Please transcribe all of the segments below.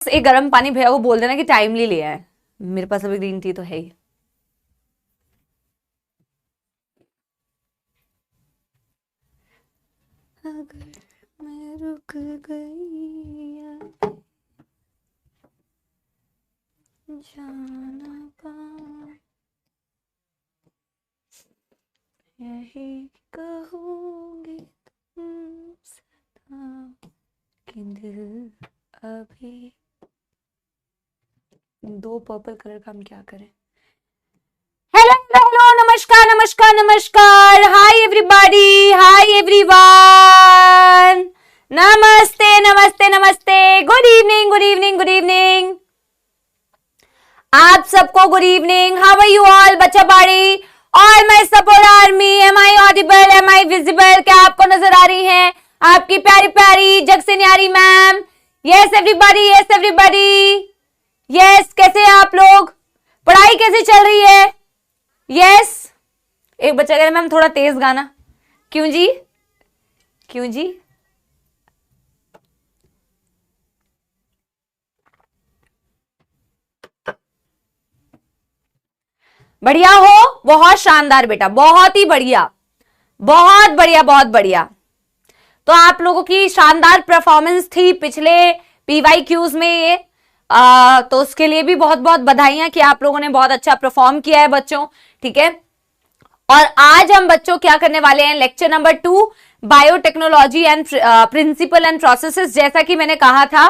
एक गर्म पानी भैया को बोल देना कि टाइमली ले आए, मेरे पास अभी ग्रीन टी तो है ही। अगर मैं रुक गई जाना पाऊं, यही कहूंगी तुम सदा कि दिल अभी। दो पर्पल कलर का हम क्या करें। हेलो हेलो, नमस्कार नमस्कार नमस्कार, हाय एवरीबॉडी, हाय एवरीवन, नमस्ते नमस्ते नमस्ते, good evening good evening good evening, आप सबको good evening. How are you all बच्चा बाड़ी, all my support army, am I audible, am I visible, क्या आपको नजर आ रही हैं आपकी प्यारी प्यारी जग से न्यारी ma'am? Yes everybody, yes everybody, yes. कैसे हैं आप लोग, पढ़ाई कैसे चल रही है? यस। एक बच्चा कह रहा है मैम थोड़ा तेज गाना, क्यों जी, क्यों जी? बढ़िया हो, बहुत शानदार बेटा, बहुत ही बढ़िया, बहुत बढ़िया बहुत बढ़िया। तो आप लोगों की शानदार परफॉर्मेंस थी पिछले PYQs में ये, तो उसके लिए भी बहुत बहुत बधाइयां कि आप लोगों ने बहुत अच्छा परफॉर्म किया है बच्चों, ठीक है। और आज हम बच्चों क्या करने वाले हैं, lecture number 2 biotechnology and principle and processes. जैसा कि मैंने कहा था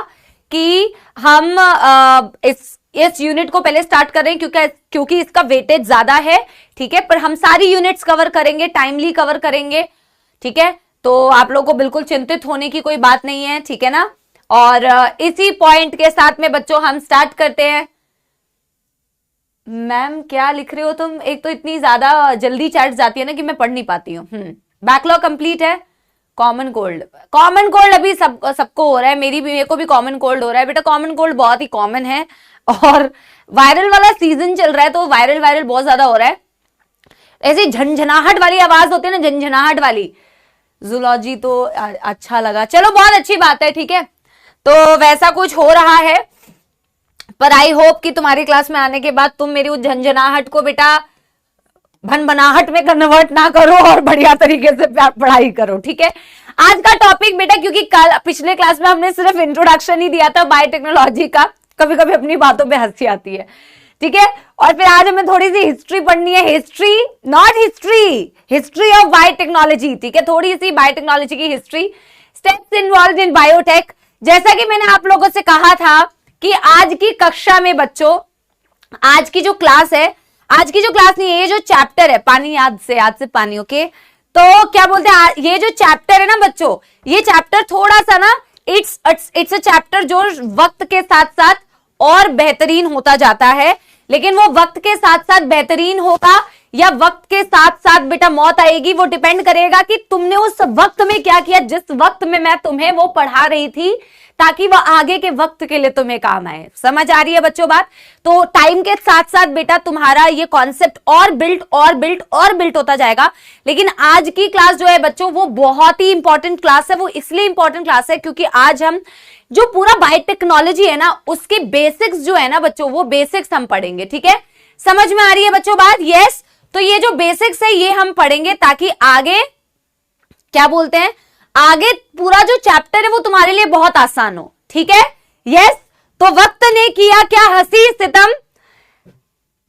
कि हम इस यूनिट को पहले स्टार्ट कर रहे हैं क्योंकि इसका वेटेज ज्यादा है, ठीक है। पर हम सारी यूनिट्स कवर करेंगे, टाइमली कवर करेंगे, ठीक है। तो आप लोगों को बिल्कुल चिंतित होने की कोई बात नहीं है, ठीक है ना। और इसी पॉइंट के साथ में बच्चों हम स्टार्ट करते हैं। मैम क्या लिख रहे हो तुम, एक तो इतनी ज्यादा जल्दी चैट जाती है ना कि मैं पढ़ नहीं पाती हूँ। बैकलॉग कंप्लीट है, कॉमन कोल्ड, कॉमन कोल्ड अभी सबको हो रहा है, मेरे को भी कॉमन कोल्ड हो रहा है बेटा। कॉमन कोल्ड बहुत ही कॉमन है और वायरल वाला सीजन चल रहा है, तो वायरल बहुत ज्यादा हो रहा है। ऐसी झंझनाहट वाली आवाज होती है ना, झंझनाहट वाली। जूलॉजी तो अच्छा लगा, चलो बहुत अच्छी बात है, ठीक है। तो वैसा कुछ हो रहा है, पर आई होप कि तुम्हारी क्लास में आने के बाद तुम मेरी उस झंझनाहट को बेटा भनभनाहट में कन्वर्ट ना करो और बढ़िया तरीके से पढ़ाई करो, ठीक है। आज का टॉपिक बेटा, क्योंकि कल पिछले क्लास में हमने सिर्फ इंट्रोडक्शन ही दिया था बायोटेक्नोलॉजी का, कभी कभी अपनी बातों पे हंसी आती है, ठीक है। और फिर आज हमें थोड़ी सी हिस्ट्री पढ़नी है, history not history of biotechnology, ठीक है। थोड़ी सी बायोटेक्नोलॉजी की history, steps involve in biotech. जैसा कि मैंने आप लोगों से कहा था कि आज की कक्षा में बच्चों, आज की जो क्लास है, आज की जो क्लास नहीं है, ये जो चैप्टर है, पानी याद से पानी, ओके। तो क्या बोलते हैं, ये जो चैप्टर है ना बच्चों, ये चैप्टर थोड़ा सा ना इट्स अ चैप्टर जो वक्त के साथ साथ और बेहतरीन होता जाता है। लेकिन वो वक्त के साथ साथ बेहतरीन होगा या वक्त के साथ साथ बेटा मौत आएगी, वो डिपेंड करेगा कि तुमने उस वक्त में क्या किया, जिस वक्त में मैं तुम्हें वो पढ़ा रही थी, ताकि वह आगे के वक्त के लिए तुम्हें काम आए। समझ आ रही है बच्चों बात? तो टाइम के साथ साथ बेटा तुम्हारा ये कॉन्सेप्ट और बिल्ट होता जाएगा। लेकिन आज की क्लास जो है बच्चों, वो बहुत ही इंपॉर्टेंट क्लास है। वो इसलिए इंपॉर्टेंट क्लास है क्योंकि आज हम जो पूरा बायोटेक्नोलॉजी है ना, उसके बेसिक्स जो है ना बच्चों, वो बेसिक्स हम पढ़ेंगे, ठीक है। समझ में आ रही है बच्चों बात? यस। तो ये जो बेसिक्स है ये हम पढ़ेंगे ताकि आगे क्या बोलते हैं, आगे पूरा जो चैप्टर है वो तुम्हारे लिए बहुत आसान हो, ठीक है। यस। तो वक्त ने किया क्या हंसी सितम,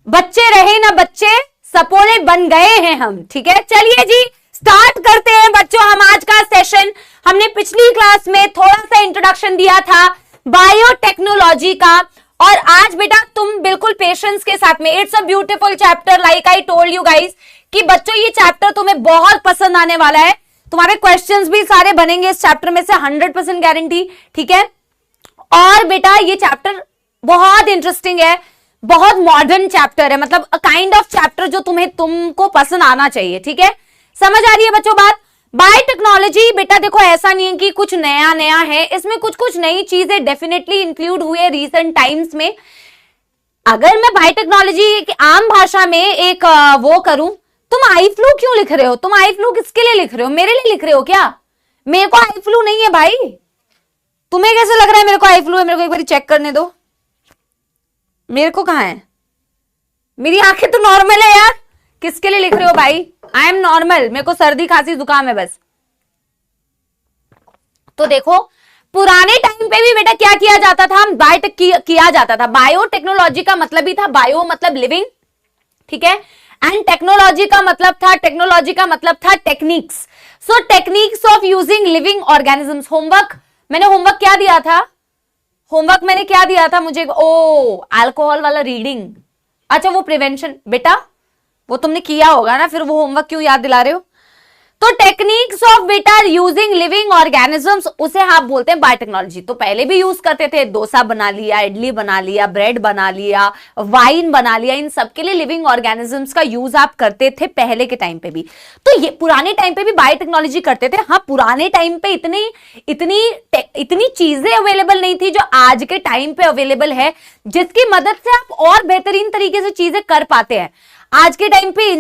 बच्चे रहे ना बच्चे, सपोले बन गए हैं हम, ठीक है। चलिए जी स्टार्ट करते हैं बच्चों हम आज का सेशन। हमने पिछली क्लास में थोड़ा सा इंट्रोडक्शन दिया था बायोटेक्नोलॉजी का, और आज बेटा तुम बिल्कुल पेशेंस के साथ में, it's a beautiful chapter, like I told you guys कि बच्चों ये चैप्टर तुम्हें बहुत पसंद आने वाला है। तुम्हारे क्वेश्चंस भी सारे बनेंगे इस चैप्टर में से, 100% गारंटी, ठीक है। और बेटा ये चैप्टर बहुत इंटरेस्टिंग है, बहुत मॉडर्न चैप्टर है, मतलब अ काइंड ऑफ चैप्टर जो तुमको पसंद आना चाहिए, ठीक है। समझ आ रही है बच्चों बात? बायोटेक्नोलॉजी बेटा देखो ऐसा नहीं है कि कुछ नया नया है, इसमें कुछ नई चीजें डेफिनेटली इंक्लूड हुई है रिसेंट टाइम्स में। अगर मैं बायोटेक्नोलॉजी की आम भाषा में एक वो करूं, तुम आई फ्लू क्यों लिख रहे हो? तुम आई फ्लू किसके लिए लिख रहे हो? मेरे लिए लिख रहे हो क्या? मेरे को आई फ्लू नहीं है भाई, तुम्हें कैसे लग रहा है मेरे को आई फ्लू है? मेरे को एक बार चेक करने दो, मेरे को कहां है? मेरी आंखें तो नॉर्मल है यार, किसके लिए लिख रहे हो भाई? आई एम नॉर्मल, मेरे को सर्दी खांसी जुकाम है बस। तो देखो पुराने टाइम पे भी बेटा क्या किया जाता था, हम बायोटेक किया जाता था। बायोटेक्नोलॉजी का मतलब ही था, बायो मतलब लिविंग, ठीक है, एंड टेक्नोलॉजी का मतलब था techniques. So techniques of using living organisms. Homework मैंने क्या दिया था? मुझे अल्कोहल वाला रीडिंग। अच्छा वो प्रिवेंशन, बेटा वो तुमने किया होगा ना, फिर वो होमवर्क क्यों याद दिला रहे हो? तो टेक्निक्स ऑफ बेटा यूजिंग लिविंग ऑर्गेनिजम्स, उसे आप बोलते हैं बायोटेक्नोलॉजी। तो पहले भी यूज करते थे, डोसा बना लिया, इडली बना लिया, ब्रेड बना लिया, वाइन बना लिया, इन सब के लिए लिविंग ऑर्गेनिजम्स का यूज आप करते थे पहले के टाइम पे भी। तो ये पुराने टाइम पे भी बायोटेक्नोलॉजी करते थे। हाँ, पुराने टाइम पे इतनी चीजें अवेलेबल नहीं थी जो आज के टाइम पे अवेलेबल है, जिसकी मदद से आप और बेहतरीन तरीके से चीजें कर पाते हैं। आज के टाइम पे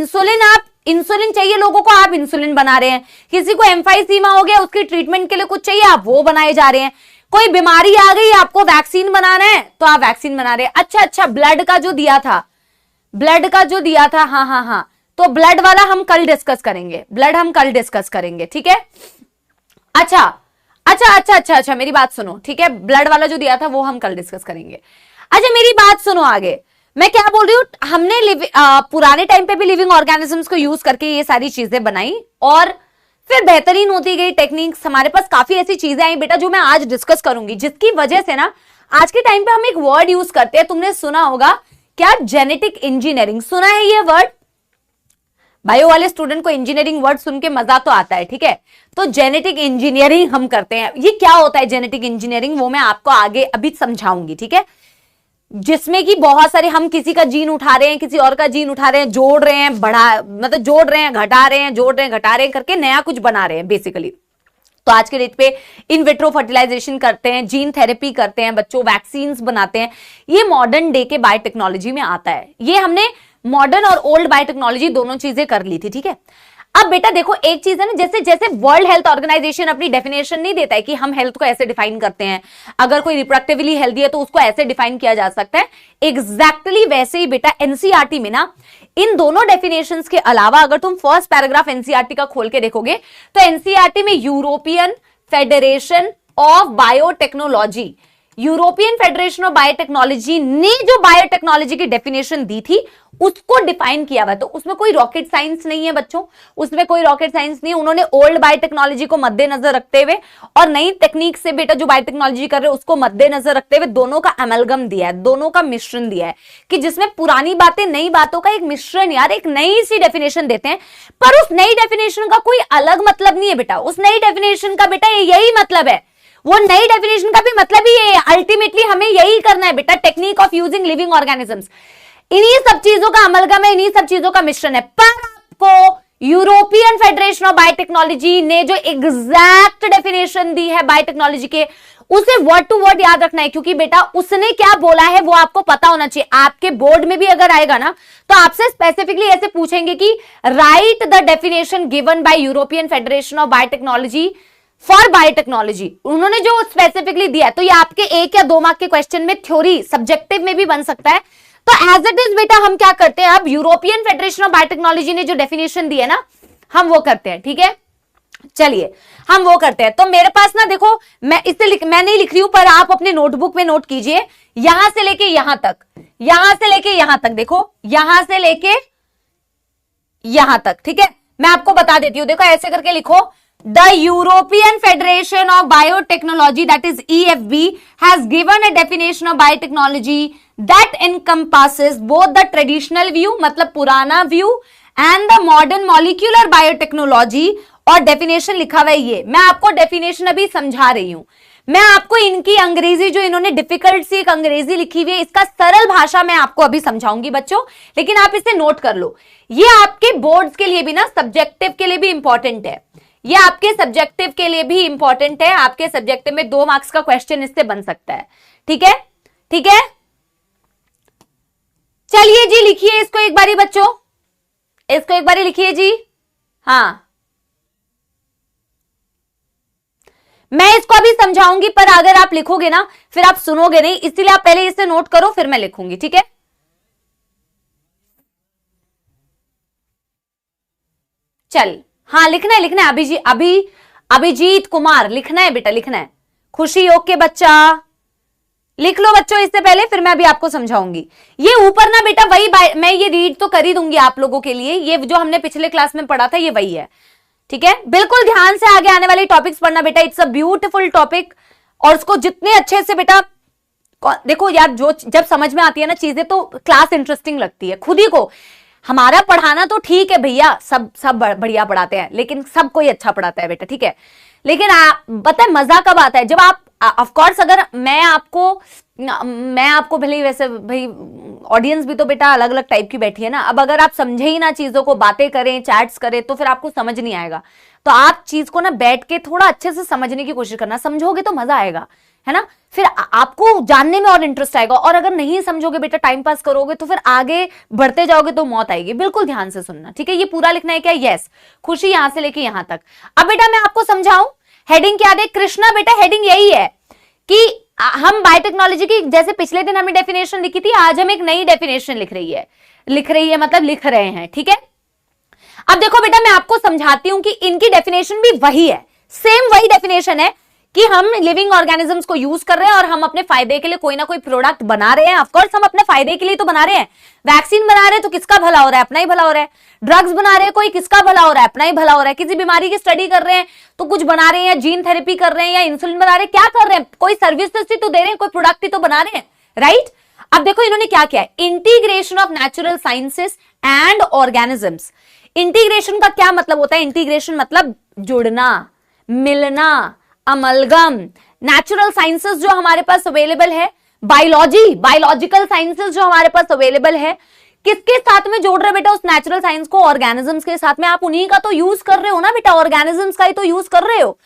इंसुलिन चाहिए लोगों को, आप इंसुलिन बना रहे हैं। किसी को एम्फाइसीमा हो गया, उसकी ट्रीटमेंट के लिए कुछ चाहिए, आप वो बनाए जा रहे हैं। कोई बीमारी आ गई, आपको वैक्सीन बनाना है तो आप वैक्सीन बना रहे हैं। अच्छा, ब्लड का जो दिया था, हाँ, तो ब्लड वाला हम कल डिस्कस करेंगे, ठीक है? अच्छा, मेरी बात सुनो, ठीक है? ब्लड वाला जो दिया था वो हम कल डिस्कस करेंगे। अच्छा मेरी बात सुनो आगे, मैं क्या बोल रही हूं, हमने पुराने टाइम पे भी लिविंग ऑर्गेनिजम्स को यूज करके ये सारी चीजें बनाई और फिर बेहतरीन होती गई टेक्निक्स। हमारे पास काफी ऐसी चीजें आई बेटा जो मैं आज डिस्कस करूंगी, जिसकी वजह से ना आज के टाइम पे हम एक वर्ड यूज करते हैं, तुमने सुना होगा क्या? Genetic engineering. सुना है ये वर्ड? बायो वाले स्टूडेंट को इंजीनियरिंग वर्ड सुन के मजा तो आता है, ठीक है? तो जेनेटिक इंजीनियरिंग हम करते हैं। ये क्या होता है जेनेटिक इंजीनियरिंग, वो मैं आपको आगे अभी समझाऊंगी, ठीक है? जिसमें कि बहुत सारे हम किसी का जीन उठा रहे हैं, किसी और का जीन उठा रहे हैं, जोड़ रहे हैं, जोड़ रहे हैं, घटा रहे हैं, जोड़ रहे हैं, घटा रहे हैं करके नया कुछ बना रहे हैं बेसिकली। तो आज के डेट पे इन विट्रो फर्टिलाइजेशन करते हैं, जीन थेरेपी करते हैं, बच्चों वैक्सीन बनाते हैं। ये मॉडर्न डे के बायोटेक्नोलॉजी में आता है। ये हमने मॉडर्न और ओल्ड बायोटेक्नोलॉजी दोनों चीजें कर ली थी, ठीक है? अब बेटा देखो एक चीज है ना, जैसे वर्ल्ड हेल्थ ऑर्गेनाइजेशन अपनी डेफिनेशन नहीं देता है कि हम हेल्थ को ऐसे डिफाइन करते हैं, अगर कोई रिप्रोडक्टिवली हेल्दी है तो उसको ऐसे डिफाइन किया जा सकता है। एग्जैक्टली वैसे ही बेटा एनसीईआरटी में ना इन दोनों डेफिनेशंस के अलावा अगर तुम फर्स्ट पैराग्राफ एनसीईआरटी का खोल के देखोगे तो एनसीईआरटी में यूरोपियन फेडरेशन ऑफ बायोटेक्नोलॉजी ने जो बायोटेक्नोलॉजी की डेफिनेशन दी थी उसको डिफाइन किया हुआ। तो उसमें कोई रॉकेट साइंस नहीं है बच्चों, उसमें कोई रॉकेट साइंस नहीं है। उन्होंने ओल्ड बायोटेक्नोलॉजी को मद्देनजर रखते हुए और नई टेक्निक से बेटा जो बायोटेक्नोलॉजी कर रहे हैं उसको मद्देनजर रखते हुए दोनों का अमलगम दिया है, दोनों का मिश्रण दिया है कि जिसमें पुरानी बातें नई बातों का एक मिश्रण, यार एक नई सी डेफिनेशन देते हैं। पर उस नई डेफिनेशन का कोई अलग मतलब नहीं है बेटा, उस नई डेफिनेशन का बेटा यही मतलब है, वो नई डेफिनेशन का भी मतलब ही ये है। अल्टीमेटली हमें यही करना है बेटा, technique of using living organisms. इन्हीं सब चीजों का अमलगम है, इन्हीं सब चीजों का मिश्रण है। पर आपको यूरोपियन फेडरेशन ऑफ बायोटेक्नोलॉजी ने जो एग्जैक्ट डेफिनेशन दी है बायोटेक्नोलॉजी के, उसे वर्ड टू वर्ड याद रखना है, क्योंकि बेटा उसने क्या बोला है वो आपको पता होना चाहिए। आपके बोर्ड में भी अगर आएगा ना तो आपसे स्पेसिफिकली ऐसे पूछेंगे कि right the definition given by European federation of biotechnology for biotechnology. उन्होंने जो स्पेसिफिकली दिया है, तो ये आपके 1 या 2 मार्क के क्वेश्चन में थ्योरी सब्जेक्टिव में भी बन सकता है। तो एज इट इज बेटा हम क्या करते हैं, अब यूरोपियन फेडरेशन ऑफ बायोटेक्नोलॉजी ने जो डेफिनेशन दी है ना हम वो करते हैं, ठीक है? चलिए हम वो करते हैं। तो मेरे पास ना देखो मैं मैं नहीं लिख रही हूं, पर आप अपने नोटबुक में नोट कीजिए, यहां से लेके यहां तक, यहां से लेके यहां तक, देखो यहां से लेके यहां तक, ठीक है? मैं आपको बता देती हूं, देखो ऐसे करके लिखो, The European Federation of Biotechnology, that is EFB, has given a definition of biotechnology that encompasses both the traditional view, मतलब पुराना view, and the modern molecular biotechnology। और डेफिनेशन लिखा हुआ है ये, मैं आपको डेफिनेशन अभी समझा रही हूं। मैं आपको इनकी अंग्रेजी, जो इन्होंने डिफिकल्ट सी एक अंग्रेजी लिखी हुई है, इसका सरल भाषा मैं आपको अभी समझाऊंगी बच्चों, लेकिन आप इसे नोट कर लो। ये आपके बोर्ड्स के लिए भी ना, सब्जेक्टिव के लिए भी इंपॉर्टेंट है, ये आपके सब्जेक्टिव के लिए भी इंपॉर्टेंट है। आपके सब्जेक्टिव में 2 मार्क्स का क्वेश्चन इससे बन सकता है, ठीक है? ठीक है, चलिए जी लिखिए इसको एक बारी बच्चों, इसको एक बारी लिखिए जी। हाँ मैं इसको अभी समझाऊंगी, पर अगर आप लिखोगे ना फिर आप सुनोगे नहीं, इसीलिए आप पहले इसे नोट करो फिर मैं लिखूंगी, ठीक है। चल हाँ लिखना है, लिखना है। अभिजीत कुमार लिखना है बेटा, लिखना है। खुशी ओके बच्चा, लिख लो बच्चों इससे पहले, फिर मैं अभी आपको समझाऊंगी। ये ऊपर ना बेटा वही मैं ये रीड तो कर ही दूंगी आप लोगों के लिए, ये जो हमने पिछले क्लास में पढ़ा था ये वही है, ठीक है। बिल्कुल ध्यान से आगे आने वाले टॉपिक्स पढ़ना बेटा, इट्स अ ब्यूटीफुल टॉपिक। और उसको जितने अच्छे से बेटा देखो यार, जो जब समझ में आती है ना चीजें तो क्लास इंटरेस्टिंग लगती है खुद ही को। हमारा पढ़ाना तो ठीक है भैया, सब बढ़िया पढ़ाते हैं, लेकिन सब कोई अच्छा पढ़ाता है बेटा, ठीक है। लेकिन पता है मजा कब आता है, जब आप ऑफ कोर्स अगर मैं आपको भले ही वैसे भाई ऑडियंस भी तो बेटा अलग अलग टाइप की बैठी है ना, अब अगर आप समझे ही ना चीजों को, बातें करें चैट्स करें तो फिर आपको समझ नहीं आएगा। तो आप चीज को ना बैठ के थोड़ा अच्छे से समझने की कोशिश करना, समझोगे तो मजा आएगा, है ना। फिर आपको जानने में और इंटरेस्ट आएगा। और अगर नहीं समझोगे बेटा, टाइम पास करोगे तो फिर आगे बढ़ते जाओगे तो मौत आएगी। बिल्कुल ध्यान से सुनना, ठीक है। ये पूरा लिखना है क्या? यस। खुशी यहां से लेके यहां तक। अब बेटा मैं आपको समझाऊं, हेडिंग क्या दे कृष्णा? बेटा हेडिंग यही है कि हम बायोटेक्नोलॉजी की, जैसे पिछले दिन हमने डेफिनेशन लिखी थी, आज हम एक नई डेफिनेशन लिख रही है मतलब लिख रहे हैं, ठीक है। अब देखो बेटा मैं आपको समझाती हूं कि इनकी डेफिनेशन भी वही है, सेम वही डेफिनेशन है कि हम लिविंग ऑर्गेनिजम्स को यूज कर रहे हैं और हम अपने फायदे के लिए कोई ना कोई प्रोडक्ट बना रहे हैं। ऑफ कोर्स हम अपने फायदे के लिए तो बना रहे हैं। वैक्सीन बना रहे हैं तो किसका भला हो रहा है? अपना ही भला हो रहा है। ड्रग्स बना रहे हैं कोई, किसका भला हो रहा है? अपना ही भला हो रहा है। किसी बीमारी की स्टडी कर रहे हैं तो कुछ बना रहे हैं, या जीन थेरेपी कर रहे हैं या इंसुलिन बना रहे हैं, क्या कर रहे हैं? कोई सर्विस तो दे रहे हैं, कोई प्रोडक्ट ही तो बना रहे हैं, राइट। अब देखो इन्होंने क्या किया है, integration of natural sciences and organisms. Integration का क्या मतलब होता है? इंटीग्रेशन मतलब जुड़ना, मिलना, अमलगम। नेचुरल साइंसेस जो हमारे पास अवेलेबल है, बायोलॉजिकल साइंसेस जो हमारे पास अवेलेबल है, किसके साथ में जोड़ रहे बेटा? उस नेचुरल साइंस को ऑर्गेनिजम्स के साथ में। आप उन्हीं का तो यूज कर रहे हो ना बेटा, ऑर्गेनिजम्स का ही तो यूज कर रहे हो।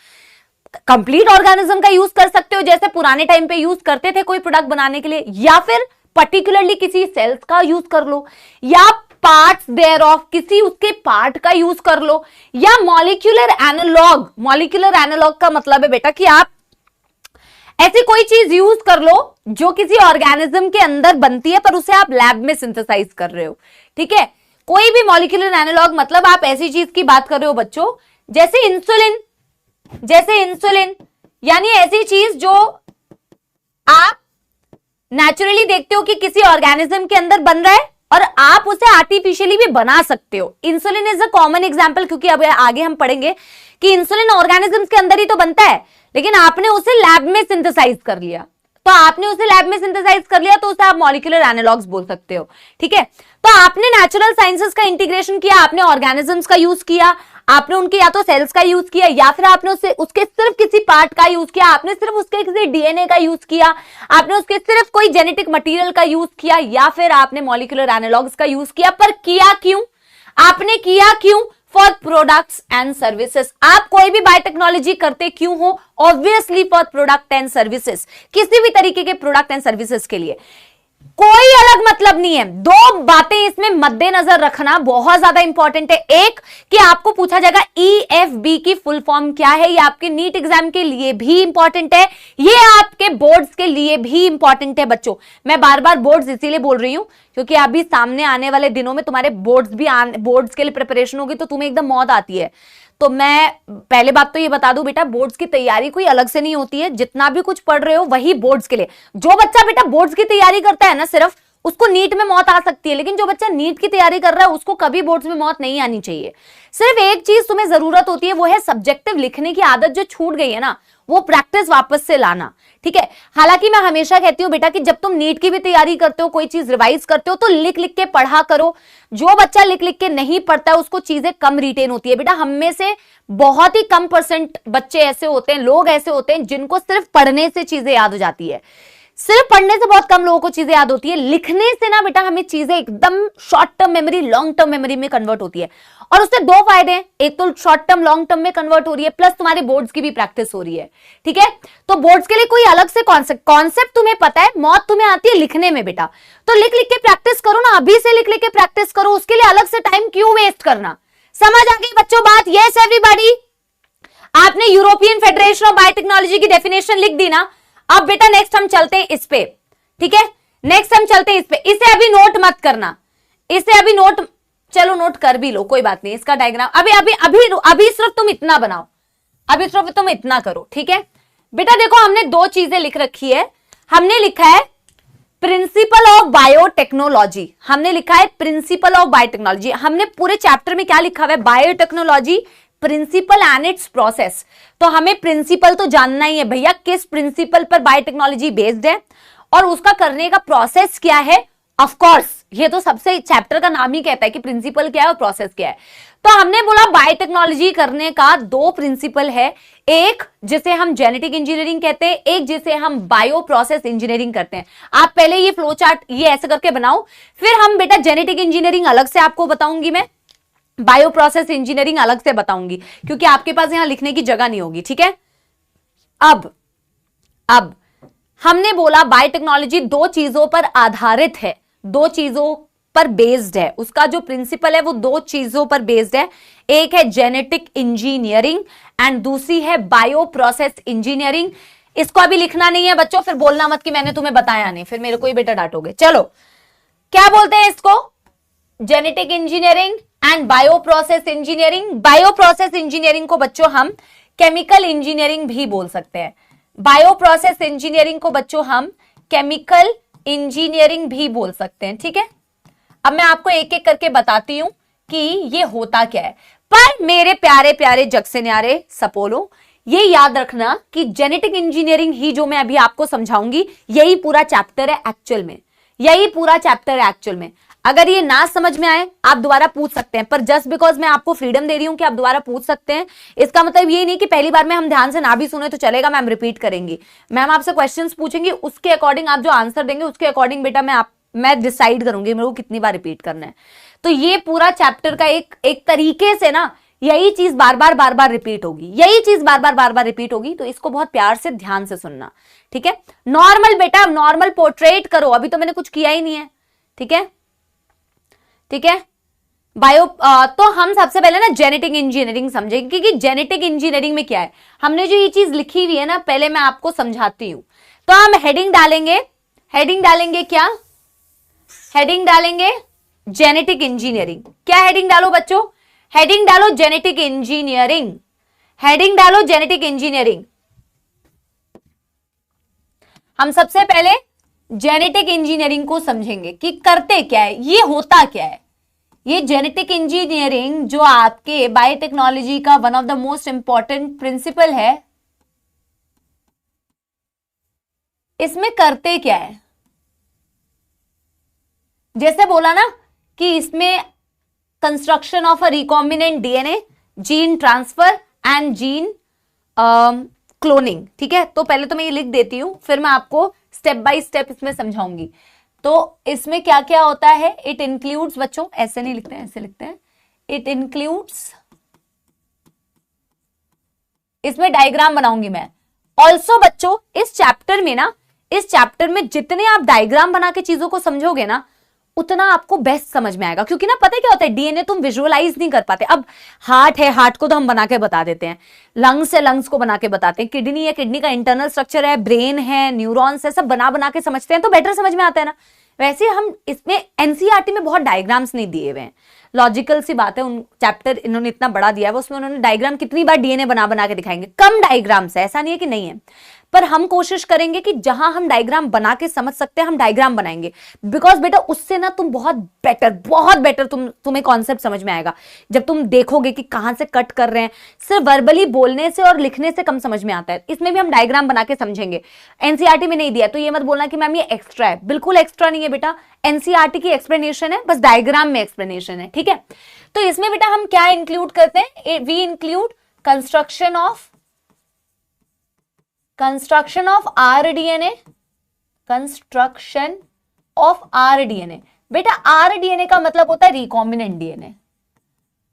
कंप्लीट ऑर्गेनिज्म का यूज कर सकते हो जैसे पुराने टाइम पे यूज करते थे कोई प्रोडक्ट बनाने के लिए, या फिर पर्टिकुलरली किसी सेल्स का यूज कर लो, या पार्ट्स देयर ऑफ किसी उसके पार्ट का यूज कर लो, या मॉलिक्यूलर एनालॉग। मॉलिक्यूलर एनालॉग का मतलब है बेटा कि आप ऐसी कोई चीज यूज कर लो जो किसी ऑर्गेनिज्म के अंदर बनती है पर उसे आप लैब में सिंथेसाइज कर रहे हो, ठीक है। कोई भी मॉलिक्यूलर एनालॉग मतलब आप ऐसी चीज की बात कर रहे हो बच्चों जैसे इंसुलिन, यानी ऐसी चीज जो आप नेचुरली देखते हो कि किसी ऑर्गेनिज्म के अंदर बन रहा है और आप उसे आर्टिफिशियली भी बना सकते हो। Insulin is a common example, क्योंकि अब आगे हम पढ़ेंगे कि इंसुलिन ऑर्गेनिजम्स के अंदर ही तो बनता है, लेकिन आपने उसे लैब में सिंथेसाइज कर लिया। तो आपने उसे लैब में सिंथेसाइज कर लिया तो उसे आप मॉलिक्यूलर एनालॉग्स बोल सकते हो, ठीक है। तो आपने नेचुरल साइंसेस का इंटीग्रेशन किया, आपने ऑर्गेनिजम्स का यूज किया, आपने उनके या तो सेल्स का यूज किया, या फिर आपने उसके सिर्फ किसी पार्ट का यूज किया, आपने सिर्फ उसके किसी डीएनए का यूज किया, आपने उसके सिर्फ कोई जेनेटिक मटेरियल का यूज किया, या फिर आपने मॉलिक्यूलर एनालॉग्स का यूज किया। पर किया क्यों? आपने किया क्यों? For products and services. आप कोई भी बायोटेक्नोलॉजी करते क्यों हो? Obviously for product and services, किसी भी तरीके के प्रोडक्ट एंड सर्विसेज के लिए। कोई अलग मतलब नहीं है। दो बातें इसमें मद्देनजर रखना बहुत ज्यादा इंपॉर्टेंट है। एक कि आपको पूछा जाएगा EFB की फुल फॉर्म क्या है, ये आपके नीट एग्जाम के लिए भी इंपॉर्टेंट है, ये आपके बोर्ड्स के लिए भी इंपॉर्टेंट है बच्चों। मैं बार बार बोर्ड्स इसीलिए बोल रही हूं क्योंकि अभी सामने आने वाले दिनों में तुम्हारे बोर्ड्स के लिए प्रिपरेशन होगी तो तुम्हें एकदम मौत आती है। तो मैं पहले बात तो ये बता दूं बेटा, बोर्ड्स की तैयारी कोई अलग से नहीं होती है। जितना भी कुछ पढ़ रहे हो वही बोर्ड्स के लिए। जो बच्चा बेटा बोर्ड्स की तैयारी करता है ना, सिर्फ उसको नीट में मौत आ सकती है, लेकिन जो बच्चा नीट की तैयारी कर रहा है उसको कभी बोर्ड्स में मौत नहीं आनी चाहिए। सिर्फ एक चीज तुम्हें जरूरत होती है, वो है सब्जेक्टिव लिखने की आदत जो छूट गई है ना, वो प्रैक्टिस वापस से लाना, ठीक है। हालांकि मैं हमेशा कहती हूं बेटा कि जब तुम नीट की भी तैयारी करते हो, कोई चीज रिवाइज करते हो, तो लिख लिख के पढ़ा करो। जो बच्चा लिख लिख के नहीं पढ़ता है उसको चीजें कम रिटेन होती है। बेटा हम में से बहुत ही कम परसेंट बच्चे ऐसे होते हैं, लोग ऐसे होते हैं जिनको सिर्फ पढ़ने से चीजें याद हो जाती है। सिर्फ पढ़ने से बहुत कम लोगों को चीजें याद होती है। लिखने से ना बेटा हमें चीजें एकदम short term memory, long term memory में कन्वर्ट होती है। और उससे दो फायदे हैं, एक तो शॉर्ट टर्म लॉन्ग टर्म में कन्वर्ट हो रही है, प्लस तुम्हारे बोर्ड्स की भी प्रैक्टिस हो रही है, ठीक है। तो बोर्ड्स के लिए कोई अलग से कॉन्सेप्ट तुम्हें पता है, मौत तुम्हें आती है लिखने में बेटा, तो लिख लिख के प्रैक्टिस करो ना, अभी से लिख लिख के प्रैक्टिस करो। उसके लिए अलग से टाइम क्यों वेस्ट करना? समझ आ गई बच्चों बात? Yes everybody. आपने यूरोपियन फेडरेशन ऑफ बायोटेक्नोलॉजी की डेफिनेशन लिख दी ना। अब बेटा नेक्स्ट हम चलते हैं इस पे, ठीक है, नेक्स्ट हम चलते हैं इस पे। इसे अभी नोट मत करना, इसे अभी नोट, चलो नोट कर भी लो कोई बात नहीं, इसका डायग्राम अभी अभी अभी अभी सिर्फ तुम इतना बनाओ, अभी सिर्फ तुम इतना करो, ठीक है बेटा। देखो हमने दो चीजें लिख रखी है, हमने लिखा है प्रिंसिपल ऑफ बायोटेक्नोलॉजी, हमने लिखा है प्रिंसिपल ऑफ बायोटेक्नोलॉजी। हमने पूरे चैप्टर में क्या लिखा हुआ है, biotechnology principle and it's process. तो हमें प्रिंसिपल तो जानना ही है भैया, किस प्रिंसिपल पर बायोटेक्नोलॉजी बेस्ड है और उसका करने का प्रोसेस क्या है। ऑफ कोर्स ये तो सबसे चैप्टर का नाम ही कहता है कि प्रिंसिपल क्या है और प्रोसेस क्या है। तो हमने बोला बायोटेक्नोलॉजी करने का दो प्रिंसिपल है, एक जिसे हम जेनेटिक इंजीनियरिंग कहते हैं, एक जिसे हम बायो प्रोसेस इंजीनियरिंग करते हैं। आप पहले ये फ्लो चार्ट ये ऐसे करके बनाओ, फिर हम बेटा जेनेटिक इंजीनियरिंग अलग से आपको बताऊंगी मैं, बायो प्रोसेस इंजीनियरिंग अलग से बताऊंगी, क्योंकि आपके पास यहां लिखने की जगह नहीं होगी, ठीक है। अब हमने बोला बायोटेक्नोलॉजी दो चीजों पर आधारित है, दो चीजों पर बेस्ड है, उसका जो प्रिंसिपल है वो दो चीजों पर बेस्ड है। एक है जेनेटिक इंजीनियरिंग एंड दूसरी है बायो प्रोसेस इंजीनियरिंग। इसको अभी लिखना नहीं है बच्चों, फिर बोलना मत कि मैंने तुम्हें बताया नहीं, फिर मेरे को ही बेटा डांटोगे। चलो क्या बोलते हैं इसको, genetic engineering and bio process engineering. Bio process engineering को बच्चों हम केमिकल इंजीनियरिंग भी बोल सकते हैं, बायो प्रोसेस इंजीनियरिंग को बच्चों हम केमिकल इंजीनियरिंग भी बोल सकते हैं, ठीक है। अब मैं आपको एक एक करके बताती हूं कि ये होता क्या है। पर मेरे प्यारे प्यारे जग से न्यारे सपोलो, ये याद रखना कि जेनेटिक इंजीनियरिंग ही जो मैं अभी आपको समझाऊंगी यही पूरा चैप्टर है एक्चुअल में, यही पूरा चैप्टर है एक्चुअल में। अगर ये ना समझ में आए आप दोबारा पूछ सकते हैं, पर जस्ट बिकॉज मैं आपको फ्रीडम दे रही हूं कि आप दोबारा पूछ सकते हैं, इसका मतलब ये नहीं कि पहली बार में हम ध्यान से ना भी सुने तो चलेगा, मैम रिपीट करेंगी। मैम आपसे क्वेश्चंस पूछेंगी, उसके अकॉर्डिंग आप जो आंसर देंगे उसके अकॉर्डिंग बेटा मैं डिसाइड करूंगी मेरे को कितनी बार रिपीट करना है। तो ये पूरा चैप्टर का एक तरीके से ना यही चीज बार बार रिपीट होगी, यही चीज बार बार रिपीट होगी। तो इसको बहुत प्यार से ध्यान से सुनना, ठीक है। नॉर्मल बेटा नॉर्मल पोर्ट्रेट करो, अभी तो मैंने कुछ किया ही नहीं है, ठीक है, ठीक है। तो हम सबसे पहले ना जेनेटिक इंजीनियरिंग समझेंगे, क्योंकि जेनेटिक इंजीनियरिंग में क्या है, हमने जो ये चीज लिखी हुई है ना, पहले मैं आपको समझाती हूं। तो हम हेडिंग डालेंगे क्या, हेडिंग डालेंगे जेनेटिक इंजीनियरिंग। क्या हेडिंग डालो बच्चों, हेडिंग डालो जेनेटिक इंजीनियरिंग, हेडिंग डालो जेनेटिक इंजीनियरिंग। हम सबसे पहले जेनेटिक इंजीनियरिंग को समझेंगे कि करते क्या है, ये होता क्या है। ये जेनेटिक इंजीनियरिंग जो आपके बायोटेक्नोलॉजी का one of the most important principle है, इसमें करते क्या है। जैसे बोला ना कि इसमें construction of a recombinant DNA, gene transfer and gene cloning, ठीक है। तो पहले तो मैं ये लिख देती हूं, फिर मैं आपको स्टेप बाय स्टेप इसमें समझाऊंगी। तो इसमें क्या क्या होता है, इट इंक्लूड्स, बच्चों ऐसे नहीं लिखते हैं, ऐसे लिखते हैं, इट इंक्लूड्स, इसमें डायग्राम बनाऊंगी मैं ऑल्सो। बच्चों इस चैप्टर में ना, इस चैप्टर में जितने आप डायग्राम बना के चीजों को समझोगे ना उतना आपको बेस्ट समझ में आएगा, क्योंकि ना पता है क्या होता है, डीएनए तुम विजुअलाइज नहीं कर पाते। अब हार्ट है, हार्ट को तो हम बना के बता देते हैं, लंग्स है, लंग्स को बना के बताते हैं, किडनी है, किडनी का इंटरनल स्ट्रक्चर है, ब्रेन है, न्यूरॉन्स है, सब बना के समझते हैं तो बेटर समझ में आता है ना। वैसे हम इसमें एनसीईआरटी में बहुत डायग्राम्स नहीं दिए हुए हैं, लॉजिकल सी बात है, उन चैप्टर इन्होंने इतना बड़ा दिया है, उसमें उन्होंने डायग्राम कितनी बार डीएनए बना के दिखाएंगे, कम डायग्राम्स है, ऐसा नहीं है कि नहीं है, पर हम कोशिश करेंगे कि जहां हम डायग्राम बना के समझ सकते हैं हम डायग्राम बनाएंगे। बिकॉज बेटा उससे ना तुम बहुत बेटर तुम्हें कॉन्सेप्ट समझ में आएगा। जब तुम देखोगे कि कहां से कट कर रहे हैं, सिर्फ वर्बली बोलने से और लिखने से कम समझ में आता है, इसमें भी हम डायग्राम बना के समझेंगे। एनसीईआरटी में नहीं दिया तो ये मत बोलना कि मैम ये एक्स्ट्रा है, बिल्कुल एक्स्ट्रा नहीं है बेटा, एनसीईआरटी की एक्सप्लेनेशन है, बस डायग्राम में एक्सप्लेनेशन है, ठीक है। तो इसमें बेटा हम क्या इंक्लूड करते हैं, we include construction of rDNA, construction of rDNA. बेटा आरडीएनए का मतलब होता है रिकॉम्बिनेंट डीएनए,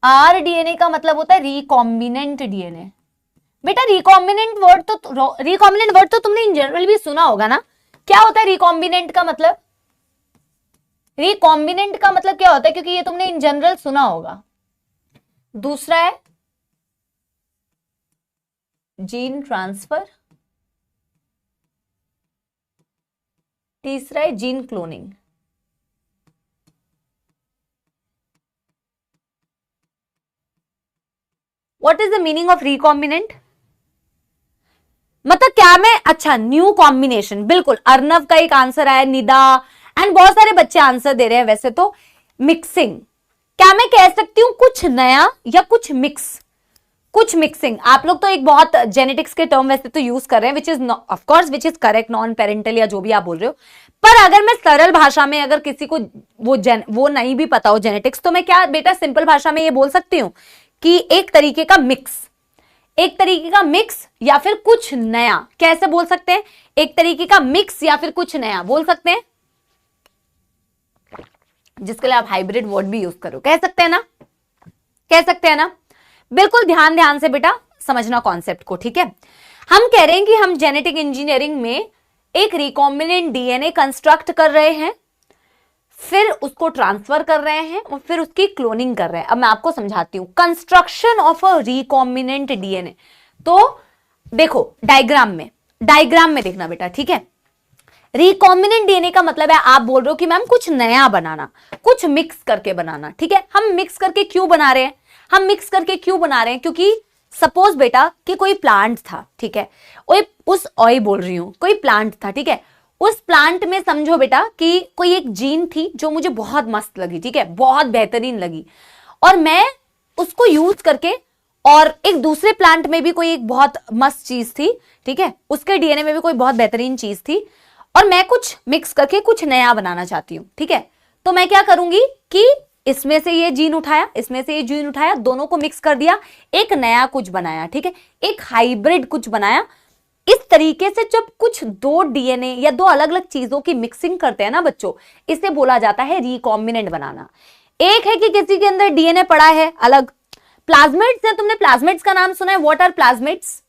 आरडीएनए का मतलब होता है रिकॉम्बिनेंट डीएनए। बेटा रिकॉम्बिनेंट वर्ड तो तुमने इन जनरल भी सुना होगा ना, क्या होता है रिकॉम्बिनेंट का मतलब, रिकॉम्बिनेंट का मतलब क्या होता है, क्योंकि ये तुमने इन जनरल सुना होगा। दूसरा है जीन ट्रांसफर, तीसरा है gene cloning. What is the meaning of recombinant? मतलब क्या मैं, अच्छा न्यू कॉम्बिनेशन, बिल्कुल अर्नव का एक आंसर आया, निदा एंड बहुत सारे बच्चे आंसर दे रहे हैं। वैसे तो मिक्सिंग, क्या मैं कह सकती हूं कुछ नया या कुछ मिक्स, कुछ मिक्सिंग। आप लोग तो एक बहुत जेनेटिक्स के टर्म वैसे तो यूज कर रहे हैं, which is of course which is correct, non parental या जो भी आप बोल रहे हो। पर अगर मैं सरल भाषा में, अगर किसी को वो नहीं भी पता हो जेनेटिक्स, तो मैं क्या बेटा सिंपल भाषा में ये बोल सकती हूँ कि एक तरीके का मिक्स, एक तरीके का मिक्स या फिर कुछ नया। कैसे बोल सकते हैं? एक तरीके का मिक्स या फिर कुछ नया बोल सकते हैं, जिसके लिए आप हाइब्रिड वर्ड भी यूज करो, कह सकते हैं ना, कह सकते हैं ना। बिल्कुल ध्यान से बेटा समझना कॉन्सेप्ट को, ठीक है। हम कह रहे हैं कि हम जेनेटिक इंजीनियरिंग में एक रिकॉम्बिनेंट डीएनए कंस्ट्रक्ट कर रहे हैं, फिर उसको ट्रांसफर कर रहे हैं और फिर उसकी क्लोनिंग कर रहे हैं। अब मैं आपको समझाती हूं construction of a recombinant DNA. तो देखो डायग्राम में देखना बेटा, ठीक है। रिकॉम्बिनेंट डीएनए का मतलब है आप बोल रहे हो कि मैम कुछ नया बनाना, कुछ मिक्स करके बनाना, ठीक है। हम मिक्स करके क्यों बना रहे हैं? हम मिक्स करके क्यों बना रहे हैं? क्योंकि सपोज बेटा कि कोई प्लांट था, ठीक है, बोल रही हूं, कोई प्लांट था, ठीक है। उस प्लांट में समझो बेटा कि कोई एक जीन थी जो मुझे बहुत मस्त लगी, ठीक है, बहुत बेहतरीन लगी, और मैं उसको यूज करके, और एक दूसरे प्लांट में भी कोई एक बहुत मस्त चीज थी, ठीक है, उसके डीएनए में भी कोई बहुत बेहतरीन चीज थी, और मैं कुछ मिक्स करके कुछ नया बनाना चाहती हूं, ठीक है। तो मैं क्या करूंगी कि इसमें से ये जीन उठाया, इसमें से ये जीन उठाया, दोनों को मिक्स कर दिया, एक नया कुछ बनाया, ठीक है, एक हाइब्रिड कुछ बनाया। इस तरीके से जब कुछ दो डीएनए या दो अलग अलग चीजों की मिक्सिंग करते हैं ना बच्चों, इसे बोला जाता है रिकॉम्बिनेंट बनाना। एक है कि किसी के अंदर डीएनए पड़ा है अलग, प्लाज्मिड्स है, तुमने प्लाज्मिड्स का नाम सुना है? What are plasmids?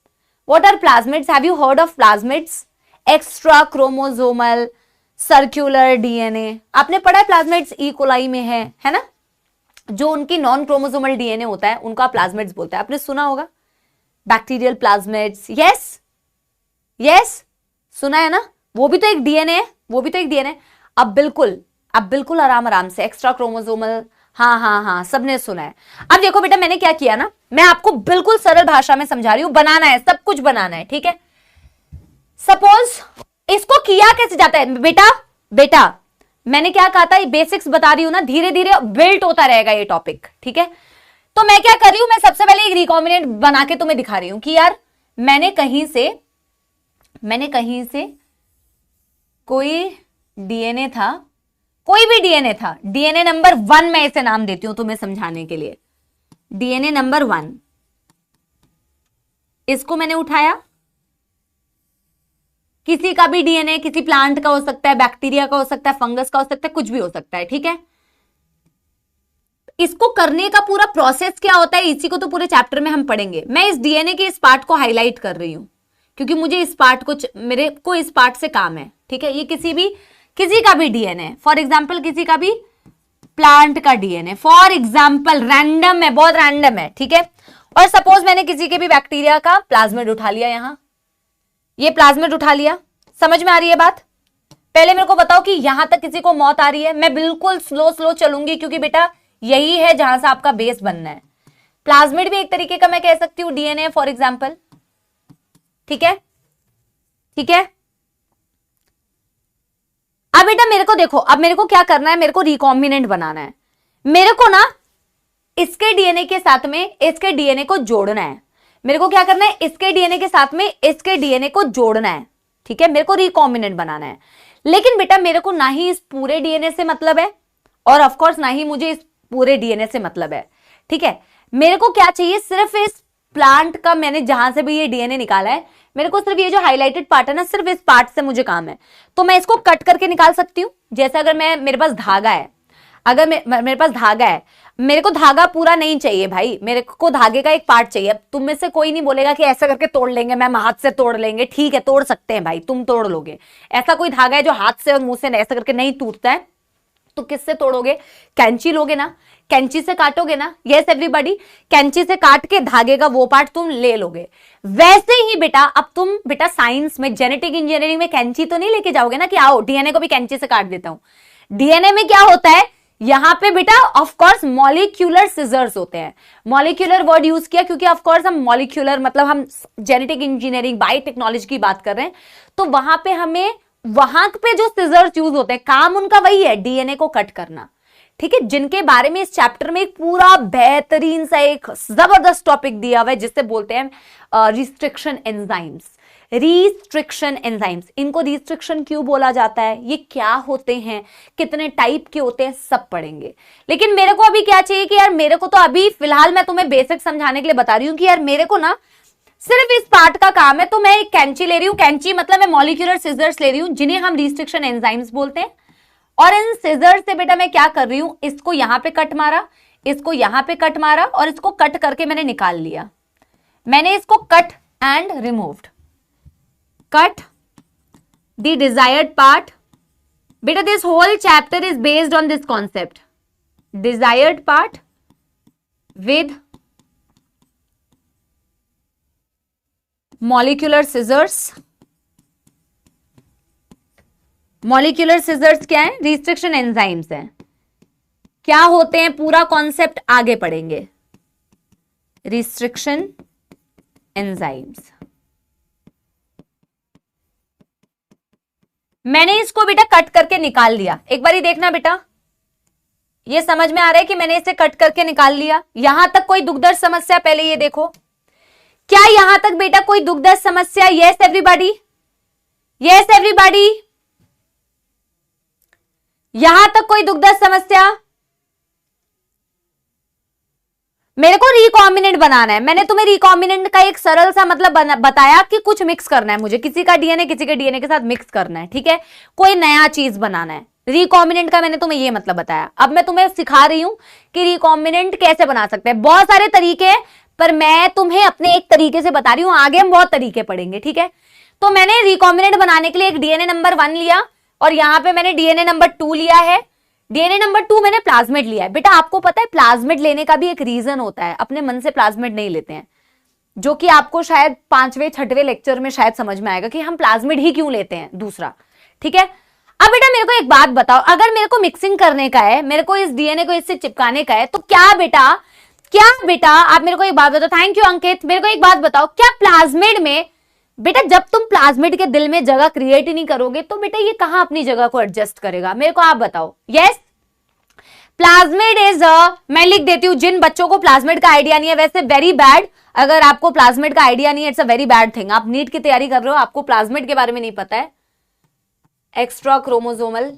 What are plasmids? Have you heard of plasmids? Extra chromosomal circular DNA आपने पढ़ा है, प्लाज्मिड्स ई कोलाई में है ना। जो उनकी नॉन क्रोमोसोमल डीएनए होता है उनका प्लाज्मिड्स बोलते हैं, आपने सुना होगा। बैक्टीरियल प्लाज्मिड्स, यस यस, सुना है ना, वो भी तो एक डीएनए है, वो भी तो एक डीएनए। अब बिल्कुल आराम से एक्स्ट्रा क्रोमोसोमल, हाँ सबने सुना है। अब देखो बेटा मैंने क्या किया ना, मैं आपको बिल्कुल सरल भाषा में समझा रही हूं, बनाना है, सब कुछ बनाना है, ठीक है। सपोज इसको किया कैसे जाता है बेटा मैंने क्या कहा था, ये बेसिक्स बता रही हूं ना, धीरे धीरे बिल्ट होता रहेगा ये टॉपिक, ठीक है। तो मैं क्या कर रही हूं, मैं सबसे पहले एक रिकॉम्बिनेंट बना के तुम्हें दिखा रही हूं कि यार मैंने कहीं से कोई डीएनए था, कोई भी डीएनए था, डीएनए नंबर 1 मैं इसे नाम देती हूं तुम्हें समझाने के लिए, डीएनए नंबर 1, इसको मैंने उठाया, किसी का भी डीएनए, किसी प्लांट का हो सकता है, बैक्टीरिया का हो सकता है, फंगस का हो सकता है, कुछ भी हो सकता है, ठीक है। इसको करने का पूरा प्रोसेस क्या होता है, इसी को तो पूरे चैप्टर में हम पढ़ेंगे। मैं इस डीएनए के इस पार्ट को हाईलाइट कर रही हूं क्योंकि मुझे इस पार्ट को, मेरे को इस पार्ट से काम है, ठीक है। ये किसी का भी डीएनए, फॉर एग्जाम्पल किसी का भी प्लांट का डीएनए, फॉर एग्जाम्पल रैंडम है, बहुत रैंडम है, ठीक है। और सपोज मैंने किसी के भी बैक्टीरिया का प्लाज्मिड उठा लिया, यहां ये प्लाज्मिड उठा लिया, समझ में आ रही है बात? पहले मेरे को बताओ कि यहां तक किसी को मौत आ रही है? मैं बिल्कुल स्लो चलूंगी क्योंकि बेटा यही है जहां से आपका बेस बनना है। प्लाज्मिड भी एक तरीके का मैं कह सकती हूं डीएनए फॉर एग्जाम्पल, ठीक है, ठीक है। अब बेटा मेरे को देखो, अब मेरे को क्या करना है, मेरे को रिकॉम्बिनेंट बनाना है। मेरे को ना इसके डीएनए के साथ में इसके डीएनए को जोड़ना है। मेरे को क्या करना है, इसके डीएनए के साथ में इसके डीएनए को जोड़ना है, ठीक है। मेरे को रिकॉम्बिनेंट बनाना है, लेकिन बेटा मेरे को ना ही इस पूरे डीएनए से मतलब है और ऑफ कोर्स ना ही मुझे इस पूरे डीएनए से मतलब है, ठीक है। मेरे को क्या चाहिए, सिर्फ इस प्लांट का, मैंने जहां से भी ये डीएनए निकाला है, मेरे को सिर्फ ये जो हाईलाइटेड पार्ट है ना, सिर्फ इस पार्ट से मुझे काम है। तो मैं इसको कट करके निकाल सकती हूं। जैसे अगर मेरे पास धागा है, अगर मेरे पास धागा है, मेरे को धागा पूरा नहीं चाहिए भाई, मेरे को धागे का एक पार्ट चाहिए। अब तुम में से कोई नहीं बोलेगा कि ऐसा करके तोड़ लेंगे, मैम हाथ से तोड़ लेंगे, ठीक है तोड़ सकते हैं भाई, तुम तोड़ लोगे। ऐसा कोई धागा है जो हाथ से और मुंह से ऐसा करके नहीं टूटता है, तो किससे तोड़ोगे? कैंची लोगे ना, कैंची से काटोगे ना। यस एवरीबॉडी, कैंची से काट के धागे का वो पार्ट तुम ले लोगे। वैसे ही बेटा अब तुम बेटा साइंस में, जेनेटिक इंजीनियरिंग में कैंची तो नहीं लेके जाओगे ना कि आओ डीएनए को भी कैंची से काट देता हूं। डीएनए में क्या होता है यहां पे बेटा, ऑफ कोर्स मॉलिक्यूलर सिजर्स होते हैं। मॉलिक्यूलर वर्ड यूज किया क्योंकि ऑफ कोर्स हम मॉलिक्यूलर मतलब हम जेनेटिक इंजीनियरिंग बायोटेक्नोलॉजी की बात कर रहे हैं, तो वहां पे हमें वहां पे जो सिजर्स यूज होते हैं काम उनका वही है, डीएनए को कट करना। ठीक है, जिनके बारे में इस चैप्टर में एक पूरा बेहतरीन सा एक जबरदस्त टॉपिक दिया हुआ है जिससे बोलते हैं रिस्ट्रिक्शन एंजाइम्स। रिस्ट्रिक्शन एंजाइम्स, इनको रिस्ट्रिक्शन क्यों बोला जाता है, ये क्या होते हैं, कितने टाइप के होते हैं, सब पढ़ेंगे। लेकिन मेरे को अभी क्या चाहिए कि यार मेरे को तो अभी फिलहाल मैं तुम्हें बेसिक समझाने के लिए बता रही हूं कि यार मेरे को ना सिर्फ इस पार्ट का काम है, तो मैं एक कैंची ले रही हूं। कैंची मतलब मैं मॉलिक्यूलर सिजर्स ले रही हूं जिन्हें हम रिस्ट्रिक्शन एंजाइम्स बोलते हैं। और इन सिजर से बेटा मैं क्या कर रही हूं, इसको यहां पे कट मारा, इसको यहां पे कट मारा और इसको कट करके मैंने निकाल लिया। मैंने इसको cut and removed, cut the desired part. बेटा this whole chapter is based on this concept, desired part with molecular scissors. Molecular scissors क्या है? रिस्ट्रिक्शन एंजाइम्स हैं। क्या होते हैं पूरा कॉन्सेप्ट आगे पढ़ेंगे। रिस्ट्रिक्शन एंजाइम्स, मैंने इसको बेटा कट करके निकाल लिया। एक बार ही देखना बेटा, ये समझ में आ रहा है कि मैंने इसे कट करके निकाल लिया। यहां तक कोई दुखदर्द समस्या? पहले ये देखो, क्या यहां तक बेटा कोई दुखदर्द समस्या? यस एवरीबॉडी, यस एवरीबॉडी, यहां तक कोई दुखदर्द समस्या? मेरे को रिकॉम्बिनेंट बनाना है। मैंने तुम्हें रिकॉम्बिनेंट का एक सरल सा मतलब बताया कि कुछ मिक्स करना है मुझे, किसी का डीएनए किसी के डीएनए के साथ मिक्स करना है। ठीक है, कोई नया चीज बनाना है। रिकॉम्बिनेंट का मैंने तुम्हें ये मतलब बताया। अब मैं तुम्हें सिखा रही हूं कि रिकॉम्बिनेंट कैसे बना सकते हैं। बहुत सारे तरीके हैं पर मैं तुम्हें अपने एक तरीके से बता रही हूं, आगे हम बहुत तरीके पढ़ेंगे। ठीक है, तो मैंने रिकॉम्बिनेंट बनाने के लिए एक डीएनए नंबर 1 लिया और यहां पे मैंने डीएनए नंबर 2 लिया है। डीएनए नंबर 2 मैंने प्लाज्मिड लिया है। बेटा आपको पता है प्लाज्मिड लेने का भी एक रीजन होता है, अपने मन से प्लाज्मिड नहीं लेते हैं, जो कि आपको शायद 5वें 6वें लेक्चर में शायद समझ में आएगा कि हम प्लाज्मिड ही क्यों लेते हैं दूसरा। ठीक है, अब बेटा मेरे को एक बात बताओ, अगर मेरे को मिक्सिंग करने का है, मेरे को इस डीएनए को इससे चिपकाने का है, तो क्या बेटा आप मेरे को एक बात बताओ। थैंक यू अंकित, मेरे को एक बात बताओ, क्या प्लाज्मिड में बेटा जब तुम प्लाज्मिड के दिल में जगह क्रिएट ही नहीं करोगे तो बेटा ये कहां अपनी जगह को एडजस्ट करेगा? मेरे को आप बताओ। यस, प्लाज्मिड इज मैं लिख देती हूं, जिन बच्चों को प्लाज्मिड का आइडिया नहीं है, वैसे वेरी बैड, अगर आपको प्लाज्मिड का आइडिया नहीं है it's a very bad thing. आप नीट की तैयारी कर रहे हो, आपको प्लाज्मिड के बारे में नहीं पता है। एक्स्ट्रा क्रोमोसोमल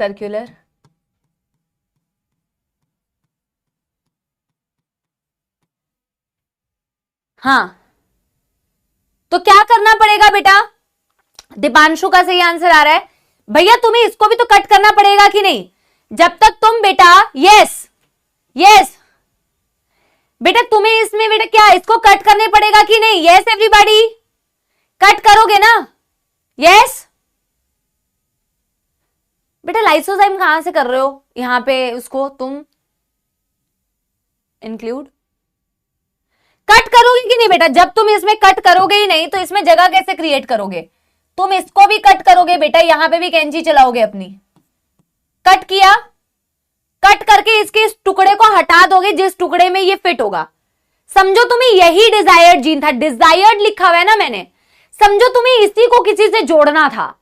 सर्कुलर, हाँ, तो क्या करना पड़ेगा बेटा? दीपांशु का सही आंसर आ रहा है। भैया तुम्हें इसको भी तो कट करना पड़ेगा कि नहीं? जब तक तुम बेटा यस बेटा तुम्हें इसमें बेटा क्या इसको कट करने पड़ेगा कि नहीं? यस एवरीबॉडी, कट करोगे ना? यस बेटा लाइसोजाइम कहां से कर रहे हो यहां पे, उसको तुम इंक्लूड कट करोगे कि नहीं बेटा? जब तुम इसमें कट करोगे ही नहीं तो इसमें जगह कैसे क्रिएट करोगे? तुम इसको भी कट करोगे बेटा, यहां पे भी कैंची चलाओगे अपनी। कट किया, कट करके इसके इस टुकड़े को हटा दोगे जिस टुकड़े में ये फिट होगा। समझो तुम्हें यही डिजायर्ड जीन था, डिजायर्ड लिखा हुआ है ना मैंने, समझो तुम्हें इसी को किसी से जोड़ना था,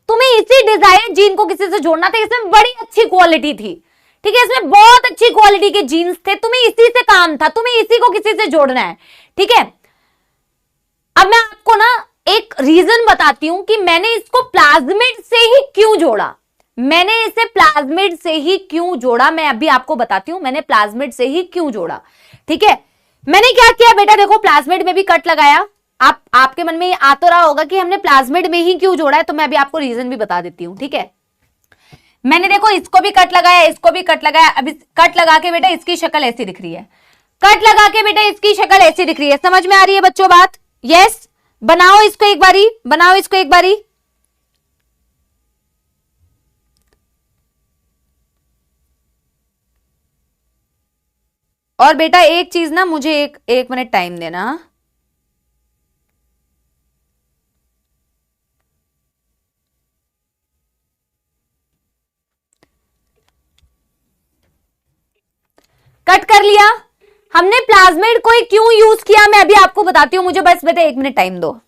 तुम्हें इसी डिजायर्ड जीन को किसी से जोड़ना था। इसमें बड़ी अच्छी क्वालिटी थी, ठीक है, इसमें बहुत अच्छी क्वालिटी के जीन्स थे, तुम्हें इसी से काम था, तुम्हें इसी को किसी से जोड़ना है। ठीक है, अब मैं आपको ना एक रीजन बताती हूं कि मैंने इसको प्लाज्मिड से ही क्यों जोड़ा। मैंने इसे प्लाज्मिड से ही क्यों जोड़ा, मैं अभी आपको बताती हूं मैंने प्लाज्मिड से ही क्यों जोड़ा। ठीक है, मैंने क्या किया बेटा, देखो प्लाज्मिड में भी कट लगाया। आपके मन में ये आ तो रहा होगा कि हमने प्लाज्मिड में ही क्यों जोड़ा है, तो मैं अभी आपको रीजन भी बता देती हूं। ठीक है, मैंने देखो इसको भी कट लगाया, इसको भी कट लगाया। अब कट लगा के बेटा इसकी शक्ल ऐसी दिख रही है, कट लगा के बेटा इसकी शक्ल ऐसी दिख रही है, समझ में आ रही है बच्चों बात? यस, बनाओ इसको एक बारी, बनाओ इसको एक बारी। और बेटा एक चीज ना, मुझे एक मिनट टाइम देना। कट कर लिया हमने। प्लाज्मिड को क्यों यूज किया मैं अभी आपको बताती हूं, मुझे बस बेटा 1 मिनट टाइम दो।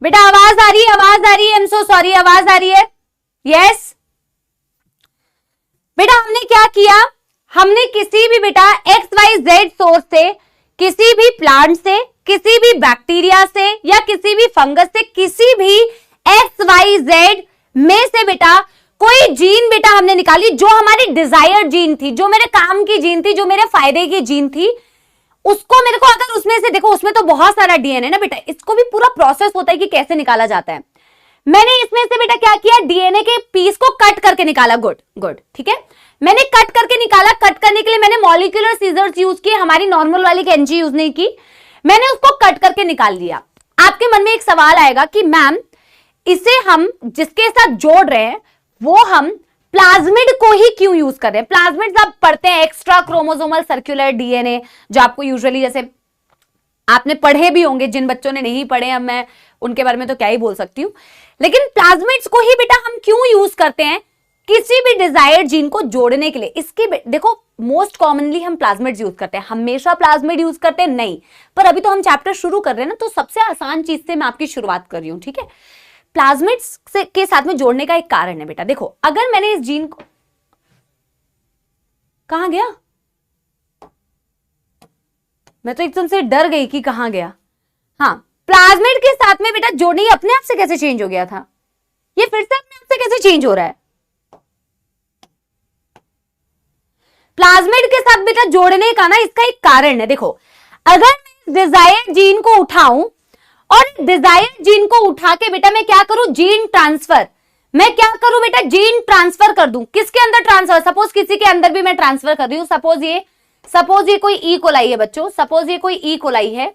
बेटा आवाज आ रही है, आवाज आ रही है, आई एम सो सॉरी, आवाज आ रही है? यस बेटा हमने क्या किया, हमने किसी भी बेटा XYZ सोर्स से, किसी भी प्लांट से, किसी भी बैक्टीरिया से या किसी भी फंगस से, किसी भी XYZ में से बेटा कोई जीन बेटा हमने निकाली जो हमारी डिजायर्ड जीन थी, जो मेरे काम की जीन थी, जो मेरे फायदे की जीन थी, उसको मेरे को अगर उसमें से देखो, उसमें तो बहुत सारा डीएनए ना बेटा, इसको भी पूरा प्रोसेस होता है कि कैसे निकाला जाता है। मैंने इसमें से बेटा क्या किया, डीएनए के पीस को कट करके निकाला। गुड गुड, ठीक है, मैंने कट करके निकाला। कट करने के लिए मैंने मॉलिक्यूलर सीजर्स यूज किए, हमारी नॉर्मल वाली कैंची यूज नहीं की। मैंने उसको कट करके निकाल लिया। आपके मन में एक सवाल आएगा कि मैम इसे हम जिसके साथ जोड़ रहे हैं वो हम प्लाज्मिड को ही क्यों यूज कर रहे हैं? प्लाज्मिड आप पढ़ते हैं एक्स्ट्रा क्रोमोसोमल सर्कुलर डीएनए, जो आपको यूजुअली जैसे आपने पढ़े भी होंगे, जिन बच्चों ने नहीं पढ़े अब मैं उनके बारे में तो क्या ही बोल सकती हूं, लेकिन प्लाज्मिड्स को ही बेटा हम क्यों यूज करते हैं? किसी भी डिजायर्ड जीन को जोड़ने के लिए। इसके देखो मोस्ट कॉमनली हम प्लाज्मिड्स यूज करते हैं, हमेशा प्लाज्मिड यूज करते हैं नहीं, पर अभी तो हम चैप्टर शुरू कर रहे हैं ना, तो सबसे आसान चीज से मैं आपकी शुरुआत कर रही हूं, ठीक है। प्लाज्मिड्स के साथ में जोड़ने का एक कारण है बेटा, देखो अगर मैंने इस जीन को, कहां गया, मैं तो एकदम से डर गई कि कहां गया। हाँ, प्लाज्मिड के साथ में बेटा जोड़ने, अपने आप से कैसे चेंज हो गया था, ये फिर से अपने आप से कैसे चेंज हो रहा है? प्लाज्मिड के साथ बेटा जोड़ने का ना इसका एक कारण है। देखो अगर मैं डिजायर्ड जीन को उठाऊं और डिजायर्ड जीन को उठा के बेटा मैं क्या करूं, जीन ट्रांसफर, मैं क्या करूं बेटा, जीन ट्रांसफर कर दूं। किसके अंदर ट्रांसफर? सपोज किसी के अंदर भी मैं ट्रांसफर कर रही हूं, सपोज ये कोई ई कोलाई है बच्चों, सपोज ये कोई ई कोलाई है,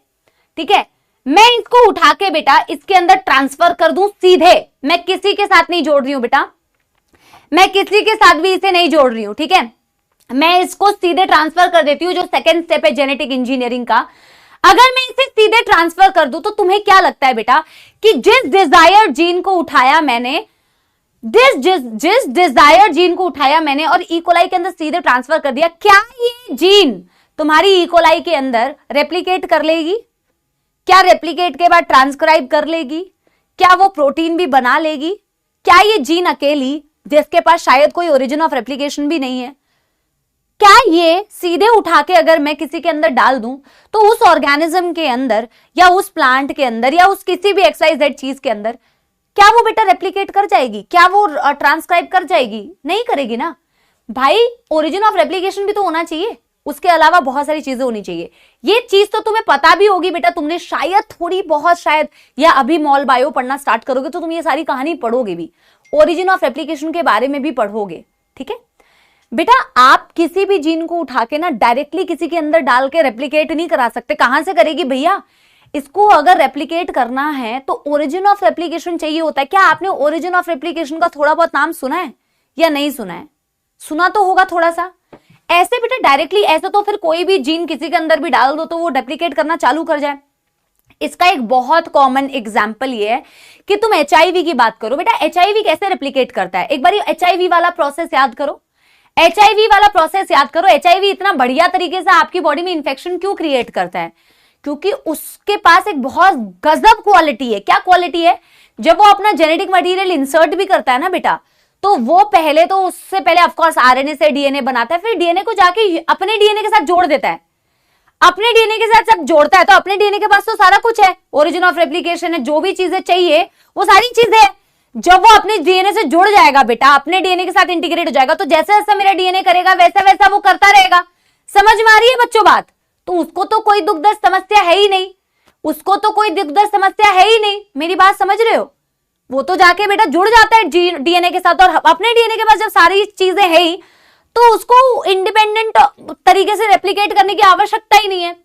ठीक है, मैं इसको उठा के बेटा इसके अंदर ट्रांसफर कर दूं सीधे, मैं किसी के साथ नहीं जोड़ रही हूं बेटा, मैं किसी के साथ भी इसे नहीं जोड़ रही हूं, ठीक है, मैं इसको सीधे ट्रांसफर कर देती हूं, जो सेकेंड स्टेप है जेनेटिक इंजीनियरिंग का। अगर मैं इसे सीधे ट्रांसफर कर दूं तो तुम्हें क्या लगता है बेटा कि जिस डिजायर्ड जीन को उठाया मैंने, जिस डिजायर्ड जीन को उठाया मैंने और इकोलाई के अंदर सीधे ट्रांसफर कर दिया, क्या ये जीन तुम्हारी इकोलाई के अंदर रेप्लिकेट कर लेगी? क्या रेप्लिकेट के बाद ट्रांसक्राइब कर लेगी? क्या वो प्रोटीन भी बना लेगी? क्या ये जीन अकेली, जिसके पास शायद कोई ओरिजिन ऑफ रेप्लिकेशन भी नहीं है, क्या ये सीधे उठा के अगर मैं किसी के अंदर डाल दूं तो उस ऑर्गेनिज्म के अंदर या उस प्लांट के अंदर या उस किसी भी XYZ चीज के अंदर क्या वो बेटा रेप्लिकेट कर जाएगी? क्या वो ट्रांसक्राइब कर जाएगी? नहीं करेगी ना भाई। ओरिजिन ऑफ रेप्लिकेशन भी तो होना चाहिए, उसके अलावा बहुत सारी चीजें होनी चाहिए। ये चीज तो तुम्हें पता भी होगी बेटा, तुमने शायद थोड़ी बहुत शायद, या अभी मॉल बायो पढ़ना स्टार्ट करोगे तो तुम ये सारी कहानी पढ़ोगे भी, ओरिजिन ऑफ रेप्लिकेशन के बारे में भी पढ़ोगे। ठीक है बेटा, आप किसी भी जीन को उठा के ना डायरेक्टली किसी के अंदर डाल के रेप्लिकेट नहीं करा सकते। कहां से करेगी भैया? इसको अगर रेप्लिकेट करना है तो ओरिजिन ऑफ रेप्लिकेशन चाहिए होता है। क्या आपने ओरिजिन ऑफ रेप्लिकेशन का थोड़ा बहुत नाम सुना है या नहीं सुना है? सुना तो होगा थोड़ा सा। ऐसे बेटा डायरेक्टली ऐसे तो फिर कोई भी जीन किसी के अंदर भी डाल दो तो वो रेप्लिकेट करना चालू कर जाए। इसका एक बहुत कॉमन एग्जाम्पल ये है कि तुम HIV की बात करो। बेटा HIV कैसे रेप्लिकेट करता है? एक बार HIV वाला प्रोसेस याद करो। HIV वाला प्रोसेस याद करो। HIV इतना बढ़िया तरीके से आपकी बॉडी में इंफेक्शन क्यों क्रिएट करता है? क्योंकि उसके पास एक बहुत गजब क्वालिटी है। क्या क्वालिटी है? जब वो अपना जेनेटिक मटेरियल इंसर्ट भी करता है ना बेटा, तो वो पहले तो उससे पहले ऑफकोर्स RNA से DNA बनाता है, फिर DNA को जाके अपने DNA के साथ जोड़ देता है। अपने DNA के साथ जब जोड़ता है तो अपने DNA के पास तो सारा कुछ है, ओरिजिन ऑफ रेप्लिकेशन है, जो भी चीजें चाहिए वो सारी चीजें है। जब वो अपने DNA से जुड़ जाएगा बेटा, अपने DNA के साथ इंटीग्रेट हो जाएगा, तो जैसे जैसा मेरा DNA करेगा वैसा वैसा वो करता रहेगा। समझ में आ रही है बच्चों बात? तो उसको तो कोई दुख दर्द समस्या है ही नहीं, उसको तो कोई दुख दर्द समस्या है ही नहीं। मेरी बात समझ रहे हो? वो तो जाके बेटा जुड़ जाता है DNA के साथ, और अपने DNA के पास जब सारी चीजें है ही तो उसको इंडिपेंडेंट तरीके से रेप्लिकेट करने की आवश्यकता ही नहीं है।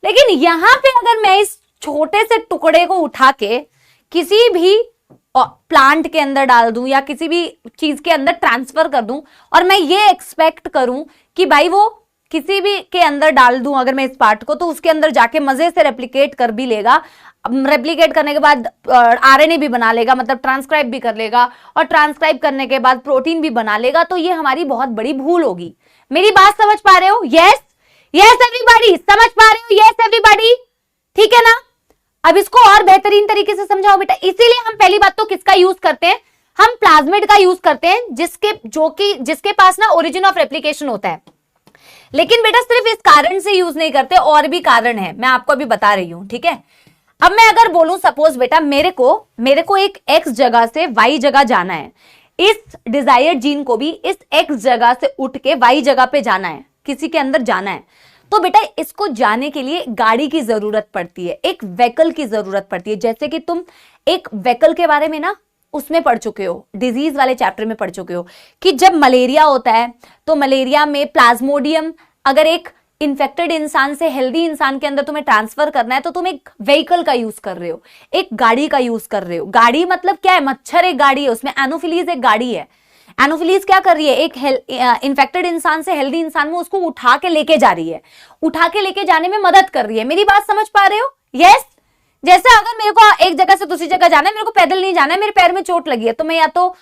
लेकिन यहां पे अगर मैं इस छोटे से टुकड़े को उठा के किसी भी प्लांट के अंदर डाल दूं या किसी भी चीज के अंदर ट्रांसफर कर दूं और मैं ये एक्सपेक्ट करूं कि भाई वो किसी भी के अंदर डाल दूं अगर मैं इस पार्ट को, तो उसके अंदर जाके मजे से रेप्लिकेट कर भी लेगा। रेप्लिकेट करने के बाद RNA भी बना लेगा, मतलब ट्रांसक्राइब भी कर लेगा, और ट्रांसक्राइब करने के बाद प्रोटीन भी बना लेगा। तो ये हमारी बहुत बड़ी भूल होगी। मेरी बात समझ पा रहे हो? यस यस एवरीबॉडी, समझ पा रहे हो? यस एवरीबॉडी, ठीक है ना? अब इसको और बेहतरीन तरीके से समझाओ बेटा। इसीलिए हम पहली बात तो किसका यूज करते हैं? हम प्लाज्मिड का यूज करते हैं, जिसके पास ना ओरिजिन ऑफ रेप्लिकेशन होता है। लेकिन बेटा सिर्फ इस कारण से यूज नहीं करते, और भी कारण है, मैं आपको अभी बता रही हूं। ठीक है, अब मैं अगर बोलूं सपोज बेटा मेरे को एक X जगह से Y जगह जाना है, इस डिजायर्ड जीन को भी इस X जगह से उठ के Y जगह पे जाना है, किसी के अंदर जाना है, तो बेटा इसको जाने के लिए गाड़ी की जरूरत पड़ती है, एक व्हीकल की जरूरत पड़ती है। जैसे कि तुम एक व्हीकल के बारे में ना उसमें पढ़ चुके हो, डिजीज वाले चैप्टर में पढ़ चुके हो कि जब मलेरिया होता है तो मलेरिया में प्लाज्मोडियम अगर एक इन्फेक्टेड इंसान से हेल्दी इंसान के अंदर तुम्हें ट्रांसफर करना है तो तुम एक व्हीकल का यूज कर रहे हो, एक गाड़ी का यूज कर रहे हो। गाड़ी मतलब क्या है? मच्छर एक गाड़ी है, उसमें एनोफिलीज एक गाड़ी है। एनोफिलीज क्या कर रही है? एक इन्फेक्टेड इंसान से हेल्दी इंसान में उसको उठा के लेके जा रही है, उठा के लेके जाने में मदद कर रही है। मेरी बात समझ पा रहे हो? यस। जैसे अगर मेरे को एक जगह से दूसरी जगह जाना है, मेरे को पैदल नहीं जाना है, मेरे पैर में चोट लगी है, तो मैं या तो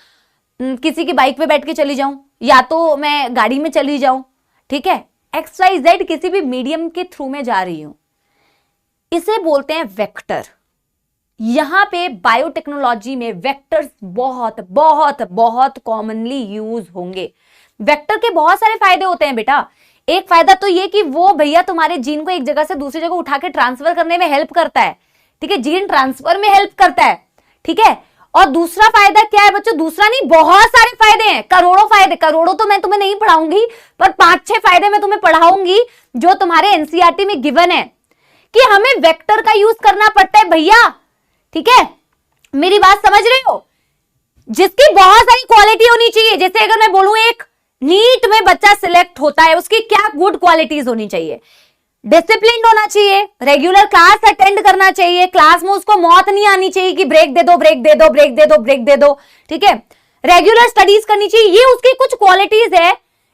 किसी की बाइक पे बैठ के चली जाऊं या तो मैं गाड़ी में चली जाऊं। ठीक है, XYZ किसी भी मीडियम के थ्रू में जा रही हूं, इसे बोलते हैं वेक्टर। यहां पे बायोटेक्नोलॉजी में वेक्टर्स बहुत बहुत बहुत कॉमनली यूज होंगे। वेक्टर के बहुत सारे फायदे होते हैं बेटा। एक फायदा तो ये कि वो भैया तुम्हारे जीन को एक जगह से दूसरी जगह उठा के ट्रांसफर करने में हेल्प करता है। ठीक है, जीन ट्रांसफर में हेल्प करता है। ठीक है, और दूसरा फायदा क्या है बच्चों? दूसरा नहीं, बहुत सारे फायदे हैं, करोड़ों फायदे। करोड़ों तो मैं तुम्हें नहीं पढ़ाऊंगी, पर 5-6 फायदे मैं तुम्हें पढ़ाऊंगी जो तुम्हारे NCERT में गिवन है कि हमें वेक्टर का यूज करना पड़ता है भैया। ठीक है, मेरी बात समझ रहे हो? जिसकी बहुत सारी क्वालिटी होनी चाहिए। जैसे अगर मैं बोलूं एक नीट में बच्चा सिलेक्ट होता है, उसकी क्या गुड क्वालिटीज होनी चाहिए? डिसिप्लिन होना चाहिए, रेगुलर क्लास अटेंड करना चाहिए, क्लास में उसको मौत नहीं आनी चाहिए कि ब्रेक दे दो ब्रेक दे दो ब्रेक दे दो ब्रेक दे दो। ठीक है, रेगुलर स्टडीज करनी चाहिए, ये उसकी कुछ क्वालिटीज है।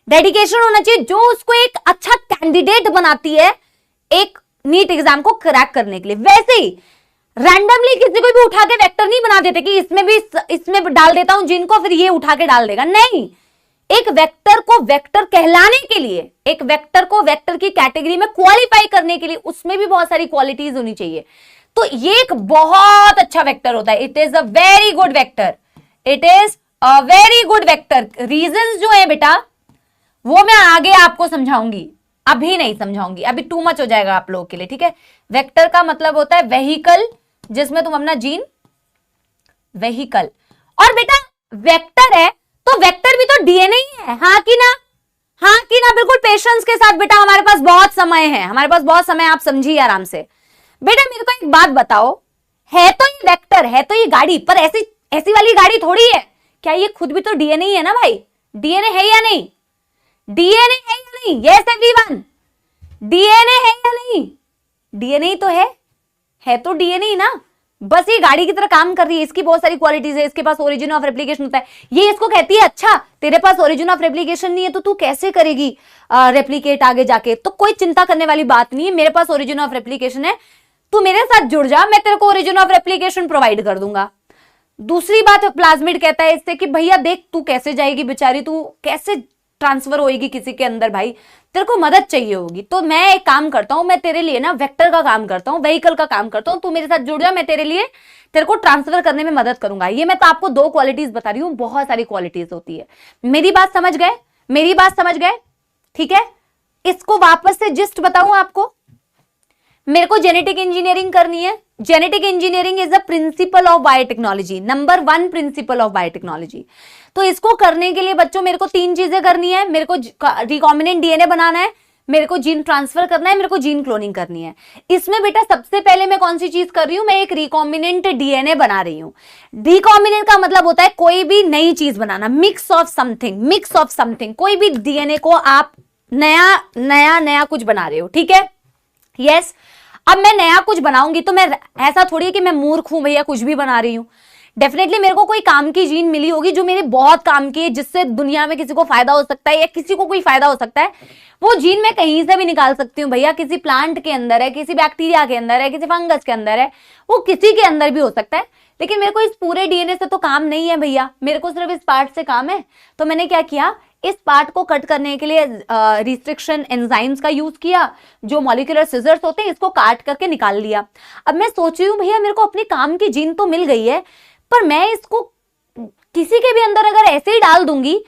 डेडिकेशन होना चाहिए जो उसको एक अच्छा कैंडिडेट बनाती है एक नीट एग्जाम को क्रैक करने के लिए। वैसे ही रैंडमली किसी को भी उठा के वेक्टर नहीं बना देते कि इसमें डाल देता हूं जिनको, फिर ये उठा के डाल देगा, नहीं। एक वेक्टर को वेक्टर कहलाने के लिए, एक वेक्टर को वेक्टर की कैटेगरी में क्वालिफाई करने के लिए उसमें भी बहुत सारी क्वालिटीज होनी चाहिए। तो ये एक बहुत अच्छा वेक्टर होता है। It is a very good vector, it is a very good vector. Reasons जो है बेटा वो मैं आगे आपको समझाऊंगी, अभी नहीं समझाऊंगी, अभी टू मच हो जाएगा आप लोगों के लिए, ठीक है। वेक्टर का मतलब होता है वेहिकल, जिसमें तुम अपना जीन, वेहिकल। और बेटा वेक्टर है तो वेक्टर भी तो डीएनए ही है, हाँ कि ना, हाँ कि ना। बिल्कुल पेशेंस के साथ बेटा, हमारे पास बहुत समय है, हमारे पास बहुत समय, आप समझिए आराम से। बेटा मेरे को एक बात बताओ, है तो ये वेक्टर, है तो ये गाड़ी, पर ऐसी ऐसी वाली गाड़ी थोड़ी है। क्या ये खुद भी तो डीएनए ही है ना भाई? डीएनए है या नहीं? डीएनए है या नहीं? यस एवरीवन, डीएनए है या नहीं? डीएनए तो है तो डीएनए ही ना, बस ये गाड़ी की तरह काम कर रही है। इसकी बहुत सारी क्वालिटीज है, इसके पास ओरिजिन ऑफ रेप्लिकेशन होता है। ये इसको कहती है अच्छा तेरे पास ओरिजिन ऑफ रेप्लिकेशन नहीं है तो तू कैसे करेगी रेप्लिकेट आगे जाके? तो कोई चिंता करने वाली बात नहीं है, मेरे पास ओरिजिन ऑफ रेप्लिकेशन है, तू मेरे साथ जुड़ जा, मैं तेरे को ओरिजिन ऑफ रेप्लिकेशन प्रोवाइड कर दूंगा। दूसरी बात प्लाज्मिड कहता है इससे कि भैया देख तू कैसे जाएगी बेचारी, तू कैसे ट्रांसफर होएगी किसी के अंदर, भाई तेरे को मदद चाहिए होगी, तो मैं एक काम करता हूं, मैं तेरे लिए ना वेक्टर का काम करता हूं, व्हीकल का काम करता हूं, तू मेरे साथ जुड़ जा, मैं तेरे लिए तेरे को ट्रांसफर करने में मदद करूंगा। ये मैं तो आपको दो क्वालिटीज बता रही हूं, बहुत सारी क्वालिटीज होती है। मेरी बात समझ गए? मेरी बात समझ गए? ठीक है, इसको वापस से जिस्ट बताऊं आपको। मेरे को जेनेटिक इंजीनियरिंग करनी है। Genetic engineering is the principle of biotechnology, number 1 principle of biotechnology. तो इसको करने के लिए बच्चों मेरे को 3 चीजें करनी है। मेरे को रिकॉम्बिनेंट डीएनए बनाना है, मेरे को जीन ट्रांसफर करना है, मेरे को जीन क्लोनिंग करनी है। इसमें बेटा सबसे पहले मैं कौन सी चीज कर रही हूं? मैं एक रिकॉम्बिनेंट डीएनए बना रही हूं। रिकॉम्बिनेंट का मतलब होता है कोई भी नई चीज बनाना, mix of something, mix of something. कोई भी डीएनए को आप नया नया नया कुछ बना रहे हो, ठीक है। यस, अब मैं नया कुछ बनाऊंगी तो मैं ऐसा थोड़ी है कि मैं मूर्ख हूं भैया कुछ भी बना रही हूं। डेफिनेटली मेरे को कोई काम की जीन मिली होगी जो मेरे बहुत काम की है, जिससे दुनिया में किसी को फायदा हो सकता है या किसी को कोई फायदा हो सकता है। वो जीन मैं कहीं से भी निकाल सकती हूँ भैया, किसी प्लांट के अंदर है, किसी बैक्टीरिया के अंदर है, किसी फंगस के अंदर है, वो किसी के अंदर भी हो सकता है। लेकिन मेरे को इस पूरे डीएनए से तो काम नहीं है भैया, मेरे को सिर्फ इस पार्ट से काम है। तो मैंने क्या किया, इस पार्ट को कट करने के लिए रिस्ट्रिक्शन एंजाइम्स का यूज किया, जो मॉलिक्यूलर सिजर्स होते हैं, इसको काट करके निकाल लिया। अब मैं सोच रही हूँ भैया मेरे को अपने काम की जीन तो मिल गई है, पर मैं इसको किसी के भी अंदर अगर ऐसे ही डाल दूंगी,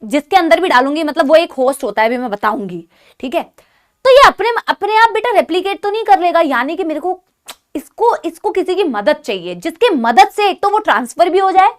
जिसके अंदर भी डालूंगी, मतलब वो एक होस्ट होता है, भी मैं बताऊंगी, ठीक है। तो ये अपने अपने आप बेटा रेप्लिकेट तो नहीं कर लेगा, यानी कि मेरे को इसको किसी की मदद चाहिए, जिसके मदद से एक तो वो ट्रांसफर भी हो जाए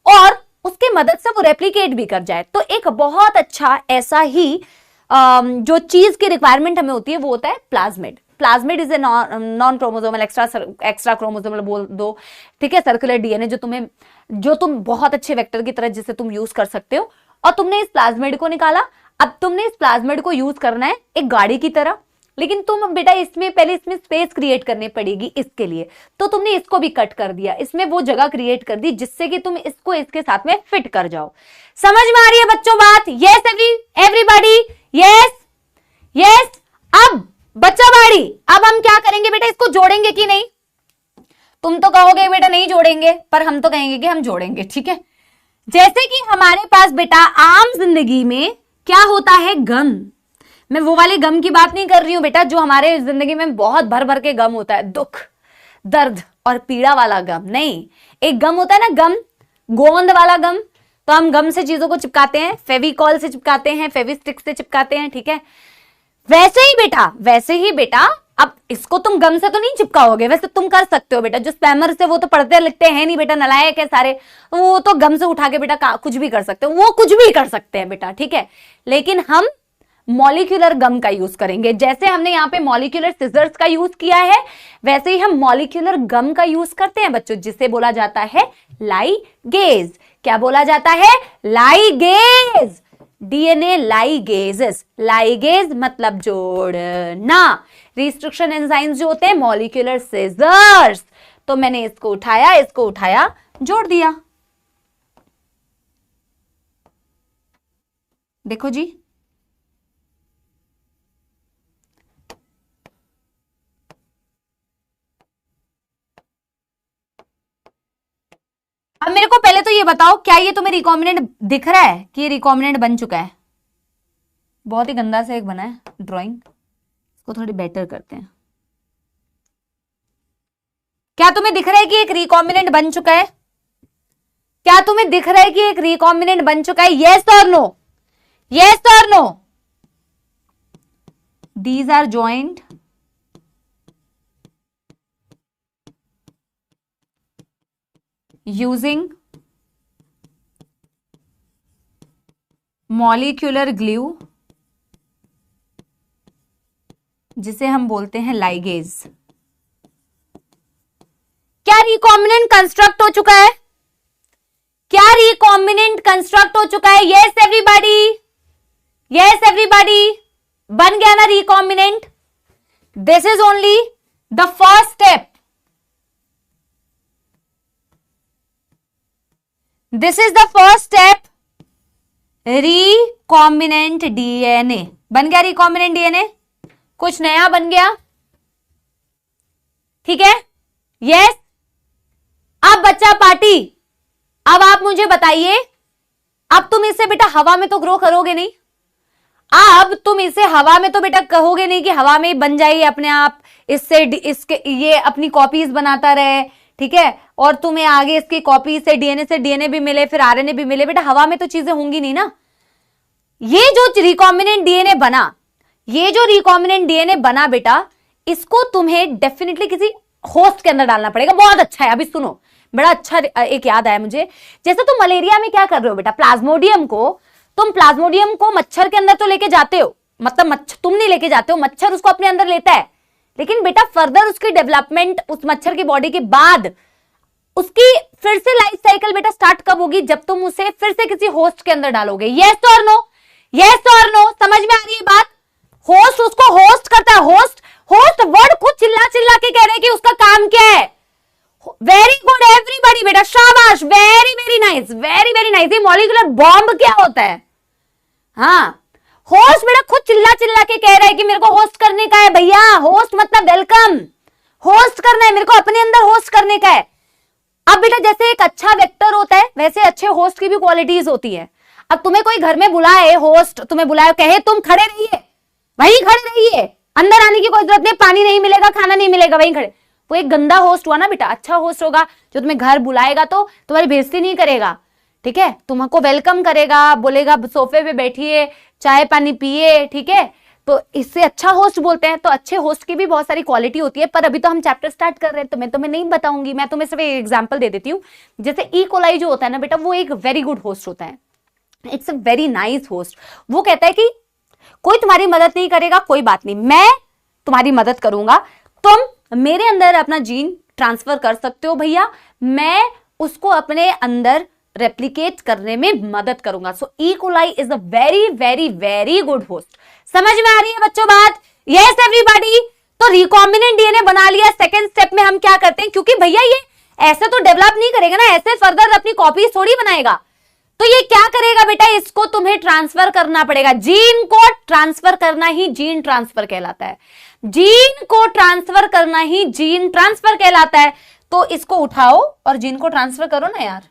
और उसके मदद से वो रेप्लिकेट भी कर जाए। तो एक बहुत अच्छा ऐसा ही जो चीज की रिक्वायरमेंट हमें होती है वो होता है plasmid. Plasmid is a non chromosomal extra chromosomal बोल दो, ठीक है, सर्कुलर डीएनए जो तुम बहुत अच्छे वेक्टर की तरह जिसे तुम यूज कर सकते हो। और तुमने इस प्लाज्मिड को निकाला, अब तुमने इस प्लाज्मिड को यूज करना है एक गाड़ी की तरह, लेकिन तुम बेटा इसमें पहले इसमें स्पेस क्रिएट करनी पड़ेगी इसके लिए। तो तुमने इसको भी कट कर दिया, इसमें वो जगह क्रिएट कर दी जिससे कि तुम इसको इसके साथ में फिट कर जाओ। समझ में आ रही है बच्चों बात? Yes everybody, yes yes. अब बच्चा बाड़ी, अब हम क्या करेंगे बेटा, इसको जोड़ेंगे कि नहीं? तुम तो कहोगे बेटा नहीं जोड़ेंगे, पर हम तो कहेंगे कि हम जोड़ेंगे, ठीक है। जैसे कि हमारे पास बेटा आम जिंदगी में क्या होता है, गम। मैं वो वाले गम की बात नहीं कर रही हूं बेटा जो हमारे जिंदगी में बहुत भर भर के गम होता है, दुख दर्द और पीड़ा वाला गम नहीं। एक गम होता है ना, गम गोंद वाला गम। तो हम गम से चीजों को चिपकाते हैं, फेविकॉल से चिपकाते हैं, फेविस्टिक से चिपकाते हैं, ठीक है। वैसे ही बेटा अब इसको तुम गम से तो नहीं चिपकाओगे, वैसे तुम कर सकते हो बेटा, जो स्पैमर से वो तो पढ़ते लिखते हैं नहीं बेटा, नलायक है सारे, वो तो गम से उठा के बेटा कुछ भी कर सकते हो, वो कुछ भी कर सकते हैं बेटा, ठीक है। लेकिन हम मॉलिक्यूलर गम का यूज करेंगे। जैसे हमने यहाँ पे मॉलिक्यूलर सिजर्स का यूज किया है, वैसे ही हम मॉलिक्यूलर गम का यूज करते हैं बच्चों, जिसे बोला जाता है लाइगेज। क्या बोला जाता है? लाइगेज। डीएनए लाइगेजेस, लाइगेज मतलब जोड़ना, रिस्ट्रिक्शन एंजाइम्स जो होते हैं मॉलिक्यूलर सिजर्स। तो मैंने इसको उठाया, जोड़ दिया। देखो जी, अब मेरे को पहले तो ये बताओ, क्या ये तुम्हें रिकॉम्बिनेंट दिख रहा है कि ये रिकॉम्बिनेंट बन चुका है? बहुत ही गंदा सा एक बना है ड्राइंग, इसको थोड़ी बेटर करते हैं। क्या तुम्हें दिख रहा है कि एक रिकॉम्बिनेंट बन चुका है? क्या तुम्हें दिख रहा है कि एक रिकॉम्बिनेंट बन चुका है? यस और नो, यस और no. These are joint using molecular glue, जिसे हम बोलते हैं लाइगेज। क्या रिकॉम्बिनेंट कंस्ट्रक्ट हो चुका है? क्या रिकॉम्बिनेंट कंस्ट्रक्ट हो चुका है? यस एवरीबॉडी, यस एवरीबॉडी, बन गया ना recombinant? This is only the first step, this is the first step. Recombinant DNA बन गया, रिकॉम्बिनेंट डीएनए कुछ नया बन गया, ठीक है? यस। अब बच्चा पार्टी, अब आप मुझे बताइए, अब तुम इसे बेटा हवा में तो ग्रो करोगे नहीं, अब तुम इसे हवा में तो बेटा कहोगे नहीं कि हवा में बन जाइए अपने आप, इससे इसके ये अपनी कॉपीज बनाता रहे, ठीक है, और तुम्हें आगे इसकी कॉपी से डीएनए भी मिले, फिर आरएनए भी मिले। बेटा हवा में तो चीजें होंगी नहीं ना। ये जो रिकॉम्बिनेंट डीएनए बना, ये जो रिकॉम्बिनेंट डीएनए बना बेटा, इसको तुम्हें डेफिनेटली किसी होस्ट के अंदर डालना पड़ेगा। बहुत अच्छा है, अभी सुनो, बड़ा अच्छा एक याद आया मुझे। जैसे तुम मलेरिया में क्या कर रहे हो बेटा, प्लाज्मोडियम को मच्छर के अंदर तो लेके जाते हो, मतलब मच्छर तुम नहीं लेके जाते हो, मच्छर उसको अपने अंदर लेता है, लेकिन बेटा फर्दर उसकी डेवलपमेंट उस मच्छर की बॉडी के बाद उसकी फिर से लाइफ साइकिल बेटा स्टार्ट कब होगी? जब तुम उसे फिर से किसी होस्ट के अंदर डालोगे। यस और नो, यस और नो, समझ में आ रही है बात? होस्ट उसको होस्ट करता है, होस्ट, होस्ट वर्ड खुद चिल्ला चिल्ला के कह रहे हैं कि उसका काम क्या है। वेरी गुड एवरीबॉडी बेटा, शाबाश, very very nice, very very nice. ये मॉलिक्यूलर बॉम्ब क्या होता है? हाँ, होस्ट बेटा खुद चिल्ला चिल्ला के कह रहा है कि मेरे को होस्ट करने का है भैया, होस्ट मतलब वेलकम, होस्ट करना है मेरे को, अपने अंदर होस्ट करने का है। अब बेटा जैसे एक अच्छा वेक्टर होता है, वैसे अच्छे होस्ट की भी क्वालिटीज होती है। अब तुम्हें कोई घर में बुलाए, होस्ट तुम्हें बुलाए, कहे तुम खड़े रहिए, वहीं खड़े रहिए, अंदर आने की कोई जरूरत नहीं, पानी नहीं मिलेगा, खाना नहीं मिलेगा, वहीं खड़े, वो एक गंदा होस्ट हुआ ना बेटा। अच्छा होस्ट होगा जो तुम्हें घर बुलाएगा तो तुम्हारी बेइज्जती नहीं करेगा, ठीक है, तुमको वेलकम करेगा, बोलेगा सोफे पे बैठिए, चाय पानी पिए, ठीक है, तो इससे अच्छा होस्ट बोलते हैं। तो अच्छे होस्ट की भी बहुत सारी क्वालिटी होती है, पर अभी तो हम चैप्टर स्टार्ट कर रहे हैं तो मैं तुम्हें नहीं बताऊंगी, मैं तुम्हें सिर्फ एक एग्जांपल दे देती हूँ। जैसे ई कोलाई जो होता है ना बेटा, वो एक वेरी गुड होस्ट होता है, it's a very nice host. वो कहता है कि कोई तुम्हारी मदद नहीं करेगा, कोई बात नहीं, मैं तुम्हारी मदद करूंगा, तुम मेरे अंदर अपना जीन ट्रांसफर कर सकते हो भैया, मैं उसको अपने अंदर रेप्लिकेट करने में मदद करूंगा। So E coli is a very very very good host. समझ में आ रही है बच्चों बात? Yes everybody. तो रिकॉम्बिनेंट डीएनए बना लिया, सेकेंड स्टेप में हम क्या करते हैं, क्योंकि भैया ये ऐसे तो डेवलप नहीं करेगा ना, ऐसे फर्दर अपनी कॉपी थोड़ी बनाएगा, तो ये क्या करेगा बेटा, इसको तुम्हें ट्रांसफर करना पड़ेगा। जीन को ट्रांसफर करना ही जीन ट्रांसफर कहलाता है, जीन को ट्रांसफर करना ही जीन ट्रांसफर कहलाता है। तो इसको उठाओ और जीन को ट्रांसफर करो ना यार,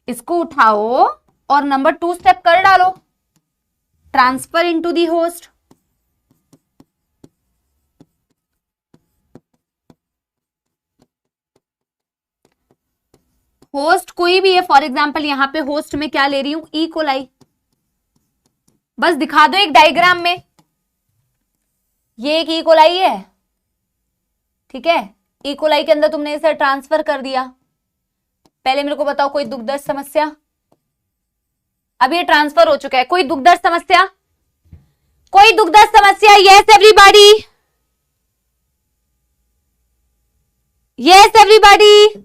इसको उठाओ और नंबर 2 स्टेप कर डालो, transfer into the host. Host कोई भी है, फॉर एग्जांपल यहां पे होस्ट में क्या ले रही हूं, ई कोलाई, बस दिखा दो एक डायग्राम में, ये एक ई कोलाई है, ठीक है, ई कोलाई के अंदर तुमने इसे ट्रांसफर कर दिया। पहले मेरे को बताओ कोई दुख दर्द समस्या? अब ये ट्रांसफर हो चुका है, कोई दुख दर्द समस्या? कोई दुख दर्द समस्या? Yes everybody, yes everybody.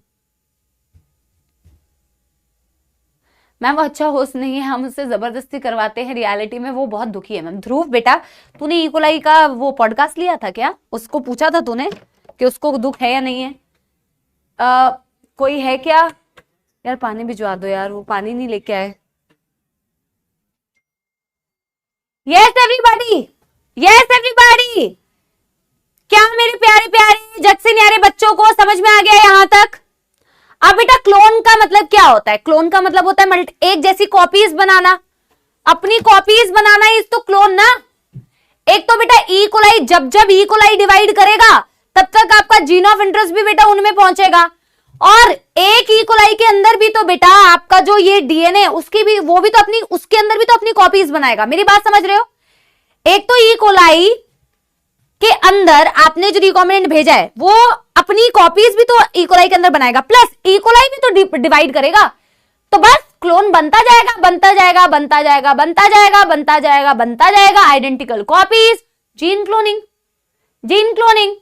Ma'am वो अच्छा होस्ट नहीं है, हम उससे जबरदस्ती करवाते हैं, रियलिटी में वो बहुत दुखी है मैम। ध्रुव बेटा, तूने ई कोलाई का वो पॉडकास्ट लिया था क्या? उसको पूछा था तूने कि उसको दुख है या नहीं है? कोई है क्या यार? पानी भिजवा दो यार, वो पानी नहीं लेके आए। Yes everybody, yes everybody. क्या मेरे प्यारे प्यारे जग से न्यारे बच्चों को समझ में आ गया यहां तक? अब बेटा क्लोन का मतलब क्या होता है? क्लोन का मतलब होता है एक जैसी कॉपीज बनाना, अपनी कॉपीज बनाना इज तो क्लोन ना। एक तो बेटा ई कोलाई, जब जब ई कोलाई डिवाइड करेगा तब तक आपका जीन ऑफ इंटरेस्ट भी बेटा उनमें पहुंचेगा, और एक ई कोलाई के अंदर भी तो बेटा आपका जो ये डीएनए उसकी भी, वो भी तो अपनी, उसके अंदर भी तो अपनी कॉपीज बनाएगा। मेरी बात समझ रहे हो? एक तो ई कोलाई के अंदर आपने जो रिकॉम्बिनेंट भेजा है वो अपनी कॉपीज भी तो ई कोलाई के अंदर बनाएगा, प्लस ई कोलाई भी तो डिवाइड करेगा। तो बस क्लोन बनता जाएगा, बनता जाएगा, बनता जाएगा, बनता जाएगा, बनता जाएगा, बनता जाएगा, identical copies, gene cloning, gene cloning.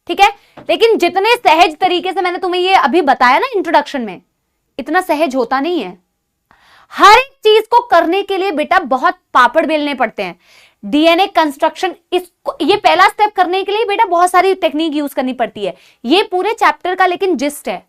ठीक है, लेकिन जितने सहज तरीके से मैंने तुम्हें ये अभी बताया ना इंट्रोडक्शन में, इतना सहज होता नहीं है। हर एक चीज को करने के लिए बेटा बहुत पापड़ बेलने पड़ते हैं। डीएनए कंस्ट्रक्शन, इसको, ये पहला स्टेप करने के लिए बेटा बहुत सारी टेक्निक यूज करनी पड़ती है। ये पूरे चैप्टर का लेकिन जिस्ट है,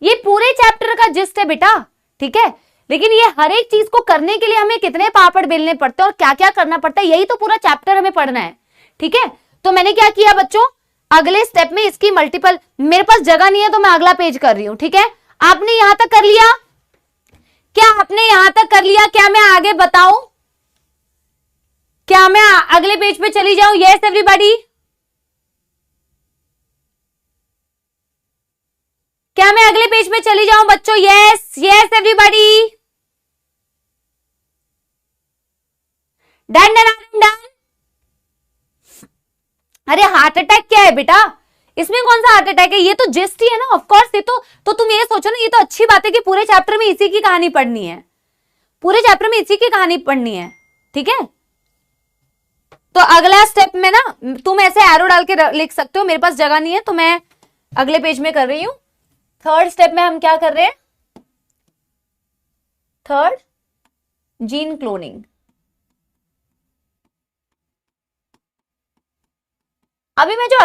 ये पूरे चैप्टर का जिस्ट है बेटा। ठीक है, लेकिन ये हर एक चीज को करने के लिए हमें कितने पापड़ बेलने पड़ते हैं और क्या क्या करना पड़ता है, यही तो पूरा चैप्टर हमें पढ़ना है। ठीक है, तो मैंने क्या किया बच्चों, अगले स्टेप में इसकी मल्टीपल, मेरे पास जगह नहीं है तो मैं अगला पेज कर रही हूं। ठीक है, आपने यहां तक कर लिया? क्या आपने यहां तक कर लिया? क्या मैं आगे बताऊं? क्या मैं अगले पेज पे चली जाऊं? यस एवरीबॉडी, क्या मैं अगले पेज पे चली जाऊं बच्चों? Yes yes everybody, done done done. अरे हार्ट अटैक क्या है बेटा? इसमें कौन सा हार्ट अटैक है? ये तो जिस्ट ही है ना, ऑफ कोर्स। ये तो तुम ये सोचो ना, ये तो अच्छी बात है कि पूरे चैप्टर में इसी की कहानी पढ़नी है, पूरे चैप्टर में इसी की कहानी पढ़नी है। ठीक है, तो अगला स्टेप में ना तुम ऐसे एरो डाल के लिख सकते हो, मेरे पास जगह नहीं है तो मैं अगले पेज में कर रही हूं। थर्ड स्टेप में हम क्या कर रहे हैं? Third, gene cloning. अभी मैं जो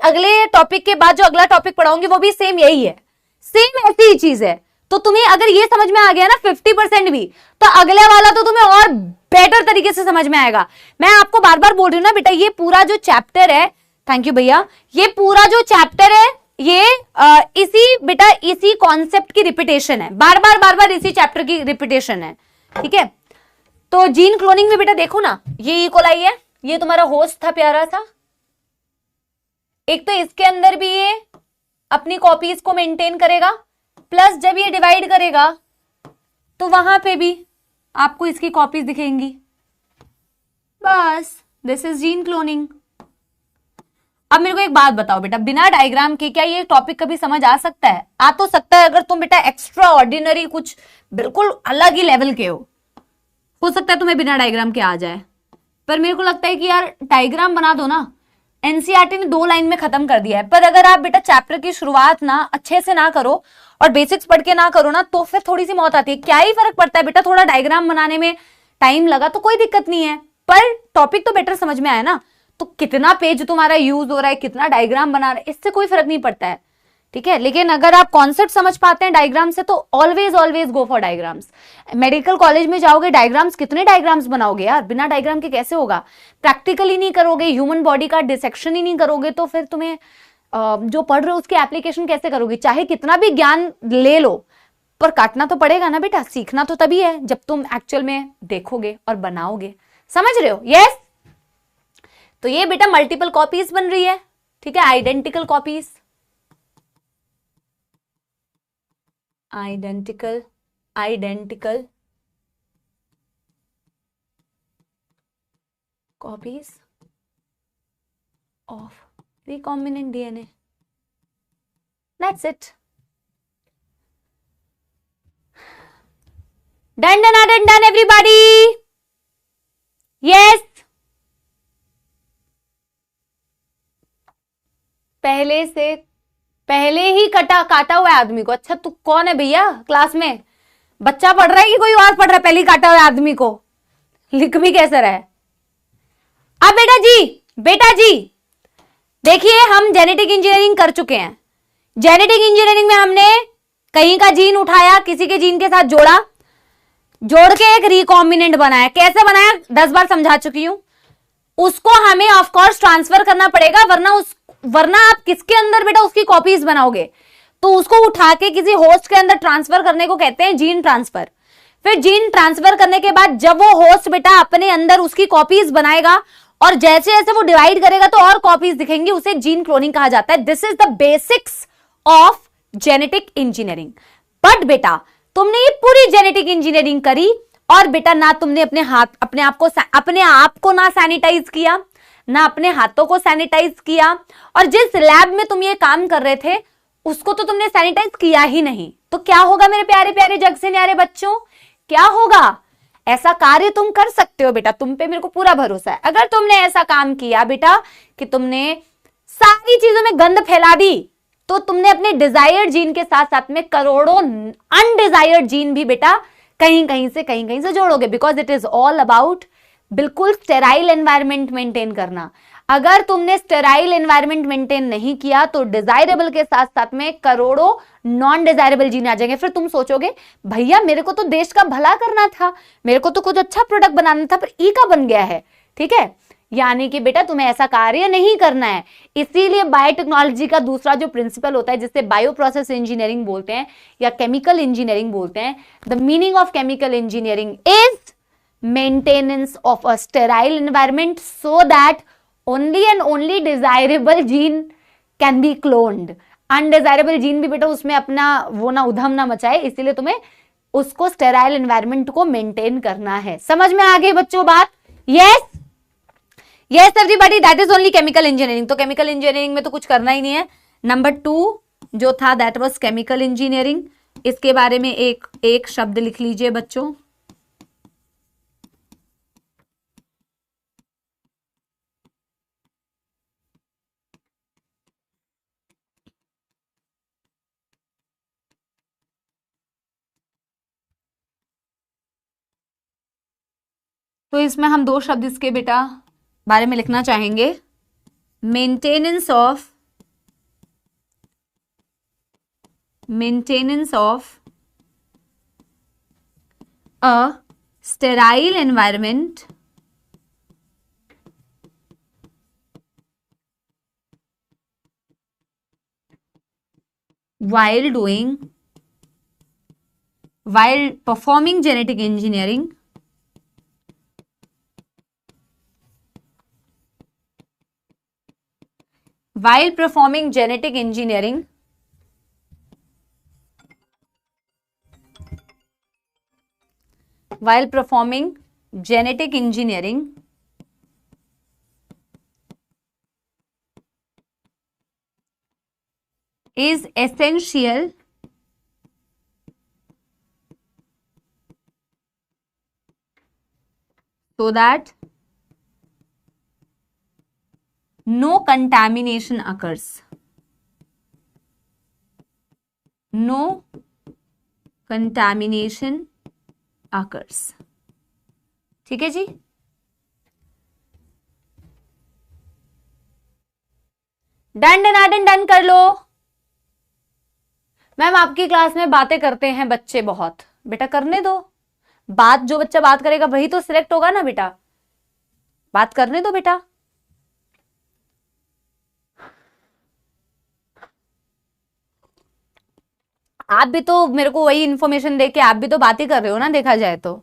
अगले टॉपिक के बाद जो अगला टॉपिक पढ़ाऊंगी वो भी सेम यही है, सेम ऐसी ही चीज है। तो तुम्हें अगर ये समझ में आ गया ना 50% भी, तो अगले वाला तो तुम्हें और बेटर तरीके से समझ में आएगा। मैं आपको बार बार बोल रही हूँ ना बेटा, ये पूरा जो चैप्टर है, थैंक यू भैया, ये पूरा जो चैप्टर है ये इसी कॉन्सेप्ट की रिपीटेशन है, बार बार इसी चैप्टर की रिपीटेशन है। ठीक है, तो जीन क्लोनिंग में बेटा देखो ना, ये ई कोलाई है, ये तुम्हारा होस्ट था प्यारा सा, एक तो इसके अंदर भी ये अपनी कॉपीज को मेंटेन करेगा, प्लस जब ये डिवाइड करेगा तो वहां पे भी आपको इसकी कॉपीज दिखेंगी। बस दिस इज जीन क्लोनिंग। अब मेरे को एक बात बताओ बेटा, बिना डायग्राम के क्या ये टॉपिक कभी समझ आ सकता है? आ तो सकता है अगर तुम बेटा एक्स्ट्रा ऑर्डिनरी कुछ बिल्कुल अलग ही लेवल के हो सकता है तुम्हें बिना डायग्राम के आ जाए। पर मेरे को लगता है कि यार डायग्राम बना दो ना, एनसीईआरटी ने 2 लाइन में खत्म कर दिया है। पर अगर आप बेटा चैप्टर की शुरुआत ना अच्छे से ना करो और बेसिक्स पढ़ के ना करो ना, तो फिर थोड़ी सी मौत आती है। क्या ही फर्क पड़ता है बेटा, थोड़ा डायग्राम बनाने में टाइम लगा तो कोई दिक्कत नहीं है, पर टॉपिक तो बेटर समझ में आया ना। तो कितना पेज तुम्हारा यूज हो रहा है, कितना डायग्राम बना रहा है, इससे कोई फर्क नहीं पड़ता है। ठीक है, लेकिन अगर आप कॉन्सेप्ट समझ पाते हैं डायग्राम से तो always go for diagrams. Medical college में जाओगे, डायग्राम्स, कितने डायग्राम्स बनाओगे यार, बिना डायग्राम के कैसे होगा? प्रैक्टिकल ही नहीं करोगे, ह्यूमन बॉडी का डिसेक्शन ही नहीं करोगे, तो फिर तुम्हें जो पढ़ रहे हो उसकी एप्लीकेशन कैसे करोगे? चाहे कितना भी ज्ञान ले लो, पर काटना तो पड़ेगा ना बेटा, सीखना तो तभी है जब तुम एक्चुअल में देखोगे और बनाओगे। समझ रहे हो? यस। तो ये बेटा मल्टीपल कॉपीज बन रही है। ठीक है, identical copies, identical copies of recombinant DNA. That's it. Done everybody. Yes. पहले ही काटा हुआ है आदमी को। अच्छा तू कौन है भैया क्लास में? बच्चा पढ़ रहा है कि कोई और पढ़ रहा है? पहले ही काटा हुआ आदमी को लिख भी कैसे रहा है? अब बेटा जी देखिए, हम जेनेटिक इंजीनियरिंग कर चुके हैं। जेनेटिक इंजीनियरिंग में हमने कहीं का जीन उठाया, किसी के जीन के साथ जोड़ के एक रिकॉम्बिनेंट बनाया। कैसे बनाया 10 बार समझा चुकी हूं। उसको हमें ऑफ कोर्स ट्रांसफर करना पड़ेगा, वरना आप किसके अंदर बेटा उसकी कॉपीज बनाओगे? तो उसको उठा के किसी होस्ट के अंदर ट्रांसफर करने को कहते हैं जीन ट्रांसफर। फिर जीन ट्रांसफर करने के बाद जब वो होस्ट बेटा अपने अंदर उसकी कॉपीज बनाएगा और जैसे जैसे वो डिवाइड करेगा तो और कॉपीज दिखेंगी, उसे जीन क्लोनिंग कहा जाता है। This is the basics of genetic engineering. But बेटा तुमने ये पूरी जेनेटिक इंजीनियरिंग करी और बेटा ना तुमने अपने आप को ना सैनिटाइज किया, ना अपने हाथों को सैनिटाइज किया, और जिस लैब में तुम ये काम कर रहे थे उसको तो तुमने सैनिटाइज किया ही नहीं। तो क्या होगा मेरे प्यारे प्यारे जग से न्यारे बच्चों, क्या होगा? ऐसा कार्य तुम कर सकते हो बेटा, तुम पे मेरे को पूरा भरोसा है। अगर तुमने ऐसा काम किया बेटा कि तुमने सारी चीजों में गंद फैला दी, तो तुमने अपने डिजायर्ड जीन के साथ साथ में करोड़ों अनडिजायर्ड जीन भी बेटा कहीं कहीं से जोड़ोगे। Because it is all about बिल्कुल स्टेराइल एनवायरमेंट मेंटेन करना। अगर तुमने स्टेराइल एनवायरमेंट मेंटेन नहीं किया तो डिजायरेबल के साथ साथ में करोड़ों नॉन डिजायरेबल जीन आ जाएंगे। फिर तुम सोचोगे भैया मेरे को तो देश का भला करना था, मेरे को तो कुछ अच्छा प्रोडक्ट बनाना था, पर ई का बन गया है। ठीक है, यानी कि बेटा तुम्हें ऐसा कार्य नहीं करना है। इसीलिए बायोटेक्नोलॉजी का दूसरा जो प्रिंसिपल होता है, जिससे बायो प्रोसेस इंजीनियरिंग बोलते हैं या केमिकल इंजीनियरिंग बोलते हैं, the meaning of chemical engineering is maintenance of a sterile environment so that only and only desirable gene can be cloned। Undesirable gene भी बेटा उसमें अपना वो ना उधम ना मचाए, इसीलिए तुम्हें उसको स्टेराइल एनवायरमेंट को मेंटेन करना है। समझ में आ गई बच्चों बात? Yes yes everybody, that is only chemical engineering. तो केमिकल इंजीनियरिंग में तो कुछ करना ही नहीं है। नंबर 2 जो था दैट वाज केमिकल इंजीनियरिंग। इसके बारे में एक शब्द लिख लीजिए बच्चों, तो इसमें हम 2 शब्द इसके बेटा बारे में लिखना चाहेंगे। Maintenance of a sterile environment while performing genetic engineering while performing genetic engineering is essential so that no contamination occurs। No contamination occurs। ठीक है जी, डन डन डन कर लो। मैम आपकी क्लास में बातें करते हैं बच्चे बहुत, बेटा करने दो बात। जो बच्चा बात करेगा वही तो सिलेक्ट होगा ना बेटा, बात करने दो बेटा। आप भी तो मेरे को वही इंफॉर्मेशन देके आप भी तो बात ही कर रहे हो ना, देखा जाए तो।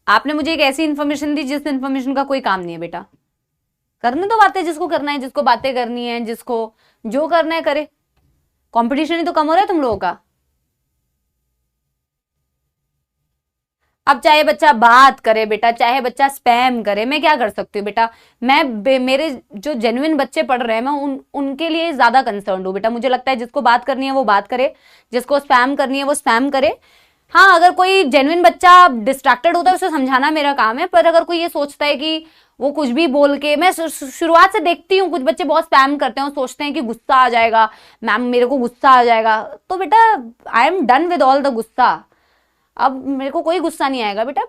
आपने मुझे एक ऐसी इंफॉर्मेशन दी जिस इंफॉर्मेशन का कोई काम नहीं है बेटा। करने दो बातें, जिसको करना है, जिसको बातें करनी है, जिसको जो करना है करे। कंपटीशन ही तो कम हो रहा है तुम लोगों का। अब चाहे बच्चा बात करे बेटा, चाहे बच्चा स्पैम करे, मैं क्या कर सकती हूँ बेटा। मेरे जो जेन्युइन बच्चे पढ़ रहे हैं मैं उनके लिए ज्यादा कंसर्न हूँ बेटा। मुझे लगता है जिसको बात करनी है वो बात करे, जिसको स्पैम करनी है वो स्पैम करे। हाँ, अगर कोई जेन्युइन बच्चा डिस्ट्रैक्टेड होता है उसे समझाना मेरा काम है। पर अगर कोई ये सोचता है कि वो कुछ भी बोल के, मैं शुरुआत से देखती हूँ कुछ बच्चे बहुत स्पैम करते हैं और सोचते हैं कि गुस्सा आ जाएगा मैम, मेरे को गुस्सा आ जाएगा। तो बेटा I am done with all the गुस्सा। अब मेरे को कोई गुस्सा नहीं आएगा बेटा।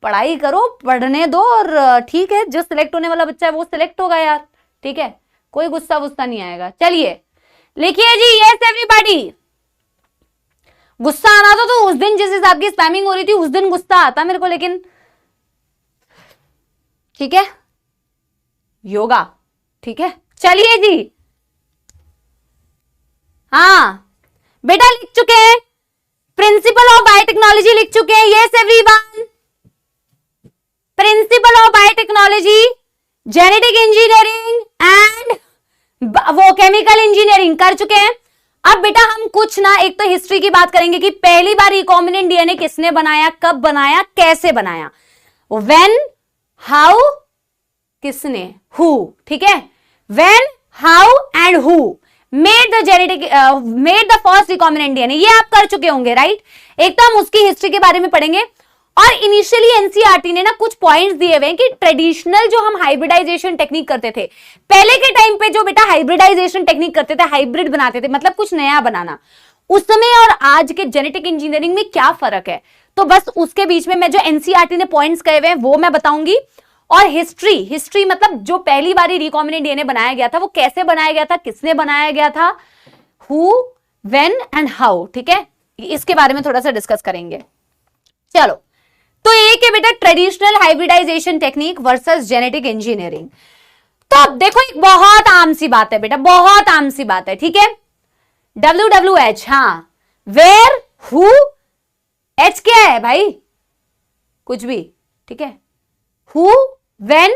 पढ़ाई करो, पढ़ने दो, और ठीक है जो सिलेक्ट होने वाला बच्चा है वो सिलेक्ट होगा यार। ठीक है, कोई गुस्सा वुस्सा नहीं आएगा। चलिए लिखिए जी, यस एवरीबॉडी। गुस्सा आना तो उस दिन जिस हिसाब की स्पैमिंग हो रही थी उस दिन गुस्सा आता मेरे को, लेकिन ठीक है योगा। ठीक है चलिए जी, हाँ बेटा लिख चुके हैं, प्रिंसिपल ऑफ बायोटेक्नोलॉजी लिख चुके हैं। Yes everyone, principle of biotechnology, genetic engineering and वो केमिकल इंजीनियरिंग कर चुके हैं। अब बेटा हम कुछ ना, एक तो हिस्ट्री की बात करेंगे कि पहली बार रिकॉम्बिनेंट डीएनए किसने बनाया, कब बनाया, कैसे बनाया, व्हेन, हाउ, किसने, हु, ठीक है, when, how and who made the genetic made the first recombinant DNA, ये आप कर चुके होंगे राइट। एक तो हम उसकी हिस्ट्री के बारे में पढ़ेंगे, और इनिशियली एनसीईआरटी ने ना कुछ पॉइंट्स दिए हुए हैं कि ट्रेडिशनल जो हम हाइब्रिडाइजेशन टेक्निक करते थे, पहले के टाइम पे जो बेटा हाइब्रिडाइजेशन टेक्निक करते थे, हाइब्रिड बनाते थे, मतलब कुछ नया बनाना, उस समय और आज के जेनेटिक इंजीनियरिंग में क्या फर्क है, तो बस उसके बीच में मैं जो एनसीईआरटी ने पॉइंट्स कहे हुए हैं वो मैं बताऊंगी। और हिस्ट्री मतलब जो पहली बार रिकॉम्बिनेंट डीएनए बनाया गया था वो कैसे बनाया गया था, किसने बनाया गया था, हु, व्हेन एंड हाउ, ठीक है, इसके बारे में थोड़ा सा डिस्कस करेंगे। चलो, तो एक है बेटा traditional hybridization technique versus genetic engineering. तो अब देखो एक बहुत आम सी बात है बेटा, बहुत आम सी बात है, ठीक है, WWH, हाँ, वेयर, हु, एच क्या है भाई, कुछ भी, ठीक है, हु, व्हेन,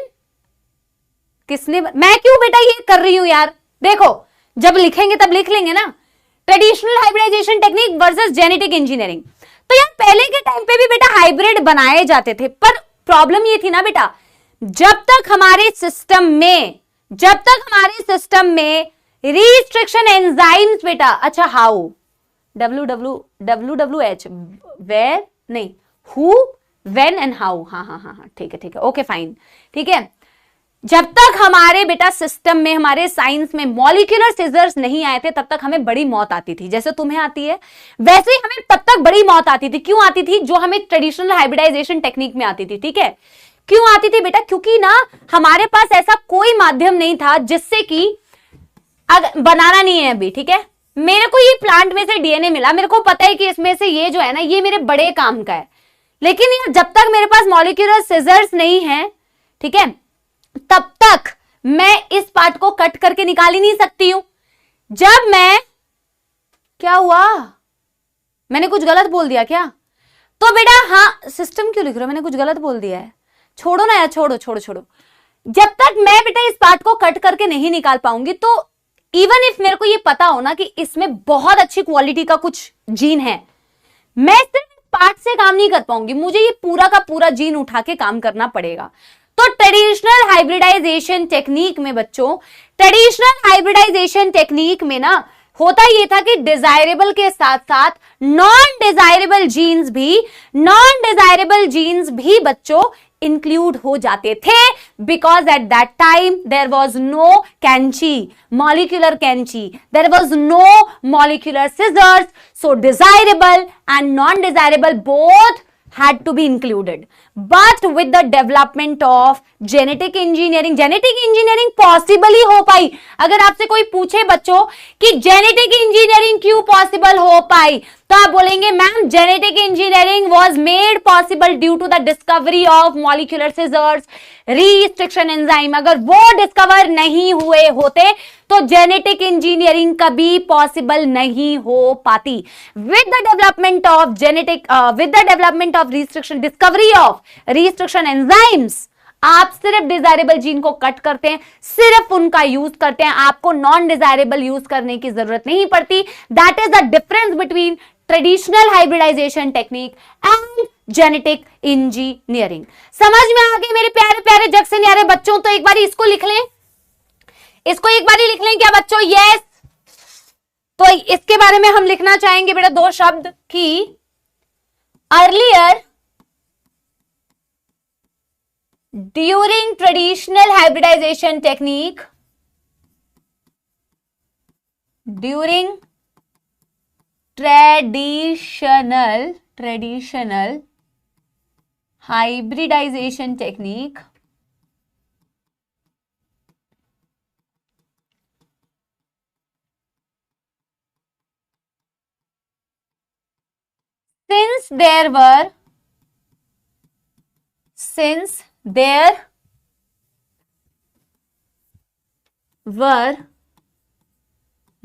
किसने, मैं क्यों बेटा ये कर रही हूं यार, देखो जब लिखेंगे तब लिख लेंगे ना, traditional hybridization technique versus genetic engineering. तो यार पहले के टाइम पे भी बेटा हाइब्रिड बनाए जाते थे, पर प्रॉब्लम ये थी ना बेटा, जब तक हमारे सिस्टम में रिस्ट्रिक्शन एंजाइम्स बेटा, अच्छा हाउ, WWH, वेयर नहीं, हु, व्हेन एंड हाउ, हाँ हाँ हाँ हाँ, ठीक है, ओके फाइन, ठीक है, जब तक हमारे बेटा सिस्टम में, हमारे साइंस में मॉलिक्यूलर सीजर्स नहीं आए थे तब तक हमें बड़ी मौत आती थी, जैसे तुम्हें आती है वैसे ही हमें तब तक बड़ी मौत आती थी। क्यों आती थी, जो हमें ट्रेडिशनल हाइब्रिडाइजेशन टेक्निक में आती थी, ठीक है, क्यों आती थी बेटा, क्योंकि ना हमारे पास ऐसा कोई माध्यम नहीं था जिससे कि, बनाना नहीं है अभी, ठीक है, मेरे को ये प्लांट में से डीएनए मिला, मेरे को पता है कि इसमें से ये जो है ना ये मेरे बड़े काम का है, लेकिन यार जब तक मेरे पास मॉलिक्यूलर सीजर्स नहीं है, ठीक है, तब तक मैं इस पार्ट को कट करके निकाल ही नहीं सकती हूं। जब मैं, क्या हुआ, मैंने कुछ गलत बोल दिया क्या, तो बेटा हाँ, सिस्टम क्यों लिख रहे हो, मैंने कुछ गलत बोल दिया है, छोड़ो ना यार, छोड़ो। जब तक मैं बेटा इस पार्ट को कट करके नहीं निकाल पाऊंगी, तो इवन इफ मेरे को ये पता हो ना कि इसमें बहुत अच्छी क्वालिटी का कुछ जीन है, मैं सिर्फ पार्ट से काम नहीं कर पाऊंगी, मुझे ये पूरा का पूरा जीन उठा के काम करना पड़ेगा। तो ट्रेडिशनल हाइब्रिडाइजेशन टेक्निक में बच्चों, ट्रेडिशनल हाइब्रिडाइजेशन टेक्निक में ना होता ये था कि डिजायरेबल के साथ साथ नॉन डिजायरेबल जीन्स भी बच्चों इंक्लूड हो जाते थे, because at that time there was no कैंची, मॉलिक्यूलर कैंची, there was no molecular scissors, so desirable and non-desirable both had to be included. But with the development of genetic engineering possible ही हो पाई। अगर आपसे कोई पूछे बच्चों कि genetic engineering क्यों possible हो पाई, तो आप बोलेंगे ma'am genetic engineering was made possible due to the discovery of molecular scissors, restriction enzyme. अगर वो डिस्कवर नहीं हुए होते तो जेनेटिक इंजीनियरिंग कभी पॉसिबल नहीं हो पाती। With the development of discovery of restriction enzymes, आप सिर्फ डिजायरेबल जीन को कट करते हैं, सिर्फ उनका यूज करते हैं, आपको नॉन डिजायरेबल यूज करने की जरूरत नहीं पड़ती। That is the difference between traditional hybridization technique and genetic engineering. समझ में आ गए मेरे प्यारे प्यारे जग से न्यारे बच्चों? तो एक बार इसको लिख लें, इसको एक बार लिख लें क्या बच्चों? यस। तो इसके बारे में हम लिखना चाहेंगे बेटा दो शब्द कि earlier during traditional hybridization technique, during traditional hybridization technique, since there were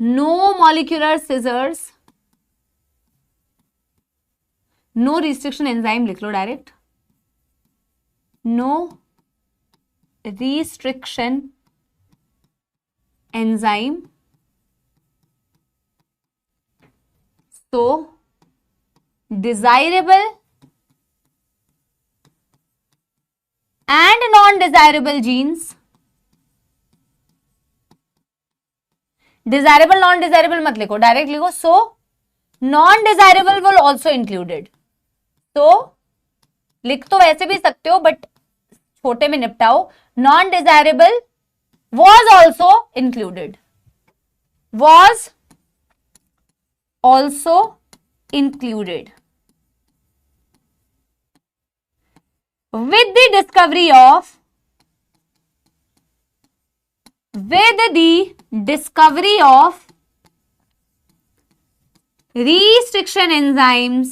no molecular scissors, no restriction enzyme लिख लो direct, no restriction enzyme, so desirable and non-desirable genes, desirable non-desirable मत लिखो, डायरेक्ट लिखो so non-desirable will also included, तो लिख तो वैसे भी सकते हो बट छोटे में निपटाओ, non-desirable was also included, was also included. With the discovery of restriction enzymes,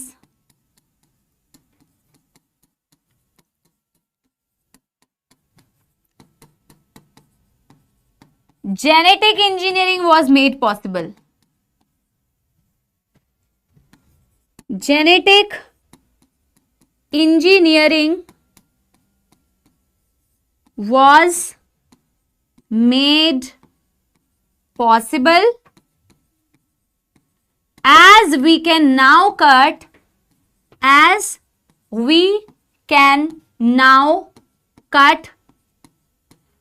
genetic engineering was made possible. Genetic engineering was made possible as we can now cut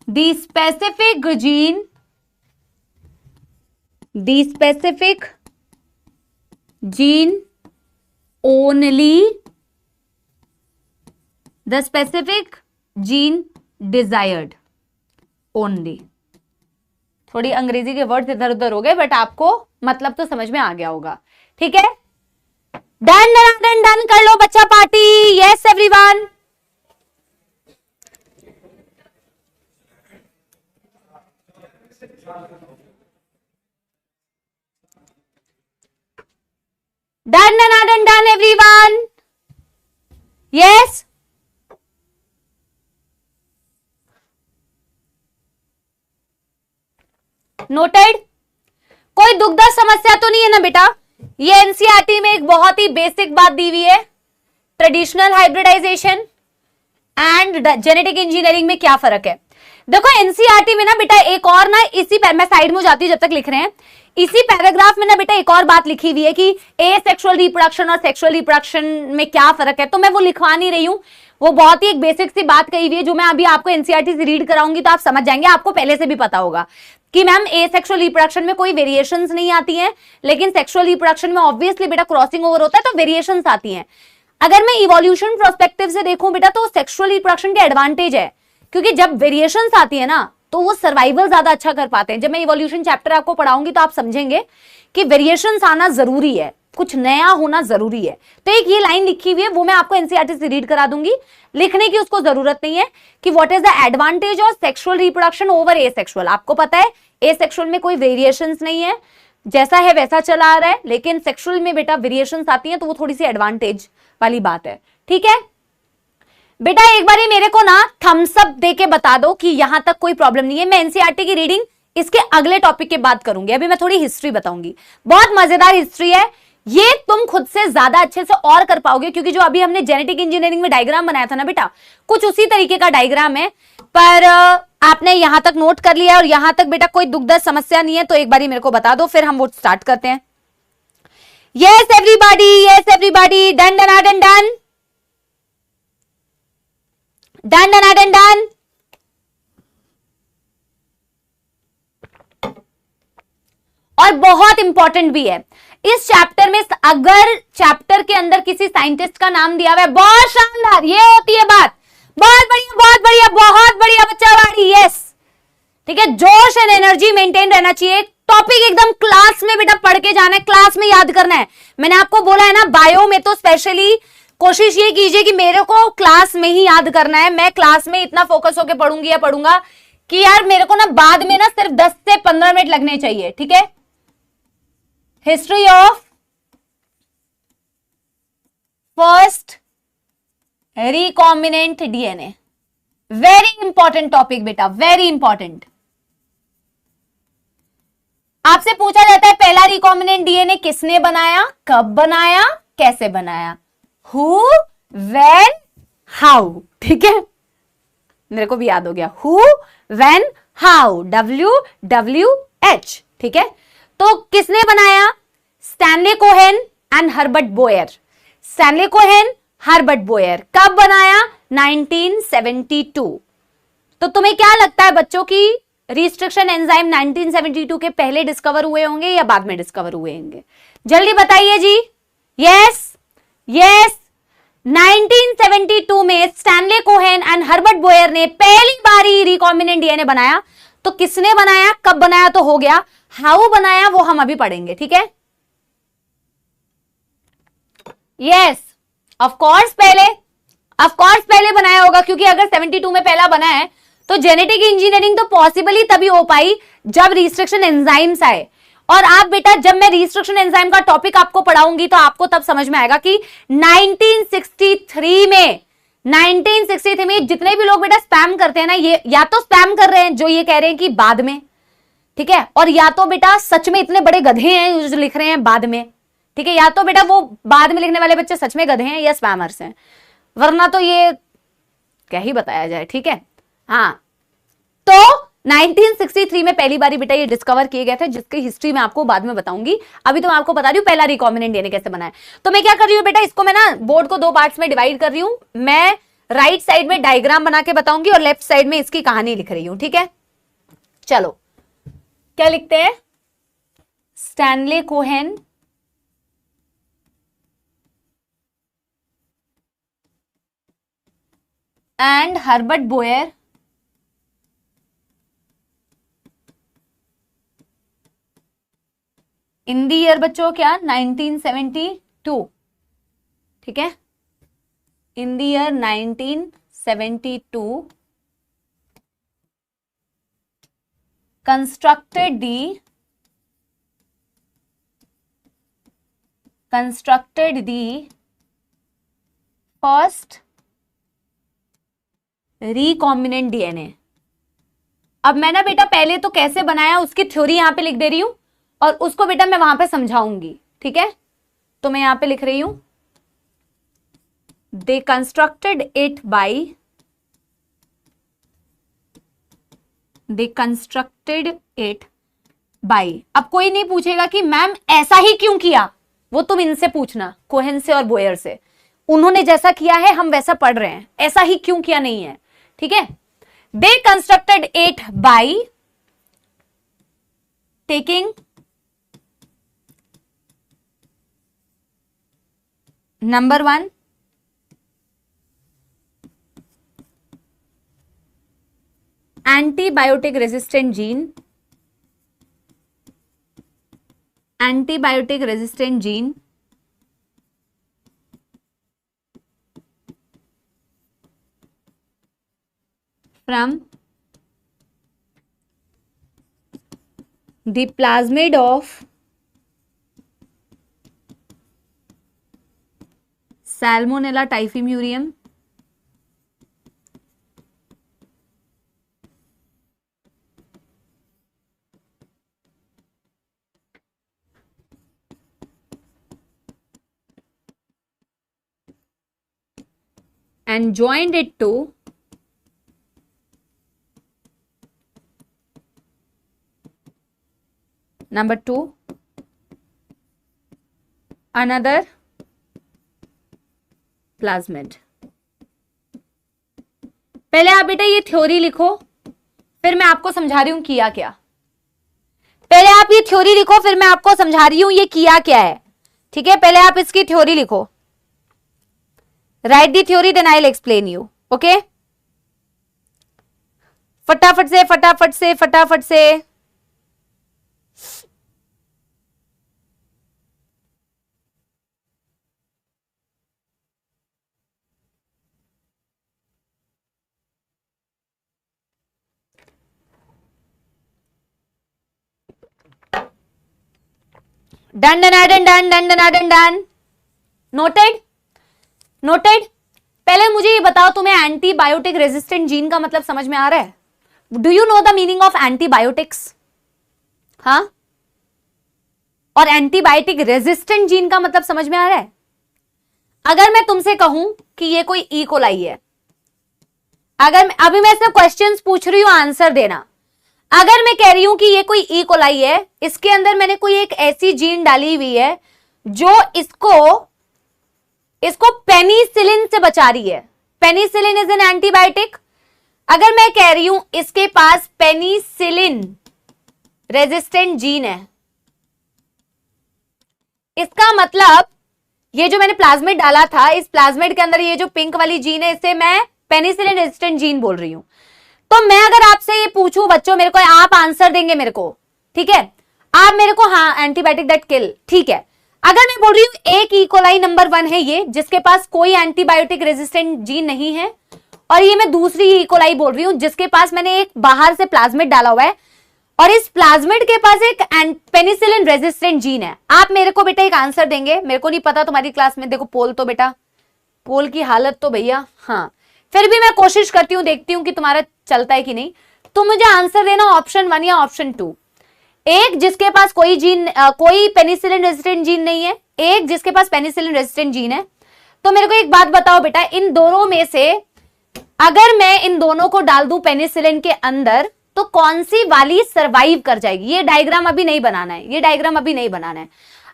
the specific gene only, the specific gene desired only. थोड़ी अंग्रेजी के words इधर उधर हो गए but आपको मतलब तो समझ में आ गया होगा, ठीक है। डन डन डन कर लो बच्चा party, yes everyone. Done and done everyone, yes, noted. कोई दुखद समस्या तो नहीं है ना बेटा? ये एनसीईआरटी में एक बहुत ही बेसिक बात दी हुई है, traditional hybridization and genetic engineering में क्या फर्क है। देखो एनसीईआरटी में ना बेटा एक और ना इसी मैं साइड में जाती हूँ जब तक लिख रहे हैं, इसी पैराग्राफ में ना बेटा एक और बात लिखी हुई है कि ए सेक्सुअल रिप्रोडक्शन और सेक्सुअल रिप्रोडक्शन में क्या फर्क है, तो मैं वो लिखवा नहीं रही हूँ, वो बहुत ही एक बेसिक सी बात कही हुई है जो मैं अभी आपको एनसीईआरटी से रीड कराऊंगी तो आप समझ जाएंगे। आपको पहले से भी पता होगा कि मैम ए सेक्सुअल रिप्रोडक्शन में कोई वेरिएशंस नहीं आती हैं, लेकिन सेक्सुअल रिप्रोडक्शन में ऑब्वियसली बेटा क्रॉसिंग ओवर होता है तो वेरिएशंस आती हैं। अगर मैं इवोल्यूशन प्रोस्पेक्टिव से देखूं बेटा तो सेक्सुअल रिप्रोडक्शन के एडवांटेज है, क्योंकि जब वेरिएशंस आती है ना तो वो सर्वाइवल ज्यादा अच्छा कर पाते हैं। जब मैं इवोल्यूशन चैप्टर आपको पढ़ाऊंगी तो आप समझेंगे कि वेरिएशंस आना जरूरी है, कुछ नया होना जरूरी है। तो एक ये लाइन लिखी हुई है वो मैं आपको एनसीईआरटी से रीड करा दूंगी, लिखने की उसको जरूरत नहीं है कि what is the advantage of sexual reproduction over asexual. आपको पता है एसेक्सुअल में कोई वेरिएशंस नहीं है, जैसा है वैसा चला आ रहा है, लेकिन सेक्सुअल में बेटा वेरिएशंस आती हैं तो वो थोड़ी सी एडवांटेज वाली बात है, ठीक है बेटा। एक बार मेरे को ना थम्स अप देके बता दो कि यहां तक कोई प्रॉब्लम नहीं है। मैं एनसीईआरटी की रीडिंग इसके अगले टॉपिक के बाद करूंगी, अभी मैं थोड़ी हिस्ट्री बताऊंगी, बहुत मजेदार हिस्ट्री है ये, तुम खुद से ज्यादा अच्छे से और कर पाओगे, क्योंकि जो अभी हमने जेनेटिक इंजीनियरिंग में डायग्राम बनाया था ना बेटा, कुछ उसी तरीके का डायग्राम है, पर आपने यहां तक नोट कर लिया और यहां तक बेटा कोई दुखद समस्या नहीं है, तो एक बार मेरे को बता दो फिर हम वो स्टार्ट करते हैं। Yes everybody, done done done done done done done done. और बहुत इंपॉर्टेंट भी है इस चैप्टर में, अगर चैप्टर के अंदर किसी साइंटिस्ट का नाम दिया हुआ है, बहुत शानदार, ये होती है बात, बहुत बढ़िया बच्चा वाड़ी, यस ठीक है। जोश एंड एनर्जी मेंटेन रहना चाहिए, टॉपिक एकदम क्लास में बेटा पढ़ के जाना है, क्लास में याद करना है। मैंने आपको बोला है ना बायो में तो स्पेशली कोशिश ये कीजिए कि मेरे को क्लास में ही याद करना है, मैं क्लास में इतना फोकस होकर पढ़ूंगी या पढ़ूंगा कि यार मेरे को ना बाद में ना सिर्फ 10 से 15 मिनट लगने चाहिए, ठीक है। History of first recombinant DNA, very important topic बेटा, वेरी इंपॉर्टेंट। आपसे पूछा जाता है पहला रिकॉम्बिनेंट डीएनए किसने बनाया, कब बनाया, कैसे बनाया, हु, व्हेन, हाउ। ठीक है, मेरे को भी याद हो गया, हु, व्हेन, हाउ, WWH। ठीक है, तो किसने बनाया, Stanley Cohen and Herbert Boyer. Stanley Cohen, Herbert Boyer. कब बनाया, 1972। तो तुम्हें क्या लगता है बच्चों की रिस्ट्रिक्शन एंजाइम 1972 के पहले डिस्कवर हुए होंगे या बाद में डिस्कवर हुए होंगे, जल्दी बताइए जी। यस यस, 1972 में Stanley Cohen and Herbert Boyer ने पहली बारी रिकॉम्बिनेंट डीएनए बनाया। तो किसने बनाया, कब बनाया तो हो गया, हाउ बनाया वो हम अभी पढ़ेंगे। ठीक है, यस ऑफ कोर्स पहले बनाया होगा, क्योंकि अगर 72 में पहला बना है तो जेनेटिक इंजीनियरिंग तो पॉसिबल ही तभी हो पाई जब रिस्ट्रिक्शन एंजाइम्स आए। और आप बेटा, जब मैं रिस्ट्रिक्शन एंजाइम का टॉपिक आपको पढ़ाऊंगी तो आपको तब समझ में आएगा कि 1963 में जितने भी लोग बेटा स्पैम करते हैं ना, ये या तो स्पैम कर रहे हैं जो ये कह रहे हैं कि बाद में, ठीक है, और या तो बेटा सच में इतने बड़े गधे हैं जो लिख रहे हैं बाद में। ठीक है, या तो बेटा वो बाद में लिखने वाले बच्चे सच में गधे हैं या स्पैमर्स हैं, वरना तो ये क्या ही बताया जाए। ठीक है, हाँ, तो 1963 में पहली बारी बेटा ये डिस्कवर किए गए थे, जिसकी हिस्ट्री मैं आपको बाद में बताऊंगी। अभी तो मैं आपको बता रही हूं पहला रिकॉम्बिनेंट डीएनए कैसे बना है। तो मैं क्या कर रही हूं बेटा, इसको मैं ना बोर्ड को 2 पार्ट्स में डिवाइड कर रही हूं। मैं राइट साइड में डायग्राम बना के बताऊंगी और लेफ्ट साइड में इसकी कहानी लिख रही हूं। ठीक है, चलो क्या लिखते हैं, Stanley Cohen and Herbert Boyer in the year बच्चों क्या, 1972। ठीक है, in the year 1972 constructed the first recombinant DNA. अब मैं ना बेटा पहले तो कैसे बनाया उसकी थ्योरी यहां पे लिख दे रही हूं और उसको बेटा मैं वहां पे समझाऊंगी। ठीक है, तो मैं यहां पे लिख रही हूं, दे कंस्ट्रक्टेड इट बाई। अब कोई नहीं पूछेगा कि मैम ऐसा ही क्यों किया, वो तुम इनसे पूछना, कोहेन से और बोयर से। उन्होंने जैसा किया है हम वैसा पढ़ रहे हैं, ऐसा ही क्यों किया नहीं है। ठीक है, they constructed it by taking number 1 antibiotic resistant gene from the plasmid of Salmonella typhimurium and joined it to number 2 another plasmid. पहले आप बेटा ये थ्योरी लिखो, फिर मैं आपको समझा रही हूं किया क्या। पहले आप ये थ्योरी लिखो, फिर मैं आपको समझा रही हूं ये किया क्या है। ठीक है, पहले आप इसकी थ्योरी लिखो, write the theory then I will explain you. Okay, फटाफट से डन। नोटेड। पहले मुझे ये बताओ, तुम्हें एंटीबायोटिक रेजिस्टेंट जीन का मतलब समझ में आ रहा है? Do you know the meaning of antibiotics? हाँ, और एंटीबायोटिक रेजिस्टेंट जीन का मतलब समझ में आ रहा है? अगर मैं तुमसे कहूं कि ये कोई ई कोलाई है, अगर अभी मैं इसमें क्वेश्चंस पूछ रही हूं, आंसर देना। अगर मैं कह रही हूं कि ये कोई ई कोलाई है, इसके अंदर मैंने कोई एक ऐसी जीन डाली हुई है जो इसको पेनिसिलिन से बचा रही है। Penicillin is an antibiotic. अगर मैं कह रही हूं इसके पास पेनिसिलिन रेजिस्टेंट जीन है, इसका मतलब ये जो मैंने प्लाज्मिड डाला था, इस प्लाज्मिड के अंदर ये जो पिंक वाली जीन है, इसे मैं पेनिसिलिन रेजिस्टेंट जीन बोल रही हूं। तो मैं अगर आपसे ये पूछूं बच्चों, मेरे को आप आंसर देंगे मेरे को, ठीक है? आप मेरे को हाँ एंटीबायोटिक दैट किल, ठीक है। अगर मैं बोल रही हूं एक ई कोलाई नंबर 1 है ये, जिसके पास कोई एंटीबायोटिक रेजिस्टेंट जीन नहीं है, और ये मैं दूसरी ई कोलाई बोल रही हूं जिसके पास मैंने एक बाहर से प्लाज्मिड डाला हुआ है और इस प्लाज्मिड के पास एक पेनिसिलिन रेजिस्टेंट जीन है। आप मेरे को बेटा एक आंसर देंगे? मेरे को नहीं पता तुम्हारी क्लास में, देखो पोल तो बेटा, पोल की हालत तो भैया, हाँ फिर भी मैं कोशिश करती हूं, देखती हूं कि तुम्हारा चलता है कि नहीं। तो मुझे आंसर देना ऑप्शन 1 या ऑप्शन 2। एक जिसके पास कोई जीन कोई पेनिसिलिन रेजिस्टेंट जीन नहीं है, एक जिसके पास पेनिसिलिन रेजिस्टेंट जीन है। तो मेरे को एक बात बताओ बेटा, इन दोनों में से अगर मैं इन दोनों को डाल दूं पेनिसिलिन के अंदर तो कौन सी वाली सरवाइव कर जाएगी? ये डायग्राम अभी नहीं बनाना है, ये डायग्राम अभी नहीं बनाना है।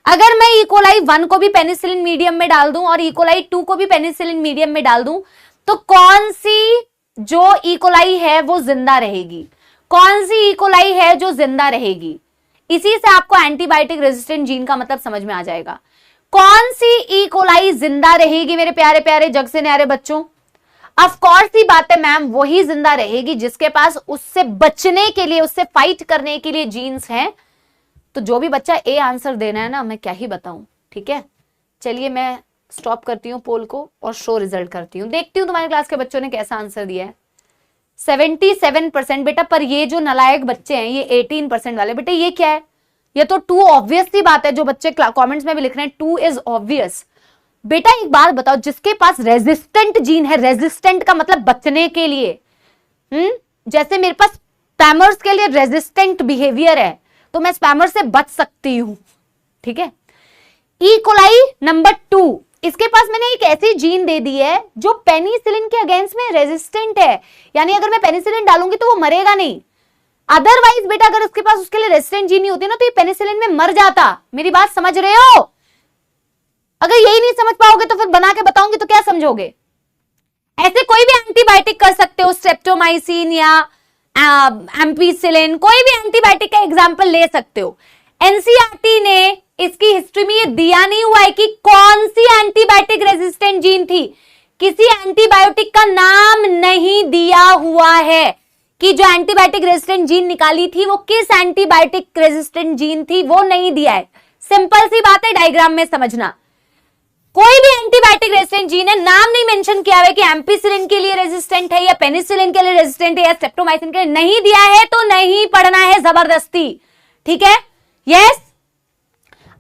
अगर मैं इकोलाई 1 को भी पेनिसिलिन मीडियम में डाल दूं और इकोलाई 2 को भी पेनिसिलिन मीडियम में डाल दूं, तो कौन सी जो इकोलाई है वो जिंदा रहेगी? कौन सी इकोलाई है जो जिंदा रहेगी? इसी से आपको एंटीबायोटिक रेजिस्टेंट जीन का मतलब समझ में आ जाएगा। कौन सी इकोलाई जिंदा रहेगी मेरे प्यारे प्यारे जग से न्यारे बच्चों? ऑफ कोर्स ही बात है मैम, वही जिंदा रहेगी जिसके पास उससे बचने के लिए, उससे फाइट करने के लिए जीन्स हैं। तो जो भी बच्चा ए आंसर देना है ना, मैं क्या ही बताऊं, ठीक है? चलिए मैं स्टॉप करती हूँ पोल को और शो रिजल्ट करती हूँ, देखती हूँ तुम्हारी क्लास के बच्चों ने कैसा आंसर दिया है। 77% बेटा, पर ये जो नालायक बच्चे हैं ये 18% वाले, बेटा ये क्या है? ये तो टू ऑब्वियस सी बात है, जो बच्चे कमेंट्स में भी लिख रहे हैं टू इज ऑब्वियस। बेटा एक बात बताओ, जिसके पास रेजिस्टेंट जीन है, रेजिस्टेंट का मतलब बचने के लिए, जैसे मेरे पास स्पैमर्स के लिए रेजिस्टेंट बिहेवियर है तो मैं स्पैमर से बच सकती हूं, ठीक है? ई कोलाई नंबर 2, इसके पास मैंने एक ऐसी जीन दे दी है जो पेनिसिलिन के अगेंस्ट में रेजिस्टेंट है, यानी अगर मैं पेनिसिलिन डालूंगी तो वो मरेगा नहीं। अदरवाइज बेटा अगर उसके पास उसके लिए रेजिस्टेंट जीन नहीं होती ना तो ये पेनिसिलिन में मर जाता। मेरी बात समझ रहे हो? अगर यही नहीं समझ पाओगे तो फिर बना के बताऊंगी तो क्या समझोगे? ऐसे कोई भी एंटीबायोटिक कर सकते हो, स्ट्रेप्टोमाइसिन या एम्पीसिलिन, कोई भी एंटीबायोटिक का एग्जांपल ले सकते हो। एनसीईआरटी ने इसकी हिस्ट्री में ये दिया नहीं हुआ है कि कौन सी एंटीबायोटिक रेजिस्टेंट जीन थी, किसी एंटीबायोटिक का नाम नहीं दिया हुआ है कि जो एंटीबायोटिक रेजिस्टेंट जीन निकाली थी वो किस एंटीबायोटिक रेजिस्टेंट जीन थी, वो नहीं दिया है। सिंपल सी बात है, डायग्राम में समझना। कोई भी एंटीबायोटिक रेजिस्टेंट जीन है, नाम नहीं मेंशन किया हुआ है कि एम्पीसिलिन के लिए रेजिस्टेंट है या पेनिसिलिन के लिए रेजिस्टेंट है या स्ट्रेप्टोमाइसिन के लिए, नहीं दिया है तो नहीं पढ़ना है जबरदस्ती, ठीक है? यस।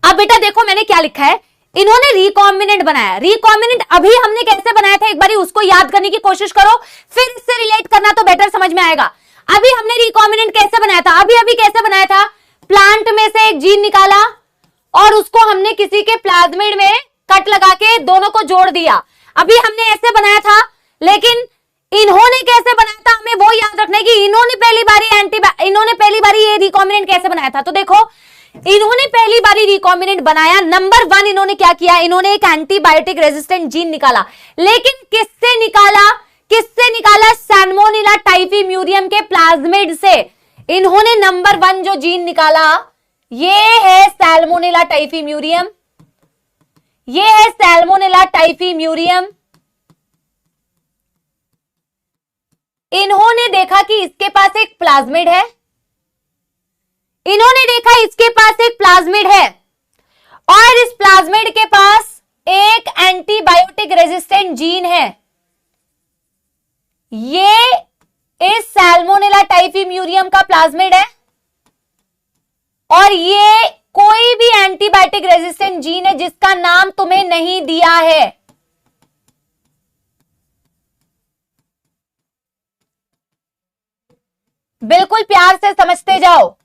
अब बेटा देखो मैंने क्या लिखा है, इन्होंने रिकॉम्बिनेंट बनाया। रिकॉम्बिनेंट अभी हमने कैसे बनाया था, एक बार उसको याद करने की कोशिश करो, फिर इससे रिलेट करना तो बेटर समझ में आएगा। अभी हमने रिकॉम्बिनेंट कैसे बनाया था, अभी कैसे बनाया था? प्लांट में से एक जीन निकाला और उसको हमने किसी के प्लाज्मिड में कट लगा के दोनों को जोड़ दिया। अभी हमने ऐसे बनाया था, लेकिन इन्होंने कैसे बनाया था हमें वो याद रखना है कि इन्होंने पहली बारी ये रिकॉम्बिनेंट कैसे बनाया था। तो देखो इन्होंने पहली बारी रिकॉम्बिनेंट बनाया, नंबर 1 इन्होंने क्या किया, इन्होंने एक एंटीबायोटिक रेजिस्टेंट जीन निकाला, लेकिन किससे निकाला? सैल्मोनेला टाइफीम्यूरियम के प्लाज्मिड से। इन्होंने नंबर 1 जो जीन निकाला ये है सैल्मोनेला टाइफीम्यूरियम, ये है सैल्मोनेला टाइफीम्यूरियम। इन्होंने देखा कि इसके पास एक प्लाज्मिड है, इन्होंने देखा इसके पास एक प्लाज्मिड है और इस प्लाज्मिड के पास एक एंटीबायोटिक रेजिस्टेंट जीन है। ये इस सैल्मोनेला टाइफीम्यूरियम का प्लाज्मिड है और ये कोई भी एंटीबायोटिक रेजिस्टेंट जीन है जिसका नाम तुम्हें नहीं दिया है। बिल्कुल प्यार से समझते जाओ।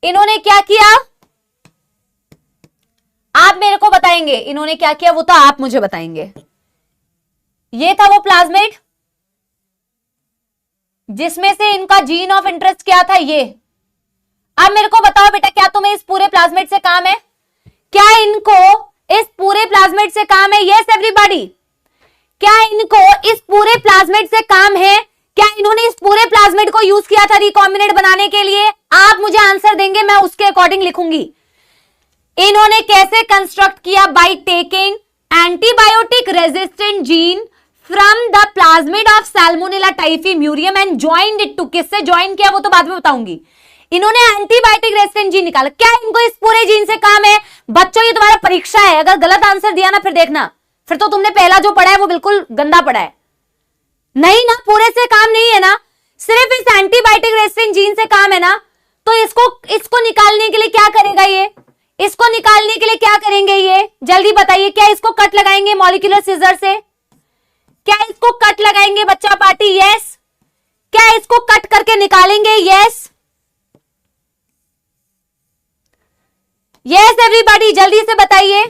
इन्होंने क्या किया, बताएंगे इन्होंने क्या किया, वो तो आप मुझे बताएंगे। ये था वो प्लाज्मिड जिसमें से इनका जीन ऑफ इंटरेस्ट क्या था, ये। अब मेरे को बताओ बेटा, क्या तुम्हें इस पूरे प्लाज्मिड से काम है? क्या इनको इस पूरे प्लाज्मिड से काम है? यस एवरीबॉडी, क्या इनको इस पूरे प्लाज्मिड से काम है? क्या इन्होंने इस पूरे प्लाज्मिड को यूज किया था रिकॉम्बिनेंट बनाने के लिए? आप मुझे आंसर देंगे, मैं उसके अकॉर्डिंग लिखूंगी। इन्होंने कैसे कंस्ट्रक्ट किया? By taking antibiotic resistant gene from the plasmid of Salmonella typhimurium and joined it to. किससे ज्वाइन किया वो तो बाद में बताऊंगी। इन्होंने एंटीबायोटिक रेजिस्टेंट जीन निकाला। क्या इनको इस पूरे जीन से काम है? बच्चों ये तुम्हारा परीक्षा है, अगर गलत आंसर दिया ना फिर देखना, फिर तो तुमने पहला जो पढ़ा है वो बिल्कुल गंदा पढ़ा है। नहीं ना, पूरे से काम नहीं है ना, सिर्फ इस एंटीबायोटिक रेजिस्टेंट जीन से काम है ना। तो इसको निकालने के लिए क्या करेगा ये? इसको निकालने के लिए क्या करेंगे ये? जल्दी बताइए। क्या इसको कट लगाएंगे मॉलिक्यूलर सीजर से? क्या इसको कट लगाएंगे बच्चा पार्टी? यस। क्या इसको कट करके निकालेंगे? यस। यस एवरीबॉडी, जल्दी से बताइए।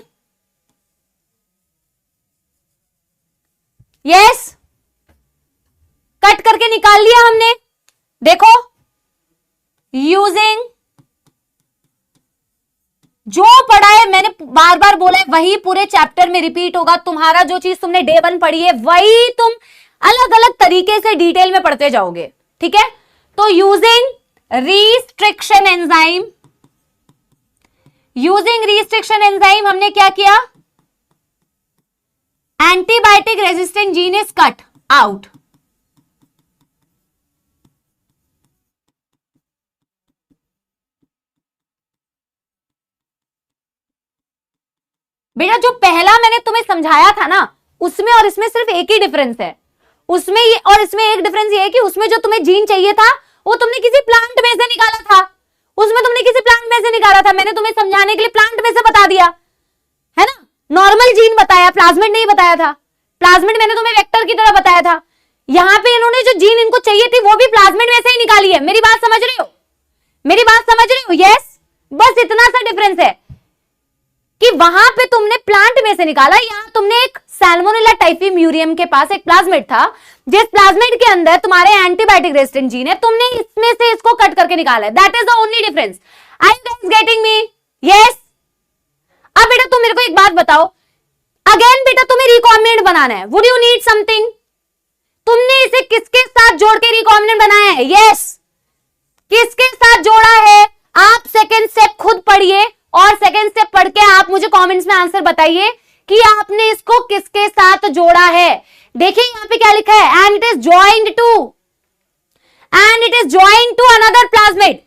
यस, कट करके निकाल लिया हमने। देखो, यूजिंग जो पढ़ा है, मैंने बार बार बोला है, वही पूरे चैप्टर में रिपीट होगा। तुम्हारा जो चीज तुमने डे 1 पढ़ी है वही तुम अलग अलग तरीके से डिटेल में पढ़ते जाओगे, ठीक है? तो using restriction enzyme, using restriction enzyme हमने क्या किया? Antibiotic resistant gene is cut out. बेटा जो पहला मैंने तुम्हें समझाया था ना, उसमें और इसमें सिर्फ एक ही डिफरेंस है। उसमें ये और इसमें एक डिफरेंस ये है कि उसमें जो तुम्हें जीन चाहिए था वो तुमने किसी प्लांट में से निकाला था, उसमें तुमने किसी प्लांट में से निकाला था। मैंने तुम्हें समझाने के लिए प्लांट में से बता दिया है ना, नॉर्मल जीन बताया, प्लाज्मिड नहीं बताया था। प्लाज्मिड मैंने तुम्हें वेक्टर की तरह बताया था। यहां पे इन्होंने जो जीन इनको चाहिए थी वो भी प्लाज्मिड में से ही निकाली है। मेरी बात समझ रही हो? मेरी बात समझ रही हो? यस। बस इतना सा डिफरेंस है कि वहां पे तुमने प्लांट में से निकाला, यहां तुमने एक सैल्मोनेला टाइफी म्यूरियम के पास एक प्लाज्मिड था, जिस प्लाज्मिड के अंदर तुम्हारे एंटीबायोटिक रेजिस्टेंट जीन है, तुमने इसमें से इसको कट करके निकाला है। That is the only difference. Are you guys getting me? Yes. अब बेटा तुम मेरे को एक बात बताओ, अगेन बेटा तुम्हें रिकॉम्बिनेंट बनाना है, वुड यू नीड समथिंग? तुमने इसे किसके साथ जोड़ के रिकॉम्बिनेंट बनाया है? यस। किसके साथ जोड़ा है? आप सेकंड स्टेप खुद पढ़िए और सेकंड स्टेप पढ़ के आप मुझे कमेंट्स में आंसर बताइए कि आपने इसको किसके साथ जोड़ा है। देखिए यहां पे क्या लिखा है, and it is joined to another plasmid.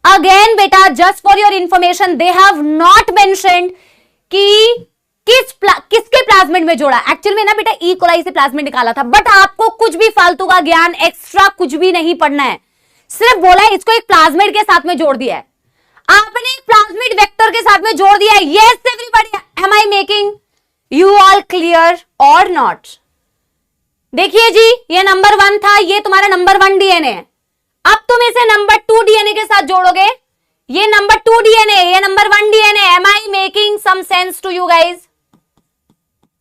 Again बेटा just for your information, they have not mentioned कि किसके प्लाज्मिड में जोड़ा। एक्चुअल में ना बेटा ई कोलाई से प्लाज्मिड निकाला था, बट आपको कुछ भी फालतू का ज्ञान एक्स्ट्रा कुछ भी नहीं पढ़ना है, सिर्फ बोला है इसको एक प्लाज्मिड के साथ में जोड़ दिया है। आपने एक प्लाज्मिड वेक्टर के साथ में जोड़ दिया है। Yes everybody, am I making you all clear और नॉट? देखिए जी, ये नंबर 1 था, ये तुम्हारा नंबर 1 डीएनए है। अब तुम इसे नंबर 2 डीएनए के साथ जोड़ोगे, ये नंबर 2 डीएनए, ये number 1 DNA. Am I making some sense to you guys?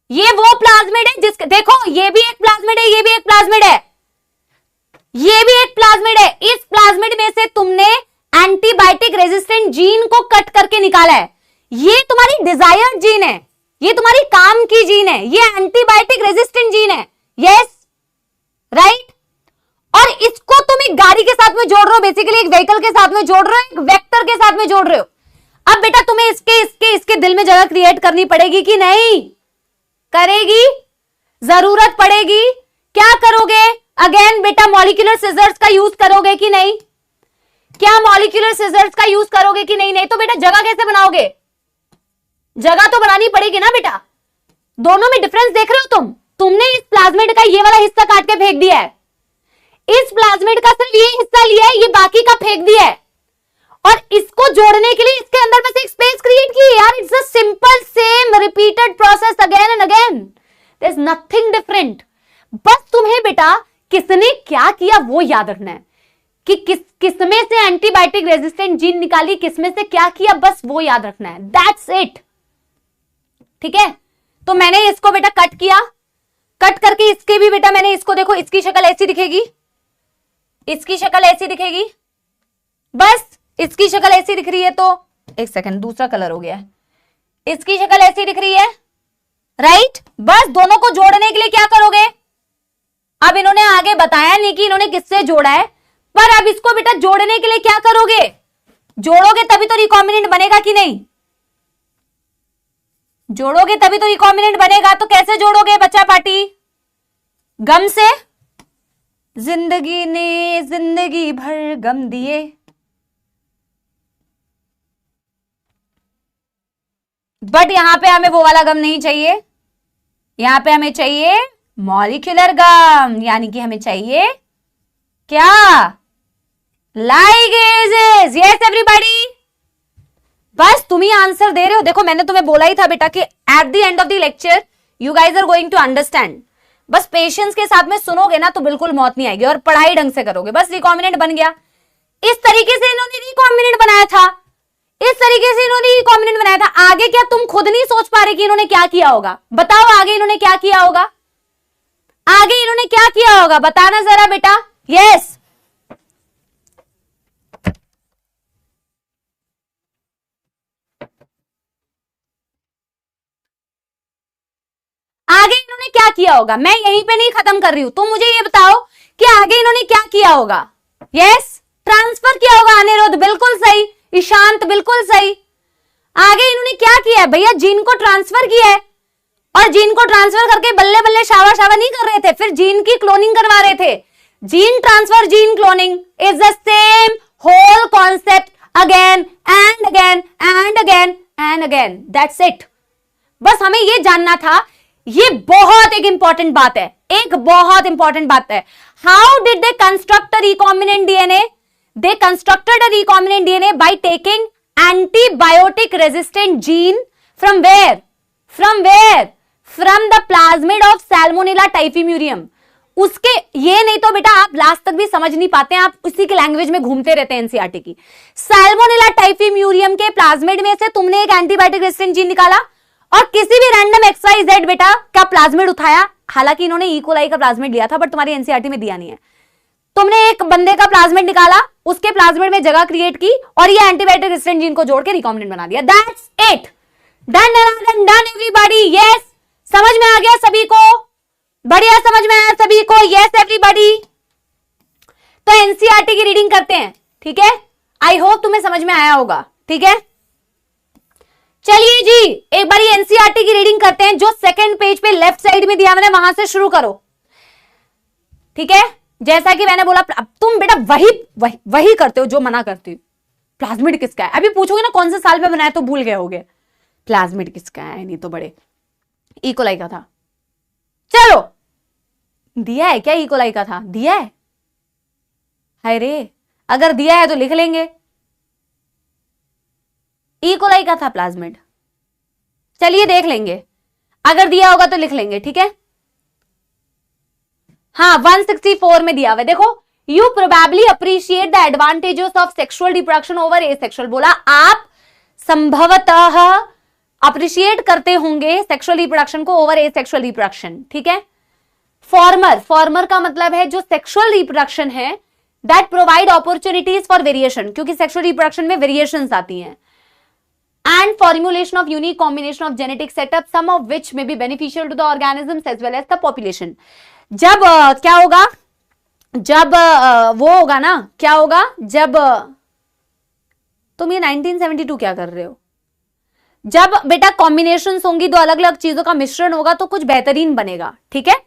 ये वो प्लाज्मिड है जिसके, देखो ये भी एक प्लाज्मिड है, ये भी एक प्लाज्मिड है, ये भी एक प्लाज्मिड है। इस प्लाज्मिड में से तुमने एंटीबायोटिक रेजिस्टेंट जीन को कट करके निकाला है। ये तुम्हारी डिजायर्ड जीन है, ये तुम्हारी काम की जीन है, ये एंटीबायोटिक रेजिस्टेंट जीन है। Yes right. और इसको तुम एक गाड़ी के साथ में जोड़ रहे हो, बेसिकली एक व्हीकल के साथ में जोड़ रहे हो, एक वेक्टर के साथ में जोड़ रहे हो। अब बेटा तुम्हें इसके दिल में जगह क्रिएट करनी पड़ेगी कि नहीं करेगी? जरूरत पड़ेगी। क्या करोगे? अगेन बेटा मॉलिक्यूलर सिजर्स का यूज करोगे कि नहीं? क्या मॉलिक्यूलर सिजर्स का यूज करोगे कि नहीं? नहीं तो बेटा जगह कैसे बनाओगे? जगह तो बनानी पड़ेगी ना बेटा। दोनों में डिफरेंस देख रहे हो तुमने इस प्लाज्मिड का ये वाला हिस्सा काट के फेंक दिया है, इस प्लाज्मिड का सिर्फ ये हिस्सा लिया है, ये बाकी का फेंक दिया है, और इसको जोड़ने के लिए इसके अंदर बस एक स्पेस क्रिएट की है। यार it's a simple same repeated process again and again, there is nothing different. बस तुम्हें बेटा किसने क्या किया वो याद रखना है कि किसमें से एंटीबायोटिक रेजिस्टेंट जीन निकाली, किसमें से क्या किया, बस वो याद रखना है। That's it. ठीक है। तो मैंने इसको बेटा कट किया, कट करके इसके भी बेटा मैंने इसको देखो, इसकी शक्ल ऐसी दिखेगी, इसकी शक्ल ऐसी दिखेगी, बस इसकी शक्ल ऐसी दिख रही है। तो एक सेकंड, दूसरा कलर हो गया है, इसकी शक्ल ऐसी दिख रही है, राइट। बस दोनों को जोड़ने के लिए क्या करोगे, अब इन्होंने आगे बताया नहीं कि इन्होंने किससे जोड़ा है, पर अब इसको बेटा जोड़ने के लिए क्या करोगे, जोड़ोगे तभी तो रिकॉम्बिनेंट बनेगा कि नहीं, जोड़ोगे तभी तो रिकॉम्बिनेंट बनेगा। तो कैसे जोड़ोगे बच्चा पार्टी, गम से, जिंदगी ने जिंदगी भर गम दिए, बट यहां पे हमें वो वाला गम नहीं चाहिए, यहां पे हमें चाहिए मॉलिक्यूलर गम, यानी कि हमें चाहिए क्या, लाइगेजेस। यस एवरीबॉडी, बस तुम ही आंसर दे रहे हो। देखो मैंने तुम्हें बोला ही था बेटा कि at the end of the lecture you guys are going to understand. बस पेशेंस के साथ में सुनोगे ना तो बिल्कुल मौत नहीं आएगी, और पढ़ाई ढंग से करोगे। बस रिकॉम्बिनेंट बन गया, इस तरीके से इन्होंने रिकॉम्बिनेंट बनाया था, इस तरीके से इन्होंने रिकॉम्बिनेंट बनाया था। आगे क्या तुम खुद नहीं सोच पा रहे कि इन्होंने क्या किया होगा, बताओ आगे इन्होंने क्या किया होगा, आगे इन्होंने क्या किया होगा, बताना जरा बेटा। यस, आगे इन्होंने क्या किया होगा, मैं यहीं पे नहीं खत्म कर रही हूं, तुम मुझे ये बताओ कि आगे इन्होंने क्या किया होगा। यस, ट्रांसफर किया होगा, अनिरुद्ध बिल्कुल सही, ईशांत बिल्कुल सही। आगे इन्होंने क्या किया है भैया, जीन को ट्रांसफर किया है, और जीन को ट्रांसफर करके बल्ले बल्ले शावा शावा नहीं कर रहे थे, फिर जीन की क्लोनिंग करवा रहे थे। Gene transfer, gene cloning is the same whole concept again and again and again and again, that's it. बस हमें ये जानना था, ये बहुत एक इंपॉर्टेंट बात है, एक बहुत इंपॉर्टेंट बात है। How did they construct a recombinant DNA, they constructed a recombinant DNA by taking antibiotic resistant gene from where, from where, from the plasmid of Salmonella typhimurium. उसके ये नहीं तो बेटा आप लास्ट तक भी समझ नहीं पाते हैं, आप उसी के लैंग्वेज में घूमते रहते हैं एनसीईआरटी की। सैल्मोनेला टाइफीम्यूरियम के प्लाज्मिड में से तुमने एक एंटीबायोटिक रेजिस्टेंट जीन निकाला, और किसी भी रैंडम XYZ बेटा का प्लाज्मिड उठाया, हालांकि इन्होंने इकोलाई का प्लाज्मिड लिया था बट तुम्हारी एनसीईआरटी में दिया नहीं है। तुमने एक बंदे का प्लाज्मिड निकाला, उसके प्लाज्मिड में जगह क्रिएट की, और ये एंटीबायोटिक रेजिस्टेंट जीन को जोड़ के रिकॉम्बिनेंट बना दिया। That's it, done done everybody. Yes, समझ में आ गया सभी को, बढ़िया समझ में आया सभी को। यस एवरीबॉडी, तो एनसीईआरटी की रीडिंग करते हैं, ठीक है। आई होप तुम्हें समझ में आया होगा, ठीक है। चलिए जी, एक बार एनसीईआरटी की रीडिंग करते हैं, जो सेकंड पेज पे लेफ्ट साइड में दिया मैंने, वहां से शुरू करो, ठीक है। जैसा कि मैंने बोला, तुम बेटा वही करते हो जो मना करती हो। प्लाज्मिड किसका है, अभी पूछोगे ना कौन से साल में बनाया तो भूल गए होगे। प्लाज्मिड किसका है, नहीं तो बड़े इकोलाई का था। चलो, दिया है क्या, इकोलाई का था, दिया है, हाय रे, अगर दिया है तो लिख लेंगे, इकोलाई का था प्लाज्मिड। चलिए देख लेंगे, अगर दिया होगा तो लिख लेंगे, ठीक है। हाँ, 164 में दिया हुआ है, देखो। You probably appreciate the advantages of sexual reproduction over asexual, बोला आप संभवतः अप्रिशिएट करते होंगे सेक्सुअल रिप्रोडक्शन को ओवर एसेक्सुअल रिप्रोडक्शन, ठीक है। फॉर्मर का मतलब है जो सेक्सुअल रिप्रोडक्शन है, that provide opportunities for variation, क्योंकि सेक्सुअल रिप्रोडक्शन में वेरिएशंस आती हैं, and formulation of unique combination of genetic setup, some of which may be beneficial to the organisms as well as the population। जब क्या होगा, जब वो होगा ना, क्या होगा, जब तुम ये 1972 क्या कर रहे हो, जब बेटा कॉम्बिनेशंस होंगी, दो अलग अलग चीजों का मिश्रण होगा तो कुछ बेहतरीन बनेगा, ठीक है।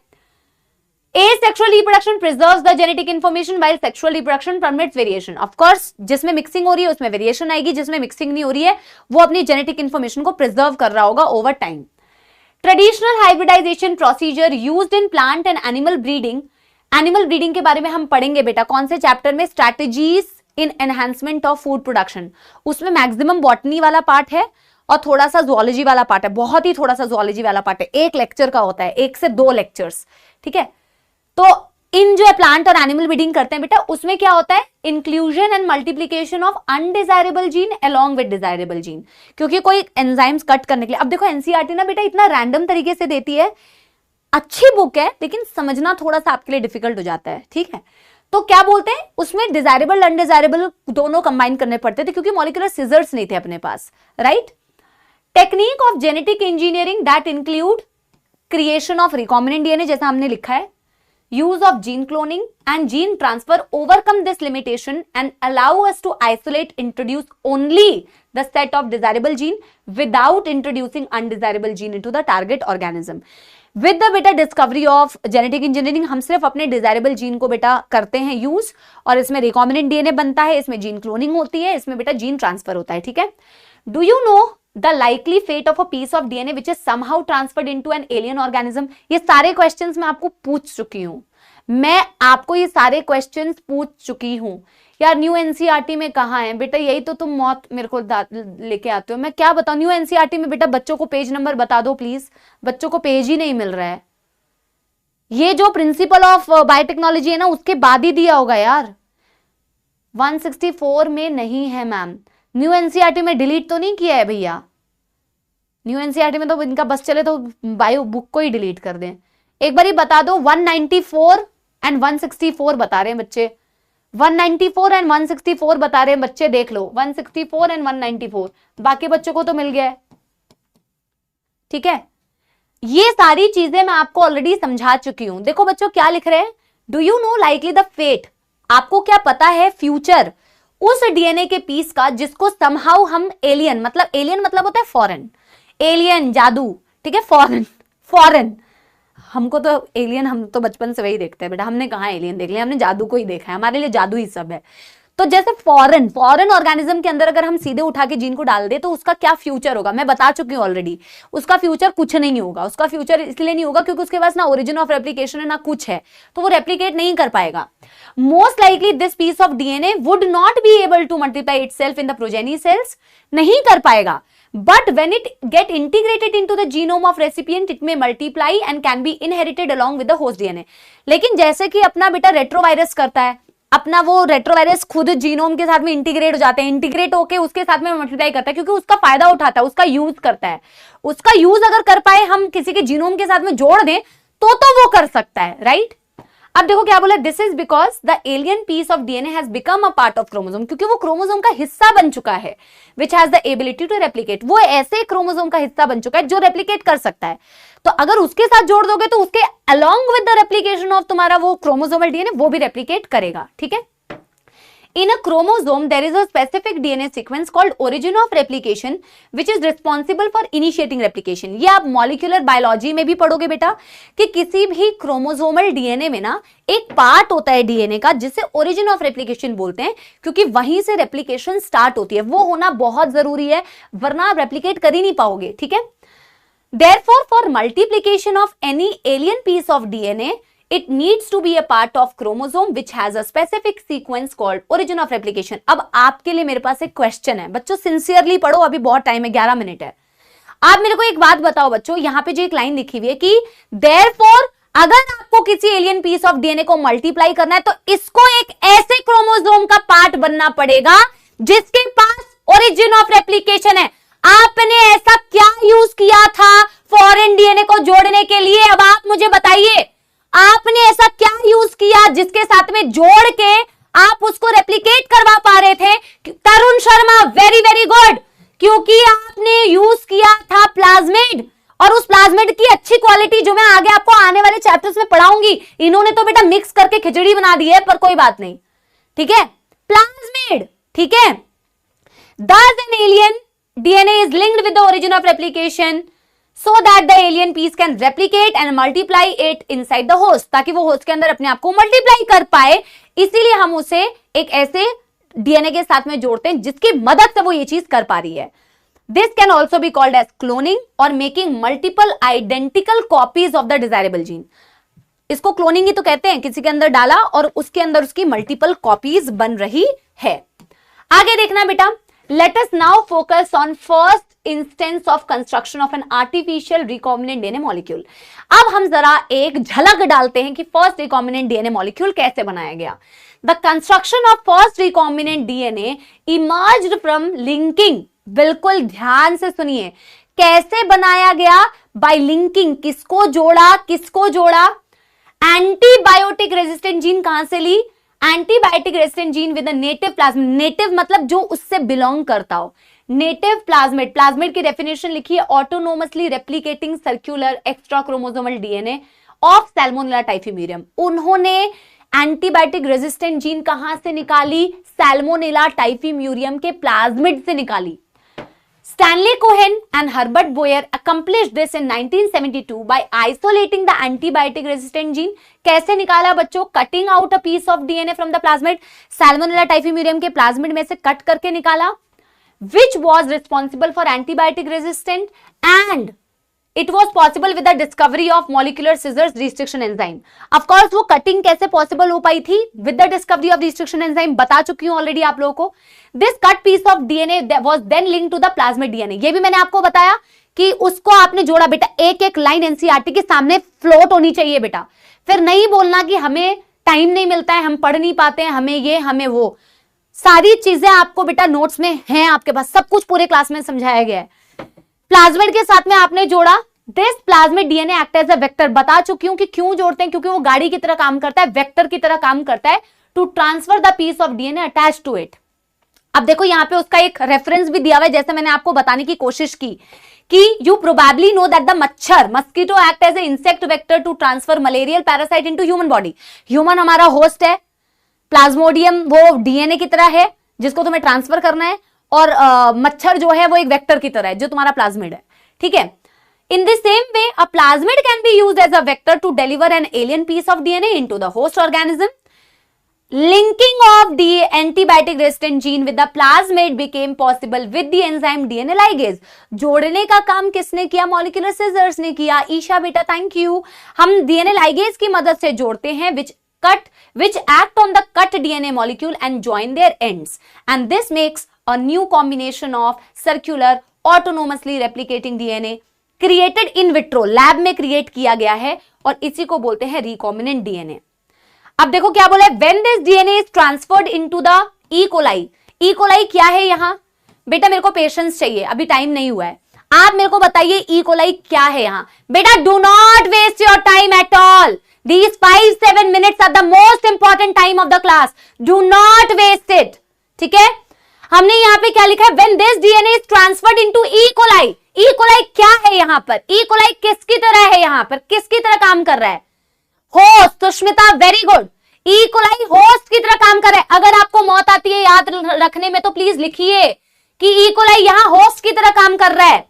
Asexual reproduction preserves the genetic information while sexual reproduction permits variation। Of course, जिसमें मिक्सिंग हो रही है उसमें वेरिएशन आएगी, जिसमें मिक्सिंग नहीं हो रही है वो अपनी जेनेटिक इंफॉर्मेशन को प्रिजर्व कर रहा होगा over time. Traditional hybridization procedure used in plant and animal breeding, animal breeding के बारे में हम पढ़ेंगे बेटा, कौन से चैप्टर में, strategies in enhancement of food production. उसमें मैक्सिमम बॉटनी वाला पार्ट है और थोड़ा सा जूलॉजी वाला पार्ट है, बहुत ही थोड़ा सा जूलॉजी वाला पार्ट है, एक लेक्चर का होता है, 1 से 2 लेक्चर्स, ठीक है। तो इन जो है प्लांट और एनिमल ब्रीडिंग करते हैं बेटा, उसमें क्या होता है, inclusion and multiplication of undesirable gene along with desirable gene, क्योंकि कोई एंजाइम्स कट करने के लिए। अब देखो एनसीईआरटी ना बेटा इतना रैंडम तरीके से देती है, अच्छी बुक है लेकिन समझना थोड़ा सा आपके लिए डिफिकल्ट हो जाता है, ठीक है। तो क्या बोलते हैं उसमें, डिजायरेबल अनडिजायरेबल दोनों कंबाइन करने पड़ते थे क्योंकि मॉलिक्यूलर सीजर्स नहीं थे अपने पास, right. Technique of genetic engineering that include creation of recombinant DNA, जैसा हमने लिखा है, use of gene cloning and gene transfer overcome this limitation and allow us to isolate, introduce only the set of desirable gene without introducing undesirable gene into the target organism. With the बेटा discovery of genetic engineering हम सिर्फ अपने desirable gene को बेटा करते हैं use, और इसमें recombinant DNA बनता है, इसमें gene cloning होती है, इसमें बेटा gene transfer होता है, ठीक है। Do you know the likely fate of a piece of DNA which is somehow transferred into an alien organism? ये सारे क्वेश्चंस मैं आपको पूछ चुकी हूं, मैं आपको ये सारे क्वेश्चंस पूछ चुकी हूं यार। न्यू एनसीईआरटी में कहाँ है बेटा, यही तो तुम मौत मेरे को लेके आते हो, मैं क्या बताऊं। न्यू एनसीईआरटी में बेटा बच्चों को पेज नंबर बता दो प्लीज, बच्चों को पेज ही नहीं मिल रहा है। ये जो प्रिंसिपल ऑफ बायोटेक्नोलॉजी है ना उसके बाद ही दिया होगा यार, 164 में नहीं है मैम। न्यू एनसीईआरटी में डिलीट तो नहीं किया है भैया, न्यू एनसीईआरटी में तो इनका बस चले तो बायो बुक को ही डिलीट कर दें। एक बार ही बता दो, 194 एंड 164 बता रहे हैं बच्चे, 194 एंड 164 बता रहे हैं बच्चे, देख लो 164 एंड 194, बाकी बच्चों को तो मिल गया है, ठीक है। ये सारी चीजें मैं आपको ऑलरेडी समझा चुकी हूं। देखो बच्चों क्या लिख रहे हैं, do you know likely the fate, आपको क्या पता है फ्यूचर उस डीएनए के पीस का जिसको समहाउ हम एलियन मतलब होता है फॉरेन, एलियन जादू, ठीक है, फॉरेन हमको तो एलियन, हम तो बचपन से वही देखते हैं बेटा, हमने कहाँ एलियन देख लिया, हमने जादू को ही देखा है, हमारे लिए जादू ही सब है। तो जैसे फॉरेन ऑर्गेनिज्म के अंदर अगर हम सीधे उठा के जीन को डाल दे तो उसका क्या फ्यूचर होगा, मैं बता चुकी हूँ ऑलरेडी, उसका फ्यूचर कुछ नहीं होगा। उसका फ्यूचर इसलिए नहीं होगा क्योंकि उसके पास ना ओरिजिन ऑफ रेप्लिकेशन है ना कुछ है, तो वो रेप्लिकेट नहीं कर पाएगा। Most likely this piece of DNA would not be able to multiply itself in the progeny cells, नहीं कर पाएगा। But when it get integrated into the genome of recipient, it may multiply and can be inherited along with the host DNA. लेकिन जैसे कि अपना बेटा retrovirus करता है, अपना वो रेट्रोवायरस खुद जीनोम के साथ में इंटीग्रेट हो जाते हैं, इंटीग्रेट होके उसके साथ में मल्टीप्लाई करता है क्योंकि उसका फायदा उठाता है, उसका यूज करता है। उसका यूज अगर कर पाए हम किसी के जीनोम के साथ में जोड़ दें तो वो कर सकता है, राइट। अब देखो क्या बोला, this is because the alien piece of DNA has become a part of chromosome, क्योंकि वो क्रोमोसोम का हिस्सा बन चुका है, which has the ability to replicate, वो ऐसे क्रोमोसोम का हिस्सा बन चुका है जो रेप्लिकेट कर सकता है। तो अगर उसके साथ जोड़ दोगे तो उसके along with the replication of तुम्हारा वो क्रोमोसोमल डीएनए वो भी रेप्लिकेट करेगा, ठीक है। In a chromosome, there is a specific DNA sequence called origin of replication, which is responsible for initiating replication. ये आप molecular biology में भी पढ़ोगे बेटा कि किसी भी क्रोमोसोमल डीएनए में ना एक पार्ट होता है डीएनए का जिसे origin of replication बोलते हैं, क्योंकि वहीं से रेप्लिकेशन स्टार्ट होती है। वो होना बहुत जरूरी है, वरना आप रेप्लिकेट कर ही नहीं पाओगे, ठीक है। Therefore, for multiplication of any alien piece of DNA, it needs to be a part of chromosome which has a specific sequence called origin of replication. अब आपके लिए मेरे पास एक क्वेश्चन है बच्चों, सिंसियरली पढ़ो, अभी बहुत टाइम है, 11 मिनट है। आप मेरे को एक बात बताओ बच्चों, यहाँ पे जो एक लाइन लिखी हुई है कि therefore अगर आपको किसी एलियन पीस ऑफ डीएनए को मल्टीप्लाई करना है तो इसको एक ऐसे क्रोमोसोम का पार्ट बनना पड़ेगा जिसके पास ओरिजिन ऑफ रेप्लिकेशन है। आपने ऐसा क्या यूज किया था फॉरेन डीएनए को जोड़ने के लिए, अब आप मुझे बताइए, आपने ऐसा क्या यूज किया जिसके साथ में जोड़ के आप उसको रेप्लिकेट करवा पा रहे थे। तरुण शर्मा, वेरी वेरी गुड, क्योंकि आपने यूज किया था प्लाज्मिड, और उस प्लाज्मिड की अच्छी क्वालिटी जो मैं आगे आपको आने वाले चैप्टर्स में पढ़ाऊंगी, इन्होंने तो बेटा मिक्स करके खिचड़ी बना दी है, पर कोई बात नहीं, ठीक है, प्लाज्मिड, ठीक है। Thus an alien DNA is linked with the origin of replication so that the alien piece can replicate and multiply it inside the host, ताकि वो होस्ट के अंदर अपने आप को मल्टीप्लाई कर पाए। इसीलिए हम उसे एक ऐसे डीएनए के साथ में जोड़ते हैं जिसकी मदद से वो ये चीज कर पा रही है। This can also be called as cloning or making multiple identical copies of the desirable gene. इसको क्लोनिंग ही तो कहते हैं, किसी के अंदर डाला और उसके अंदर उसकी मल्टीपल कॉपीज बन रही है। आगे देखना बेटा, let us now focus on first instance of construction of an artificial recombinant DNA molecule. अब हम जरा एक झलक डालते हैं कि फर्स्ट रिकॉम्बिनेंट डीएनए मॉलिक्यूल कैसे बनाया गया। The construction of first recombinant DNA emerged from linking, बिल्कुल ध्यान से सुनिए, कैसे बनाया गया? बाय लिंकिंग, किसको जोड़ा, किसको जोड़ा? एंटीबायोटिक रेजिस्टेंट जीन कहां से ली? Antibiotic resistant gene with native plasmid. Native मतलब जो उससे बिलोंग करता हो। नेटिव प्लाज्मिड, प्लाज्मिड की डेफिनेशन लिखिए, autonomously replicating circular extra chromosomal DNA of Salmonella typhimurium. उन्होंने एंटीबायोटिक रेजिस्टेंट जीन कहां से निकाली? सैल्मोनेला टाइफीम्यूरियम के प्लाज्मिड से निकाली। Stanley Cohen and Herbert Boyer accomplished this in 1972 by isolating the antibiotic resistant gene. कैसे निकाला बच्चों? Cutting out a piece of DNA from the plasmid. Salmonella typhimurium के प्लाज्मिड में से कट करके निकाला, which was responsible for antibiotic resistant, and it was possible with the discovery of molecular scissors restriction enzyme. Of course वो cutting कैसे possible हो पाई थी? with the discovery of restriction enzyme, बता चुकी हूं ऑलरेडी आप लोगों को। This cut piece of DNA was then linked to the plasmid DNA. ये भी मैंने आपको बताया कि उसको आपने जोड़ा बेटा, एक एक लाइन एनसीईआरटी के सामने फ्लोट होनी चाहिए बेटा। फिर नहीं बोलना कि हमें टाइम नहीं मिलता है, हम पढ़ नहीं पाते हैं, हमें ये हमें वो। सारी चीजें आपको बेटा नोट्स में हैं आपके पास, सब कुछ पूरे क्लास में समझाया गया है। प्लाज्मिड के साथ में आपने जोड़ा, this plasmid DNA act as a vector. बता चुकी हूं कि क्यों जोड़ते हैं, क्योंकि वो गाड़ी की तरह काम करता है, वेक्टर की तरह काम करता है, to transfer the piece of DNA attach to it. अब देखो यहां पे उसका एक रेफरेंस भी दिया हुआ है, जैसे मैंने आपको बताने की कोशिश की कि you probably know that the मच्छर mosquito act as a insect vector to transfer malarial parasite into human body. Human हमारा होस्ट है, प्लाज्मोडियम वो डीएनए की तरह है जिसको तुम्हें ट्रांसफर करना है, और मच्छर जो है वो एक वेक्टर की तरह है जो तुम्हारा प्लाज्मिड है, ठीक है। In the same way, a plasmid can be used as a vector to deliver an alien piece of DNA into the host organism. Linking of the antibiotic resistant gene with the plasmid became possible with the enzyme DNA ligase. जोड़ने का काम किसने किया? Molecular scissors ने किया। ईशा बेटा thank you. हम DNA ligase की मदद से जोड़ते हैं which act on the cut DNA molecule and join their ends, and this makes a new combination of circular autonomously replicating DNA created in vitro, lab में क्रिएट किया गया है, और इसी को बोलते हैं रिकॉम्बिनेंट डीएनए। अब देखो क्या बोला है, when this DNA is transferred into the E coli. E coli क्या है यहां बेटा? मेरे को पेशेंस चाहिए, अभी टाइम नहीं हुआ है। आप मेरे को बताइए ई कोलाई क्या है यहां बेटा? Do not waste your time at all. These 5-7 minutes are the most important time of the class, do not waste it, ठीक है। हमने यहां पे क्या लिखा है? When this DNA is transferred into E coli. E coli क्या है यहां पर? ई कोलाई किसकी तरह है? यहां पर किसकी तरह काम कर रहा है? Host. Sushmita very good, E coli host की तरह काम कर रहा है। अगर आपको मौत आती है याद रखने में तो प्लीज लिखिए कि ई कोलाई यहां होस्ट की तरह काम कर रहा है।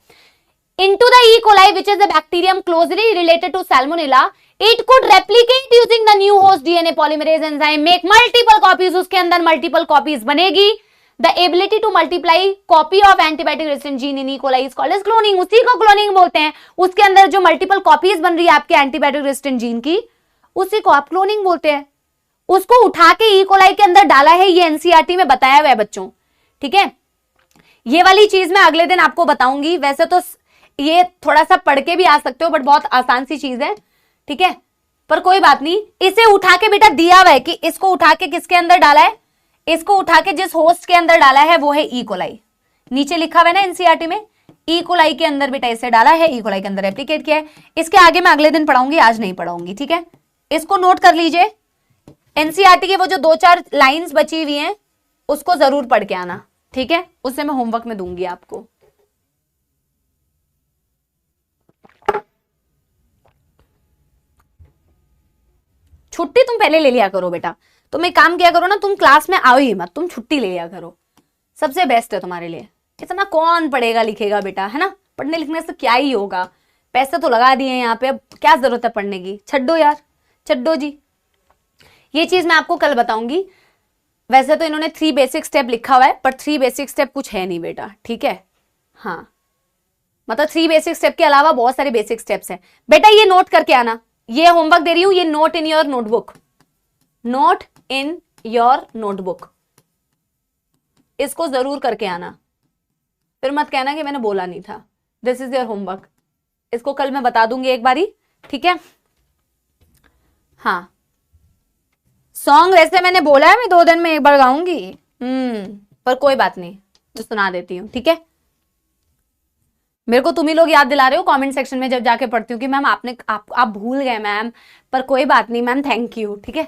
Into the E coli which is a bacterium closely related to salmonella, it could replicate using the new host DNA polymerase enzyme, make multiple copies. उसके अंदर मल्टीपल कॉपीज बनेगी। The ability to multiply copy of antibiotic resistant gene in E. coli is called as cloning. उसी को cloning बोलते हैं। उसके अंदर जो मल्टीपल कॉपीज बन रही है आपके एंटीबायोटिक रेजिस्टेंट जीन की, उसी को आप क्लोनिंग बोलते हैं। उसको उठा के ई कोलाई के अंदर डाला है, ये एनसीईआरटी में बताया हुआ है बच्चों, ठीक है। ये वाली चीज मैं अगले दिन आपको बताऊंगी। वैसे तो ये थोड़ा सा पढ़ के भी आ सकते हो, बट बहुत आसान सी चीज है, ठीक है, पर कोई बात नहीं। इसे उठा के बेटा दिया हुआ है कि इसको उठा के किसके अंदर डाला है? इसको उठा के जिस होस्ट के अंदर डाला है वो है ई कोलाई। नीचे लिखा हुआ है ना एनसीईआरटी में, ई कोलाई के अंदर बेटा इसे डाला है, ई कोलाई के अंदर रेप्लिकेट किया है। इसके आगे मैं अगले दिन पढ़ाऊंगी, आज नहीं पढ़ाऊंगी, ठीक है। इसको नोट कर लीजिए। एनसीईआरटी के वो जो 2-4 लाइंस बची हुई हैं उसको जरूर पढ़ के आना, ठीक है। उससे मैं होमवर्क में दूंगी आपको। छुट्टी तुम पहले ले लिया करो बेटा। तुम एक काम किया करो ना, तुम क्लास में आओ ही मत, तुम छुट्टी ले लिया करो, सबसे बेस्ट है तुम्हारे लिए। इतना कौन पढ़ेगा लिखेगा बेटा, है ना। पढ़ने लिखने से क्या ही होगा, पैसे तो लगा दिए यहाँ पे, अब क्या जरूरत है पढ़ने की। छड्डो यार, छड्डो जी। ये चीज मैं आपको कल बताऊंगी। वैसे तो इन्होंने 3 बेसिक स्टेप लिखा हुआ है, पर 3 बेसिक स्टेप कुछ है नहीं बेटा, ठीक है। हाँ, मतलब 3 बेसिक स्टेप के अलावा बहुत सारे बेसिक स्टेप्स हैं बेटा। ये नोट करके आना, ये होमवर्क दे रही हूं, ये note in your notebook, note in your notebook, इसको जरूर करके आना। फिर मत कहना कि मैंने बोला नहीं था। This is your homework. इसको कल मैं बता दूंगी एक बारी, ठीक है। हाँ, सॉन्ग वैसे मैंने बोला है मैं 2 दिन में एक बार गाऊंगी, पर कोई बात नहीं, तो सुना देती हूँ, ठीक है। मेरे को तुम ही लोग याद दिला रहे हो कमेंट सेक्शन में जब जाके पढ़ती हूँ कि मैम आप भूल गए मैम, पर कोई बात नहीं मैम, थैंक यू, ठीक है।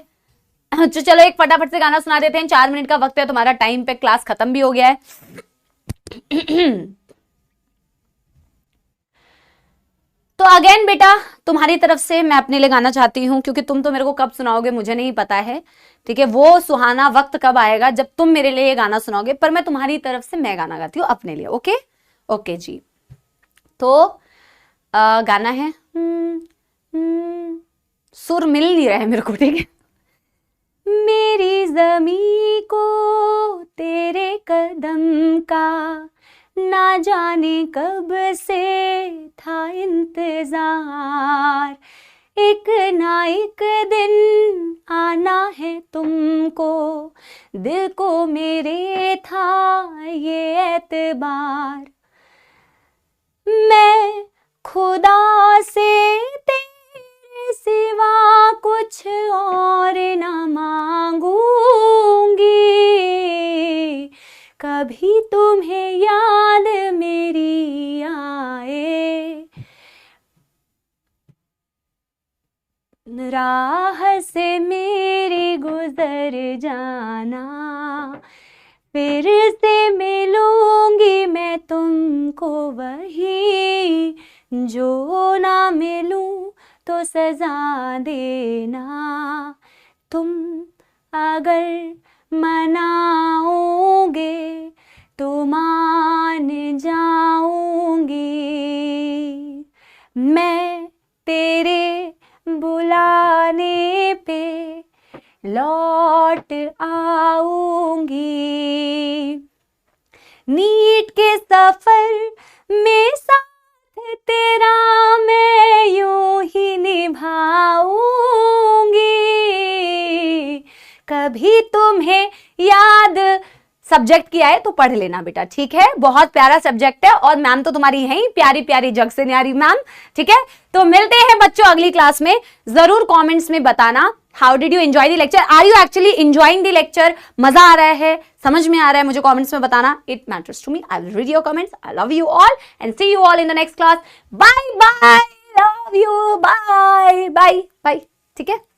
तो चलो एक फटाफट से गाना सुना देते हैं, 4 मिनट का वक्त है तुम्हारा, टाइम पे क्लास खत्म भी हो गया है। तो अगेन बेटा तुम्हारी तरफ से मैं अपने लिए गाना चाहती हूं, क्योंकि तुम तो मेरे को कब सुनाओगे मुझे नहीं पता है, ठीक है। वो सुहाना वक्त कब आएगा जब तुम मेरे लिए ये गाना सुनाओगे, पर मैं तुम्हारी तरफ से मैं गाना गाती हूँ अपने लिए। ओके ओके जी। तो गाना है, सुर मिल नहीं रहा है मेरे को, ठीक है। मेरी ज़मीं को तेरे कदम का ना जाने कब से था इंतजार, एक ना एक दिन आना है तुमको, दिल को मेरे था ये एतबार, मैं खुदा से तेरे सिवा कुछ और ना मांगूंगी, कभी तुम्हें याद मेरी आए, राह से मेरे गुजर जाना, फिर से मिलूंगी मैं तुमको वही, जो ना मिलूं तो सजा देना, तुम अगर मनाओगे तो मान जाऊंगी, मैं तेरे बुलाने पे लौट आऊंगी, नीट के सफर में साथ तेरा मैं यूं ही निभाऊंगी, कभी तुम्हें याद, सब्जेक्ट किया है तो पढ़ लेना बेटा, ठीक है। बहुत प्यारा सब्जेक्ट है और मैम तो तुम्हारी है ही प्यारी प्यारी जग से न्यारी मैम, ठीक है। तो मिलते हैं बच्चों अगली क्लास में, जरूर कमेंट्स में बताना how did you enjoy the lecture, are you actually enjoying the lecture, मजा आ रहा है, समझ में आ रहा है, मुझे कमेंट्स में बताना, it matters to me, I will read your comments, I love you all and see you all in the next class, bye bye, love you, bye bye bye, ठीक है।